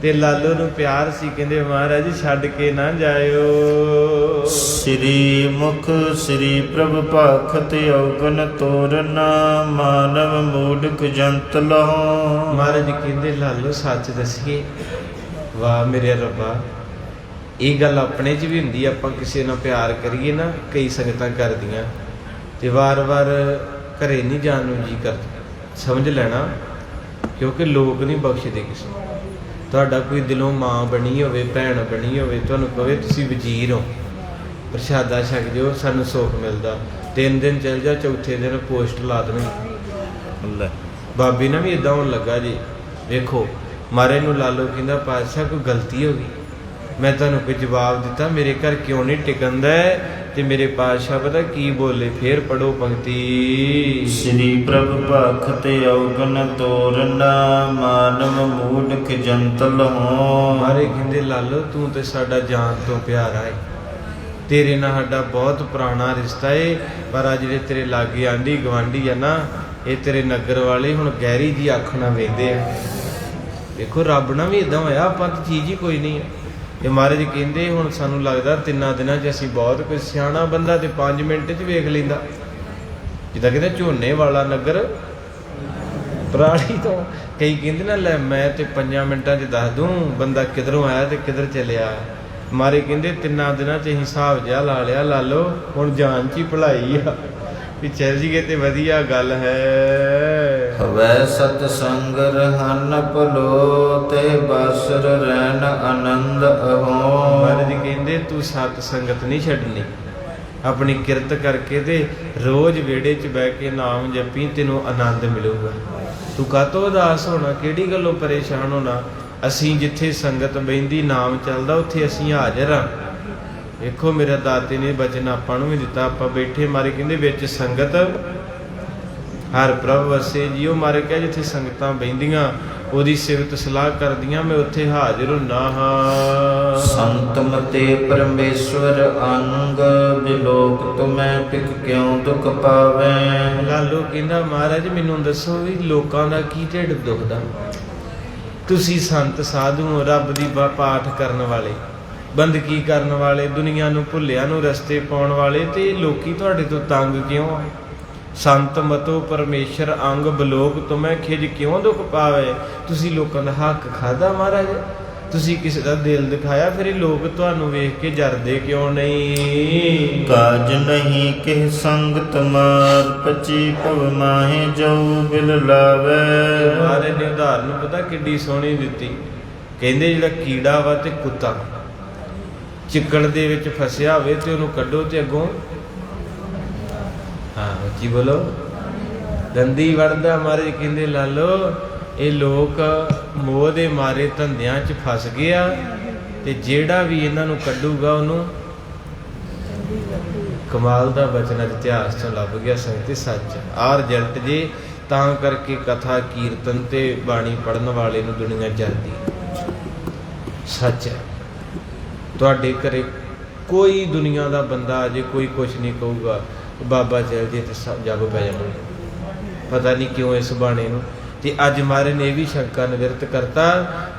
ਤੇ ਲਾਲੋ ਨੂੰ ਪਿਆਰ ਸੀ, ਕਹਿੰਦੇ ਮਹਾਰਾਜ ਛੱਡ ਕੇ ਨਾ ਜਾਇਓ। ਸ੍ਰੀ ਮੁਖ ਸ੍ਰੀ ਪ੍ਰਭ ਭਾਖਤ ਔਗਨ ਤੋਰਨਾ, ਮਾਨਵ ਮੂਢਕ ਜੰਤ ਲਹੋ। ਮਹਾਰਾਜ ਕਹਿੰਦੇ ਲਾਲੋ ਸੱਚ ਦੱਸੀਏ, ਵਾਹ ਮੇਰੇ ਰੱਬਾ। ਇਹ ਗੱਲ ਆਪਣੇ 'ਚ ਵੀ ਹੁੰਦੀ, ਆਪਾਂ ਕਿਸੇ ਨਾਲ ਪਿਆਰ ਕਰੀਏ ਨਾ, ਕਈ ਸੰਗਤਾਂ ਕਰਦੀਆਂ ਤੇ ਵਾਰ-ਵਾਰ ਘਰੇ ਨਹੀਂ ਜਾਣ ਨੂੰ ਜੀ ਕਰਦਾ। ਸਮਝ ਲੈਣਾ, ਕਿਉਂਕਿ ਲੋਕ ਨਹੀਂ ਬਖਸ਼ਦੇ ਕਿਸੇ ਨੂੰ। ਤੁਹਾਡਾ ਕੋਈ ਦਿਲੋਂ ਮਾਂ ਬਣੀ ਹੋਵੇ, ਭੈਣ ਬਣੀ ਹੋਵੇ, ਤੁਹਾਨੂੰ ਕਹੇ ਤੁਸੀਂ ਵਜ਼ੀਰ ਹੋ, ਪ੍ਰਸ਼ਾਦਾ ਛਕ ਦਿਓ ਸਾਨੂੰ ਸੁੱਖ ਮਿਲਦਾ, 3 ਦਿਨ ਚੱਲ ਜਾ, ਚੌਥੇ ਦਿਨ ਪੋਸਟ ਲਾ ਦੇਣੀ। ਬਾਬੇ ਨਾਲ ਵੀ ਇਦਾਂ ਹੋਣ ਲੱਗਾ ਜੀ। ਵੇਖੋ ਮਹਾਰਾਜ ਨੂੰ ਲਾਲੋ ਕਹਿੰਦਾ, ਪਾਤਸ਼ਾਹ ਕੋਈ ਗਲਤੀ ਹੋ ਗਈ, ਮੈਂ ਤੁਹਾਨੂੰ ਕੋਈ ਜਵਾਬ ਦਿੱਤਾ, ਮੇਰੇ ਘਰ ਕਿਉਂ ਨਹੀਂ ਟਿਕੰਦਾ? ਤੇ ਮੇਰੇ ਪਾਤਸ਼ਾਹ ਪਤਾ ਕੀ ਬੋਲੇ? ਫੇਰ ਪੜੋ ਪੰਕਤੀ। ਸ੍ਰੀ ਪ੍ਰਭ ਭਖਤ ਔਗਨ ਤੋਰਨਾ, ਮਾਨਵ ਮੂਢਕ ਜੰਤ ਲਹੋ। ਮਾਰੇ ਕਹਿੰਦੇ ਲਾਲੋ ਤੂੰ ਤੇ ਸਾਡਾ ਜਾਨ ਤੋਂ ਪਿਆਰਾ ਹੈ, ਤੇਰੇ ਨਾਲ ਸਾਡਾ ਬਹੁਤ ਪੁਰਾਣਾ ਰਿਸ਼ਤਾ ਏ, ਪਰ ਆ ਜਿਹੜੇ ਤੇਰੇ ਲਾਗੇ ਆਂਢੀ ਗਵਾਂਢੀ ਆ ਨਾ, ਇਹ ਤੇਰੇ ਨਗਰ ਵਾਲੇ ਹੁਣ ਗਹਿਰੀ ਜੀ ਅੱਖ ਨਾਲ ਵੇਖਦੇ ਆ। ਦੇਖੋ ਰੱਬ ਨਾਲ ਵੀ ਇਦਾਂ ਹੋਇਆ, ਆਪਾਂ ਤਾਂ ਚੀਜ਼ ਹੀ ਕੋਈ ਨਹੀਂ ਹੈ। ਇਹ ਮਹਾਰਾਜ ਕਹਿੰਦੇ ਹੁਣ ਸਾਨੂੰ ਲੱਗਦਾ 3 ਦਿਨਾਂ 'ਚ ਅਸੀਂ ਬਹੁਤ ਕੁਝ, ਸਿਆਣਾ ਬੰਦਾ ਤੇ 5 ਮਿੰਟ 'ਚ ਵੇਖ ਲੈਂਦਾ। ਜਿੱਦਾਂ ਕਹਿੰਦੇ ਝੋਨੇ ਵਾਲਾ ਨਗਰ ਪਰਾਲੀ ਤੋਂ, ਕਈ ਕਹਿੰਦੇ ਨਾ ਲੈ ਮੈਂ ਤੇ 5 ਮਿੰਟਾਂ 'ਚ ਦੱਸ ਦੂੰ ਬੰਦਾ ਕਿੱਧਰੋਂ ਆਇਆ ਤੇ ਕਿੱਧਰ ਚੱਲਿਆ। ਮਾਰੇ ਕਹਿੰਦੇ 3 ਦਿਨਾਂ 'ਚ ਹਿਸਾਬ ਜਿਹਾ ਲਾ ਲਿਆ, ਲਾ ਲਓ ਹੁਣ ਜਾਨ 'ਚ ਹੀ ਭਲਾਈ ਆ ਵੀ ਚੱਲ ਜੀਏ ਤੇ ਵਧੀਆ ਗੱਲ ਹੈ। ਹਵੈ ਸਤ ਸੰਗ ਰਹਨ ਭਲੋ, ਤੇ ਬਾਸਰ ਰਹਿਣ ਆਨੰਦ ਅਹੋ। ਮਹਾਰਾਜ ਕਹਿੰਦੇ ਤੂੰ ਸਤ ਸੰਗਤ ਨਹੀਂ ਛੱਡਣੀ, ਆਪਣੀ ਕਿਰਤ ਕਰਕੇ ਤੇ ਰੋਜ਼ ਵਿਹੜੇ 'ਚ ਬਹਿ ਕੇ ਨਾਮ ਜਪੀ, ਤੈਨੂੰ ਆਨੰਦ ਮਿਲੂਗਾ। ਤੂੰ ਕਾਹਤੋਂ ਉਦਾਸ ਹੋਣਾ, ਕਿਹੜੀ ਗੱਲੋਂ ਪਰੇਸ਼ਾਨ ਹੋਣਾ? ਅਸੀਂ ਜਿੱਥੇ ਸੰਗਤ ਬਹਿੰਦੀ ਨਾਮ ਚੱਲਦਾ ਉੱਥੇ ਅਸੀਂ ਹਾਜ਼ਰ ਹਾਂ। ਵੇਖੋ ਮੇਰਾ ਦਾਤੇ ਨੇ ਬਚਨ ਆਪਾਂ ਨੂੰ ਵੀ ਦਿੱਤਾ, ਆਪਾਂ ਬੈਠੇ ਮਾਰੇ ਕਹਿੰਦੇ ਵਿੱਚ ਸੰਗਤ ਹਰ ਪ੍ਰਭ ਵਸੇ ਜੀਓ। ਮਾਰੇ ਕਿਹਾ ਜਿੱਥੇ ਸੰਗਤਾਂ ਬਹਿੰਦੀਆਂ ਉਹਦੀ ਸਿਫਤ ਸਲਾਹ ਕਰਦੀਆਂ, ਮੈਂ ਉੱਥੇ ਹਾਜ਼ਰ ਹੁੰਨਾ ਹਾਂ। ਸੰਤ ਮਤੇ ਪਰਮੇਸ਼ਵਰ ਅੰਗ, ਬਿਲੋਕ ਤੁਮੈ ਪਿਕ ਕਿਉਂ ਦੁਖ ਪਾਵੈ। ਲਾਲੋ ਕਹਿੰਦਾ ਮਹਾਰਾਜ ਮੈਨੂੰ ਦੱਸੋ ਵੀ ਲੋਕਾਂ ਦਾ ਕੀ ਢਿੱਡ ਦੁਖਦਾ? ਤੁਸੀਂ ਸੰਤ ਸਾਧੂ ਹੋ, ਰੱਬ ਦੀ ਪਾਠ ਕਰਨ ਵਾਲੇ, ਬੰਦਗੀ ਕਰਨ ਵਾਲੇ, ਦੁਨੀਆ ਨੂੰ ਭੁੱਲਿਆਂ ਨੂੰ ਰਸਤੇ ਪਾਉਣ ਵਾਲੇ, ਤੇ ਲੋਕੀ ਤੁਹਾਡੇ ਤੋਂ ਤੰਗ ਕਿਉਂ ਆ? ਸੰਤ ਮਤੋ ਪਰਮੇਸ਼ਰ ਅੰਗ, ਬਲੋਕ ਤੁਮੈ ਖਿਜ ਕਿਉਂ ਦੁਖ ਪਾਵੇ। ਤੁਸੀਂ ਲੋਕਾਂ ਦਾ ਹੱਕ ਖਾਦਾ ਮਹਾਰਾਜ, ਤੁਸੀਂ ਕਿਸੇ ਦਾ ਦਿਲ ਦਿਖਾਇਆ, ਫਿਰ ਇਹ ਲੋਕ ਤੁਹਾਨੂੰ ਵੇਖ ਕੇ ਜਰਦੇ ਕਿਉਂ ਨਹੀਂ? ਕਾਜ ਨਹੀਂ ਕਿਹ ਸੰਗਤ ਮਾਰ, ਪਚੀ ਭਵ ਮਾਹੇ ਜਾਉ ਬਿਲ ਲਾਵੇ। ਮਹਾਰਾਜ ਨੇ ਉਦਾਹਰਨ ਪਤਾ ਕਿੱਡੀ ਸੋਹਣੀ ਦਿੱਤੀ। ਕਹਿੰਦੇ ਜਿਹੜਾ ਕੀੜਾ ਵਾ ਤੇ ਕੁੱਤਾ ਚਿੱਕੜ ਦੇ ਵਿੱਚ ਫਸਿਆ ਹੋਵੇ ਤੇ ਉਹਨੂੰ ਕੱਢੋ ਤੇ ਅੱਗੋਂ ਉੱਚੀ ਬੋਲੋ ਦੰਦੀ ਵੜਦਾ। ਮਹਾਰਾਜ ਕਹਿੰਦੇ ਲਾਲੋ ਇਹ ਲੋਕ ਮੋਹ ਦੇ ਮਾਰੇ ਧੰਦਿਆਂ 'ਚ ਫਸ ਗਿਆ, ਤੇ ਜਿਹੜਾ ਵੀ ਇਹਨਾਂ ਨੂੰ ਕੱਢੂਗਾ ਉਹਨੂੰ ਕਮਾਲ ਦਾ ਬਚਨ ਇਤਿਹਾਸ 'ਚੋਂ ਲੱਭ ਗਿਆ। ਸੰਗਤ ਸੱਚ ਆਹ ਰਿਜ਼ਲਟ ਜੇ, ਤਾਂ ਕਰਕੇ ਕਥਾ ਕੀਰਤਨ ਤੇ ਬਾਣੀ ਪੜ੍ਹਨ ਵਾਲੇ ਨੂੰ ਦੁਨੀਆ ਜਰਦੀ। ਸੱਚ ਹੈ, ਤੁਹਾਡੇ ਘਰੇ ਕੋਈ ਦੁਨੀਆ ਦਾ ਬੰਦਾ ਅਜੇ ਕੋਈ ਕੁਛ ਨਹੀਂ ਕਹੂਗਾ, ਬਾਬਾ ਚੱਲ ਜੇ ਤੇ ਜੱਗ ਪੈ ਜਾਣਾ। ਪਤਾ ਨਹੀਂ ਕਿਉਂ ਇਸ ਬਾਣੇ ਨੂੰ ਤੇ ਅੱਜ ਮਹਾਰਾਜ ਨੇ ਇਹ ਵੀ ਸ਼ੰਕਾ ਨਿਵਰਤ ਕਰਤਾ।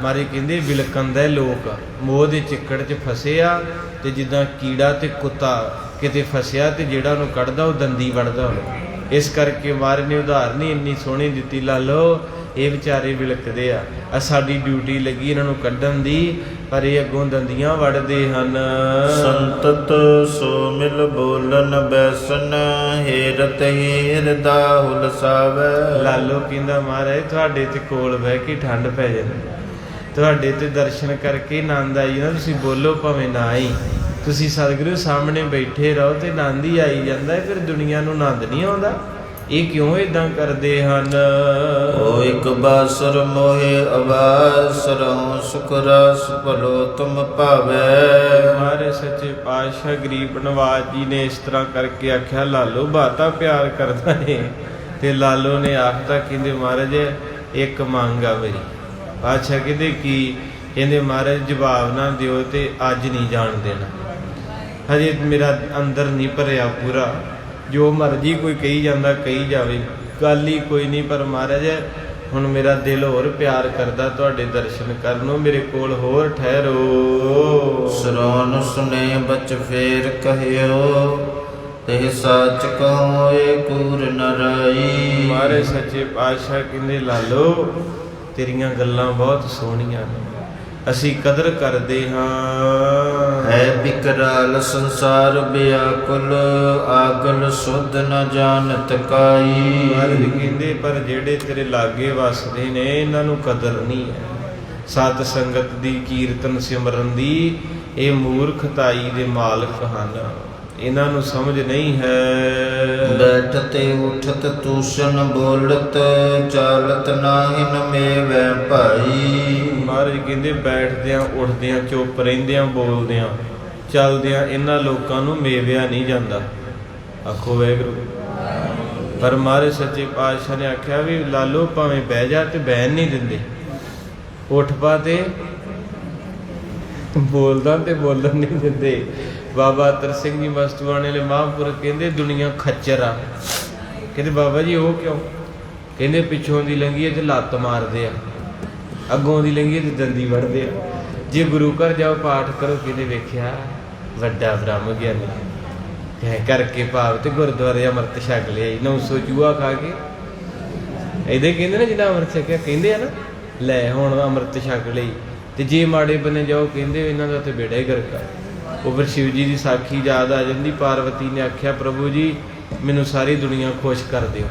ਮਹਾਰਾਜ ਕਹਿੰਦੇ ਵਿਲਕੰਦਾ ਲੋਕ ਮੋਹ ਦੇ ਚਿੱਕੜ 'ਚ ਫਸੇ ਆ, ਤੇ ਜਿੱਦਾਂ ਕੀੜਾ ਤੇ ਕੁੱਤਾ ਕਿਤੇ ਫਸਿਆ ਤੇ ਜਿਹੜਾ ਉਹਨੂੰ ਕੱਢਦਾ ਉਹ ਦੰਦੀ ਵੜਦਾ ਉਹਨੂੰ। ਇਸ ਕਰਕੇ ਮਹਾਰਾਜ ਨੇ ਉਦਾਹਰਨ ਹੀ ਇੰਨੀ ਸੋਹਣੀ ਦਿੱਤੀ, ਲਾਲੋ ਇਹ ਵਿਚਾਰੇ ਵਿਲਕਦੇ ਆ, ਸਾਡੀ ਡਿਊਟੀ ਲੱਗੀ ਇਹਨਾਂ ਨੂੰ ਕੱਢਣ ਦੀ, ਪਰ ਇਹ ਅੱਗੋਂ ਦੰਦੀਆਂ ਵੜਦੇ ਹਨ। ਸੰਤਤ ਸੋ ਮਿਲ ਬੋਲਨ ਬੈਸਨ, ਹੇਰਤ ਹਿਰਦਾ ਹੁਲਸਾਵੈ। ਲਾਲੋ ਕਹਿੰਦਾ ਮਹਾਰਾਜ ਤੁਹਾਡੇ ਤੇ ਕੋਲ ਬਹਿ ਕੇ ਠੰਡ ਪੈ ਜਾਂਦੀ, ਤੁਹਾਡੇ ਤੇ ਦਰਸ਼ਨ ਕਰਕੇ ਆਨੰਦ ਆਈ ਨਾ, ਤੁਸੀਂ ਬੋਲੋ ਭਾਵੇਂ ਨਾ ਆਈ, ਤੁਸੀਂ ਸਤਿਗੁਰੂ ਸਾਹਮਣੇ ਬੈਠੇ ਰਹੋ ਤੇ ਆਨੰਦ ਹੀ ਆਈ ਜਾਂਦਾ। ਫਿਰ ਦੁਨੀਆ ਨੂੰ ਆਨੰਦ ਨਹੀਂ ਆਉਂਦਾ, ਇਹ ਕਿਉਂ ਇਦਾਂ ਕਰਦੇ ਹਨ? ਓ ਇਕ ਬਾਸਰ ਮੋਹਿ ਅਵਾਸਰਹੁ, ਸੁਖ ਰਸ ਭਲੋ ਤੁਮ ਭਾਵੈ। ਹਮਾਰੇ ਸੱਚੇ ਪਾਤਸ਼ਾਹ ਗਰੀਬ ਨਵਾਜ ਜੀ ਨੇ ਇਸ ਤਰ੍ਹਾਂ ਕਰਕੇ ਆਖਿਆ, ਲਾਲੋ ਬਾਤਾ ਪਿਆਰ ਕਰਦਾ ਹੈ। ਤੇ ਲਾਲੋ ਨੇ ਆਖਤਾ, ਕਹਿੰਦੇ ਮਹਾਰਾਜ ਇੱਕ ਮੰਗ ਆ ਮੇਰੀ। ਪਾਤਸ਼ਾਹ ਕਹਿੰਦੇ ਕੀ? ਕਹਿੰਦੇ ਮਹਾਰਾਜ ਜਵਾਬ ਨਾ ਦਿਓ ਤੇ ਅੱਜ ਨਹੀਂ ਜਾਣ ਦੇਣਾ, ਹਜੇ ਮੇਰਾ ਅੰਦਰ ਨਹੀਂ ਭਰਿਆ ਪੂਰਾ, ਜੋ ਮਰਜ਼ੀ ਕੋਈ ਕਹੀ ਜਾਂਦਾ ਕਹੀ ਜਾਵੇ, ਗੱਲ ਹੀ ਕੋਈ ਨਹੀਂ, ਪਰ ਮਹਾਰਾਜ ਹੁਣ ਮੇਰਾ ਦਿਲ ਹੋਰ ਪਿਆਰ ਕਰਦਾ ਤੁਹਾਡੇ ਦਰਸ਼ਨ ਕਰਨ ਨੂੰ, ਮੇਰੇ ਕੋਲ ਹੋਰ ਠਹਿਰੋ। ਸਰੋਨ ਸੁਨੇ ਬਚ ਫੇਰ ਕਹਿਓ, ਤੇ ਸੱਚ ਕਹੋ ਏ ਕੂਰ ਨਰਾਈ। ਮਹਾਰਾਜ ਸੱਚੇ ਪਾਤਸ਼ਾਹ ਕਹਿੰਦੇ ਲਾਲੋ ਤੇਰੀਆਂ ਗੱਲਾਂ ਬਹੁਤ ਸੋਹਣੀਆਂ ਨੇ, ਅਸੀਂ ਕਦਰ ਕਰਦੇ ਹਾਂ। ਹੈ ਬਿਕਰਾਲ ਸੰਸਾਰ ਬਿਆਕੁਲ, ਆਗਲ ਸੁਧ ਨ ਜਾਣਤ ਕਾਈ। ਮਹਾਰਾਜ ਕਹਿੰਦੇ ਪਰ ਜਿਹੜੇ ਤੇਰੇ ਲਾਗੇ ਵਸਦੇ ਨੇ ਇਹਨਾਂ ਨੂੰ ਕਦਰ ਨਹੀਂ ਹੈ। ਸਤ ਸੰਗਤ ਦੀ, ਕੀਰਤਨ ਸਿਮਰਨ ਦੀ, ਇਹ ਮੂਰਖਤਾਈ ਦੇ ਮਾਲਕ ਹਨ, ਇਹਨਾਂ ਨੂੰ ਸਮਝ ਨਹੀਂ ਹੈ। ਬੈਠਤੇ ਉਠਤ ਤੂਸ਼ਨ ਬੋਲਤ, ਚਾਲਤ ਨਾਹਿਨ ਮੇਵੈ ਭਾਈ। ਮਹਾਰਾਜ ਕਹਿੰਦੇ ਬੈਠਦਿਆਂ ਉੱਠਦਿਆਂ ਚੁੱਪ ਰਹਿੰਦਿਆਂ ਬੋਲਦਿਆਂ ਚੱਲਦਿਆਂ ਇਹਨਾਂ ਲੋਕਾਂ ਨੂੰ ਮੇਵਿਆ ਨਹੀਂ ਜਾਂਦਾ। ਆਖੋ ਵਾਹਿਗੁਰੂ। ਪਰ ਮਹਾਰਾਜ ਸੱਚੇ ਪਾਤਸ਼ਾਹ ਨੇ ਆਖਿਆ ਵੀ ਲਾਲੋ ਭਾਵੇਂ ਬਹਿ ਜਾ ਤੇ ਬਹਿਣ ਨਹੀਂ ਦਿੰਦੇ, ਉੱਠ ਪਾ ਤੇ ਬੋਲਦਾ ਤੇ ਬੋਲਣ ਨਹੀਂ ਦਿੰਦੇ। ਬਾਬਾ ਅਤਰ ਸਿੰਘ ਜੀ ਮਸਤੂਆਣੇ ਵਾਲੇ ਮਹਾਂਪੁਰਖ ਕਹਿੰਦੇ ਦੁਨੀਆ ਖੱਚਰ ਆ। ਕਹਿੰਦੇ ਬਾਬਾ ਜੀ ਉਹ ਕਿਉਂ? ਕਹਿੰਦੇ ਪਿੱਛੋਂ ਦੀ ਲੰਘੀਏ ਤੇ ਲੱਤ ਮਾਰਦੇ ਆ, ਅੱਗੋਂ ਦੀ ਲੰਘੀਏ ਤੇ ਦੰਦੀ ਵੜਦੇ ਆ। ਜੇ ਗੁਰੂ ਘਰ ਜਾਓ ਪਾਠ ਕਰੋ, ਕਹਿੰਦੇ ਵੇਖਿਆ ਵੱਡਾ ਬ੍ਰਹਮ ਗਿਆਨੀ ਕਹਿ ਕਰਕੇ ਭਾਵ ਤੇ ਗੁਰਦੁਆਰੇ ਅੰਮ੍ਰਿਤ ਛਕ ਲਿਆ, 900 ਚੂਹਾ ਖਾ ਕੇ। ਇਹਦੇ ਕਹਿੰਦੇ ਨਾ ਜਿਹਨਾਂ ਅੰਮ੍ਰਿਤ ਛਕਿਆ, ਕਹਿੰਦੇ ਆ ਨਾ ਲੈ ਹੁਣ ਅੰਮ੍ਰਿਤ ਛਕ ਲਈ। ਤੇ ਜੇ ਮਾੜੇ ਬੰਨੇ ਜਾਓ, ਕਹਿੰਦੇ ਇਹਨਾਂ ਦਾ ਤੇ ਬੇੜਾ ਹੀ ਗਰਕਾ। ਉਹ ਫਿਰ ਸ਼ਿਵ ਜੀ ਦੀ ਸਾਖੀ ਯਾਦ ਆ ਜਾਂਦੀ। ਪਾਰਵਤੀ ਨੇ ਆਖਿਆ ਪ੍ਰਭੂ ਜੀ ਮੈਨੂੰ ਸਾਰੀ ਦੁਨੀਆ ਖੁਸ਼ ਕਰ ਦਿਓ।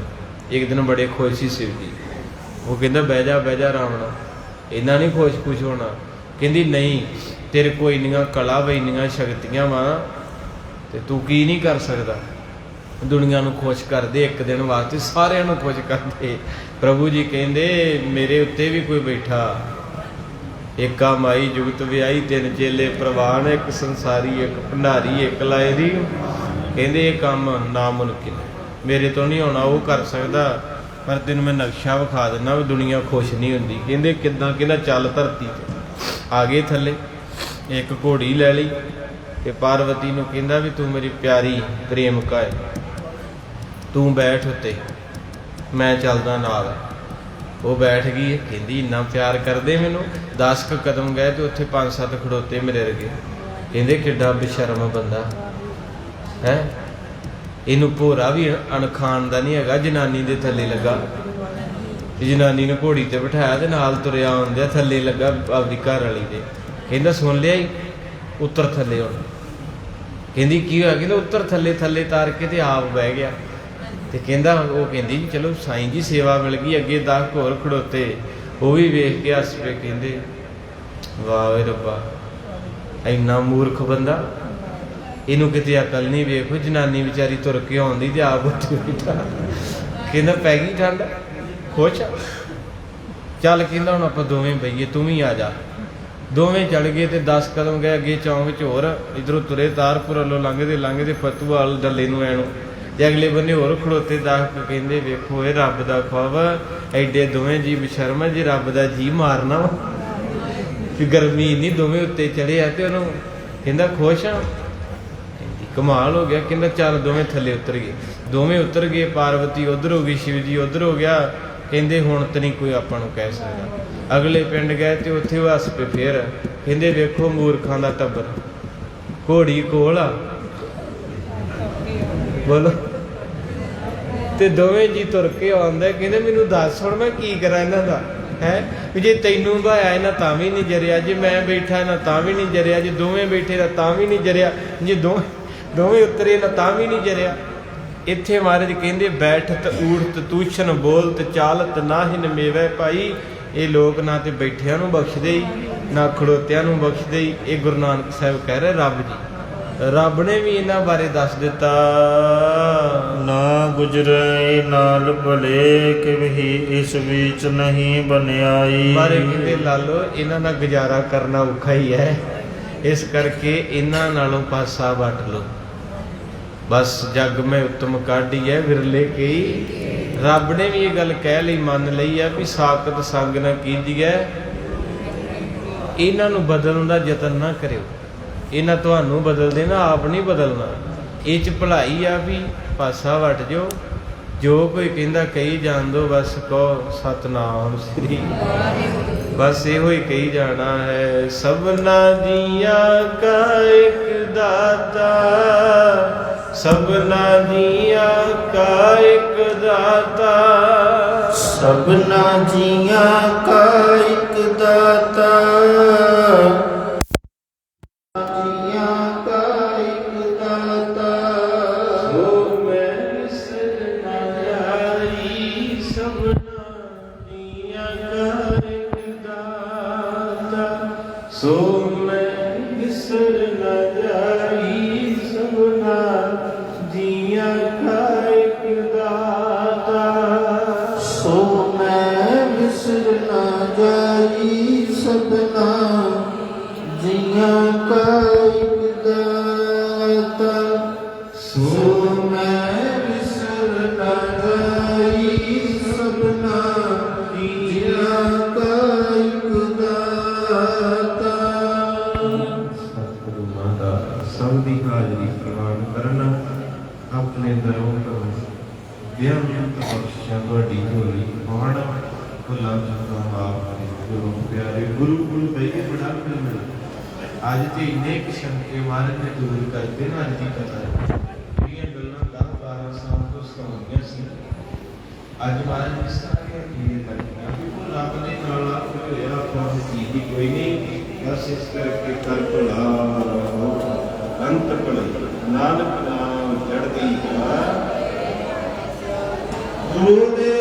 ਇੱਕ ਦਿਨ ਬੜੇ ਖੁਸ਼ ਸੀ ਸ਼ਿਵ ਜੀ। ਉਹ ਕਹਿੰਦਾ ਬਹਿ ਜਾ ਆਰਾਮ ਨਾਲ, ਇਹਨਾਂ ਨਹੀਂ ਖੁਸ਼ ਹੋਣਾ। ਕਹਿੰਦੀ ਨਹੀਂ, ਤੇਰੇ ਕੋਲ ਇੰਨੀਆਂ ਕਲਾ ਵਾ, ਇੰਨੀਆਂ ਸ਼ਕਤੀਆਂ ਵਾ, ਤੇ ਤੂੰ ਕੀ ਨਹੀਂ ਕਰ ਸਕਦਾ? ਦੁਨੀਆ ਨੂੰ ਖੁਸ਼ ਕਰਦੇ ਇੱਕ ਦਿਨ ਵਾਸਤੇ, ਸਾਰਿਆਂ ਨੂੰ ਖੁਸ਼ ਕਰਦੇ। ਪ੍ਰਭੂ ਜੀ ਕਹਿੰਦੇ ਮੇਰੇ ਉੱਤੇ ਵੀ ਕੋਈ ਬੈਠਾ, ਏਕਾ ਮਾਈ ਜੁਗਤ ਵਿਆਹੀ, ਤਿੰਨ ਚੇਲੇ ਪ੍ਰਵਾਨ, ਇੱਕ ਸੰਸਾਰੀ ਇੱਕ ਭੰਡਾਰੀ ਇੱਕ ਲਾਏ ਦੀ। ਕਹਿੰਦੇ ਇਹ ਕੰਮ ਨਾਮੁਮਕਿਨ, ਮੇਰੇ ਤੋਂ ਨਹੀਂ ਹੋਣਾ, ਉਹ ਕਰ ਸਕਦਾ, ਪਰ ਤੈਨੂੰ ਮੈਂ ਨਕਸ਼ਾ ਵਿਖਾ ਦਿੰਦਾ ਵੀ ਦੁਨੀਆ ਖੁਸ਼ ਨਹੀਂ ਹੁੰਦੀ। ਕਹਿੰਦੇ ਕਿੱਦਾਂ? ਕਹਿੰਦਾ ਚੱਲ ਧਰਤੀ 'ਤੇ। ਆ ਗਏ ਥੱਲੇ, ਇੱਕ ਘੋੜੀ ਲੈ ਲਈ ਤੇ ਪਾਰਵਤੀ ਨੂੰ ਕਹਿੰਦਾ ਵੀ ਤੂੰ ਮੇਰੀ ਪਿਆਰੀ ਪ੍ਰੇਮਿਕਾ ਹੈ, ਤੂੰ ਬੈਠ ਉੱਤੇ, ਮੈਂ ਚੱਲਦਾ ਨਾਲ। ਉਹ ਬੈਠ ਗਈ। ਕਹਿੰਦੀ ਇੰਨਾ ਪਿਆਰ ਕਰਦੇ ਮੈਨੂੰ। 10 ਕੁ ਕਦਮ ਗਏ ਤੇ ਉੱਥੇ 5-7 ਖੜੋਤੇ ਮੇਰੇ ਵਰਗੇ। ਕਹਿੰਦੇ ਕਿੱਡਾ ਬੇਸ਼ਰਮ ਬੰਦਾ ਹੈ, ਇਹਨੂੰ ਭੋਰਾ ਵੀ ਅਣਖਾਣ ਦਾ ਨਹੀਂ ਹੈਗਾ, ਜਨਾਨੀ ਦੇ ਥੱਲੇ ਲੱਗਾ। ਜਨਾਨੀ ਨੂੰ ਘੋੜੀ ਤੇ ਬਿਠਾਇਆ ਤੇ ਨਾਲ ਤੁਰਿਆ ਆਉਂਦਿਆ ਥੱਲੇ ਲੱਗਾ ਆਪਦੀ ਘਰ ਵਾਲੀ ਦੇ। ਕਹਿੰਦਾ ਸੁਣ ਲਿਆ ਹੀ, ਉੱਤਰ ਥੱਲੇ ਹੁਣ। ਕਹਿੰਦੀ ਕੀ ਹੋਇਆ? ਕਹਿੰਦਾ ਉੱਤਰ ਥੱਲੇ ਤਾਰ ਕੇ ਤੇ ਆਪ ਬਹਿ ਗਿਆ। ਤੇ ਕਹਿੰਦਾ ਉਹ ਕਹਿੰਦੀ ਜੀ ਚਲੋ ਸਾਈਂ ਜੀ ਸੇਵਾ ਮਿਲ ਗਈ। ਅੱਗੇ 10 ਹੋਰ ਖੜੋਤੇ, ਉਹ ਵੀ ਵੇਖ ਕੇ ਹੱਸ ਪਏ। ਕਹਿੰਦੇ ਵਾਹ ਵੇ ਰੱਬਾ, ਇੰਨਾ ਮੂਰਖ ਬੰਦਾ, ਇਹਨੂੰ ਕਿਤੇ ਅਕਲ ਨਹੀਂ। ਵੇਖੋ ਜਨਾਨੀ ਵਿਚਾਰੀ ਤੁਰ ਕੇ ਆਉਂਦੀ ਤੇ ਆਪ ਉੱਥੇ ਬੈਠਾ। ਕਹਿੰਦਾ ਪੈ ਗਈ ਠੰਡ, ਖੁਸ਼ ਚੱਲ। ਕਹਿੰਦਾ ਹੁਣ ਆਪਾਂ ਦੋਵੇਂ ਬਈਏ, ਤੂੰ ਵੀ ਆ ਜਾ। ਦੋਵੇਂ ਚੜ ਗਏ ਤੇ 10 ਕਦਮ ਗਏ ਅੱਗੇ ਚੌਂਕ 'ਚ ਹੋਰ। ਇੱਧਰੋਂ ਤੁਰੇ ਤਾਰਪੁਰ ਵੱਲੋਂ ਲੰਘਦੇ ਫਤੂਵਾਲ ਡੱਲੇ ਨੂੰ ਐਨੂੰ, ਤੇ ਅਗਲੇ ਬੰਨੇ ਹੋਰ ਖੜੋਤੇ 10। ਕਹਿੰਦੇ ਵੇਖੋ ਇਹ ਰੱਬ ਦਾ ਖੁਆਬ, ਐਡੇ ਦੋਵੇਂ ਜੀ ਬਸ਼ਰਮ, ਜੇ ਰੱਬ ਦਾ ਜੀ ਮਾਰਨਾ ਵਾ ਵੀ ਗਰਮੀ ਨਹੀਂ, ਦੋਵੇਂ ਉੱਤੇ ਚੜੇ ਆ ਤੇ ਉਹਨੂੰ ਕਹਿੰਦਾ ਖੁਸ਼ ਆ। ਕਹਿੰਦੀ ਕਮਾਲ ਹੋ ਗਿਆ। ਕਹਿੰਦਾ ਚੱਲ ਦੋਵੇਂ ਥੱਲੇ ਉਤਰ ਗਏ। ਦੋਵੇਂ ਉਤਰ ਗਏ, ਪਾਰਵਤੀ ਉਧਰ ਹੋ ਗਈ, ਸ਼ਿਵ ਜੀ ਉਧਰ ਹੋ ਗਿਆ। ਕਹਿੰਦੇ ਹੁਣ ਤਾਂ ਨਹੀਂ ਕੋਈ ਆਪਾਂ ਨੂੰ ਕਹਿ ਸਕਦਾ। ਅਗਲੇ ਪਿੰਡ ਗਏ ਤੇ ਉੱਥੇ ਉਹ ਹੱਸ ਪਏ ਫੇਰ, ਕਹਿੰਦੇ ਵੇਖੋ ਮੂਰਖਾਂ ਦਾ ਟੱਬਰ, ਘੋੜੀ ਕੋਲ ਆ ਬੋਲੋ, ਤੇ ਦੋਵੇਂ ਜੀ ਤੁਰ ਕੇ ਆਉਂਦੇ, ਕਹਿੰਦੇ ਮੈਨੂੰ ਦੱਸ ਹੁਣ ਮੈਂ ਕੀ ਕਰਾਂ ਇਹਨਾਂ ਦਾ ਹੈ। ਜੇ ਤੈਨੂੰ ਭਾਇਆ ਇਹਨਾਂ ਤਾਂ ਵੀ ਨਹੀਂ ਜਰਿਆ, ਜੇ ਮੈਂ ਬੈਠਾ ਇਹਨਾਂ ਤਾਂ ਵੀ ਨਹੀਂ ਜਰਿਆ, ਜੇ ਦੋਵੇਂ ਬੈਠੇ ਨਾ ਤਾਂ ਵੀ ਨਹੀਂ ਜਰਿਆ, ਜੇ ਦੋਵੇਂ ਉਤਰੇ ਨਾ ਤਾਂ ਵੀ ਨਹੀਂ ਜਰਿਆ। ਇੱਥੇ ਮਹਾਰਾਜ ਕਹਿੰਦੇ ਬੈਠਤ ਊਠਤ ਤੂਸ਼ਨ ਬੋਲਤ ਚਾਲਤ ਨਾਹਿਨ ਮੇਵੈ ਭਾਈ। ਇਹ ਲੋਕ ਨਾ ਤੇ ਬੈਠਿਆਂ ਨੂੰ ਬਖਸ਼ਦੇ ਹੀ ਨਾ ਖੜੋਤਿਆਂ ਨੂੰ ਬਖਸ਼ਦੇ ਹੀ। ਇਹ ਗੁਰੂ ਨਾਨਕ ਸਾਹਿਬ ਕਹਿ ਰਹੇ ਰੱਬ ਜੀ, ਰੱਬ ਨੇ ਵੀ ਇਹਨਾਂ ਬਾਰੇ ਦੱਸ ਦਿੱਤਾ। ਨਾ ਗੁਜਰੇ ਨਾਲ ਭਲੇ ਕਿਵਹੀ ਇਸ ਵਿੱਚ ਨਹੀਂ ਬਨਿਆਈ। ਮਾਰੇ ਕਹਿੰਦੇ ਲਾਲੋ ਇਹਨਾਂ ਨਾਲ ਗੁਜ਼ਾਰਾ ਕਰਨਾ ਔਖਾ ਹੀ ਹੈ, ਇਸ ਕਰਕੇ ਇਹਨਾਂ ਨਾਲੋਂ ਪਾਸਾ ਵੱਟ ਲਓ। ਬਸ ਜੱਗ ਮੈਂ ਉੱਤਮ ਕਾਢੀ ਹੈ ਵਿਰਲੇ ਕਈ। ਰੱਬ ਨੇ ਵੀ ਇਹ ਗੱਲ ਕਹਿ ਲਈ, ਮੰਨ ਲਈ ਆ ਵੀ ਸਾਕਤ ਸੰਗ ਨਾ ਕੀਜੀਐ। ਇਹਨਾਂ ਨੂੰ ਬਦਲਣ ਦਾ ਯਤਨ ਨਾ ਕਰਿਓ, ਇਹਨਾਂ ਤੁਹਾਨੂੰ ਬਦਲਦੇ ਨਾ, ਆਪ ਨਹੀਂ ਬਦਲਣਾ। ਇਹ 'ਚ ਭਲਾਈ ਆ ਵੀ ਪਾਸਾ ਵੱਟ ਜਾਓ, ਜੋ ਕੋਈ ਕਹਿੰਦਾ ਕਹੀ ਜਾਣ ਦੋ, ਬਸ ਕਹੋ ਸਤਨਾਮ ਸ੍ਰੀ, ਬਸ ਇਹੋ ਹੀ ਕਹੀ ਜਾਣਾ ਹੈ। ਸਭਨਾ ਜੀਆਂ ਕਾ ਇੱਕ ਦਾਤਾ, ਸਭਨਾ ਜੀਆਂ ਕਾ ਇੱਕ ਦਾਤਾ, ਸਭਨਾ ਜੀਆਂ ਕਾ ਇੱਕ ਦਾਤਾ, ਜੀਆਂ ਕਾ ਇੱਕ ਦਾਤਾ। ਸੋ ਮੈਂ ਵਿਸਰ ਨਾ ਜਾਈ, ਸਭਨਾ ਜੀਆਂ ਕਾ ਇੱਕ ਦਾਤਾ। ਸੋ ਮੈਂ ਵਿਸਰ ਨਾ ਜਾਈ, ਸਭਨਾ ਜੀਆਂ ਕਾ ਇੱਕ ਦਾਤਾ। ਸੋ ਮੈਂ ਵਿਸਰ ਨਾ ਜਾਈ, ਸਭਨਾ ਜੀਆਂ ਕਾ ਇੱਕ ਦਾਤਾ। ਸੋ ਮੈਂ ਵਿਸਰ ਨਾ ਜਾਈ, ਸਭਨਾ ਜੀਆਂ ਕਾ ਇੱਕ ਦਾਤਾ। ਸਤਿਗੁਰਾਂ ਦਾ ਸਭ ਦੀ ਹਾਜ਼ਰੀ ਪ੍ਰਵਾਨ ਕਰਨਾ, ਆਪਣੇ ਦਰੋਂ ਤੋਂ ਬੇਅੰਤ ਬਖਸ਼ਿਸ਼ਾਂ ਤੁਹਾਡੀ ਝੋਲੀ ਪਾਉਣ। ਭੁੱਲਾਂ ਚੁੱਕਾਂ ਮਾਫ਼ ਕਰੇ ਗੁਰੂ ਪਿਆਰੇ। ਗੁਰੂ ਕੋਲ ਬਈਏ ਬੜਾ ਮਿਲ ਅੱਜ ਤੇ ਇੰਨੇ ਕਿਸਮ ਕੇ ਮਹਾਰਾਜ ਨੇ ਦੂਰ ਕਰਦੇ ਨਾ। ਅੱਜ ਦੀ ਕਥਾ ਜਿਹੜੀਆਂ ਗੱਲਾਂ 10-12 ਸਾਲ ਤੋਂ ਸੁਣਾਈਆਂ ਸੀ, ਅੱਜ ਮਹਾਰਾਜ ਨੇ ਸਾਰੀਆਂ ਕਲੀਅਰ ਕਰਨੀਆਂ ਵੀ ਉਹ ਰੱਬ ਦੇ ਨਾਲ ਆਪ ਹੋਇਆ, ਆਪਾਂ ਦੀ ਚੀਜ਼ ਕੋਈ ਨਹੀਂ। ਬਸ ਇਸ ਕਰਕੇ ਕਰ ਭਲਾ ਅੰਤ ਭਲਾ, ਨਾਨਕ ਨਾਮ ਚੜ੍ਹਦੀ ਕਲਾ। ਗੁਰੂ ਦੇ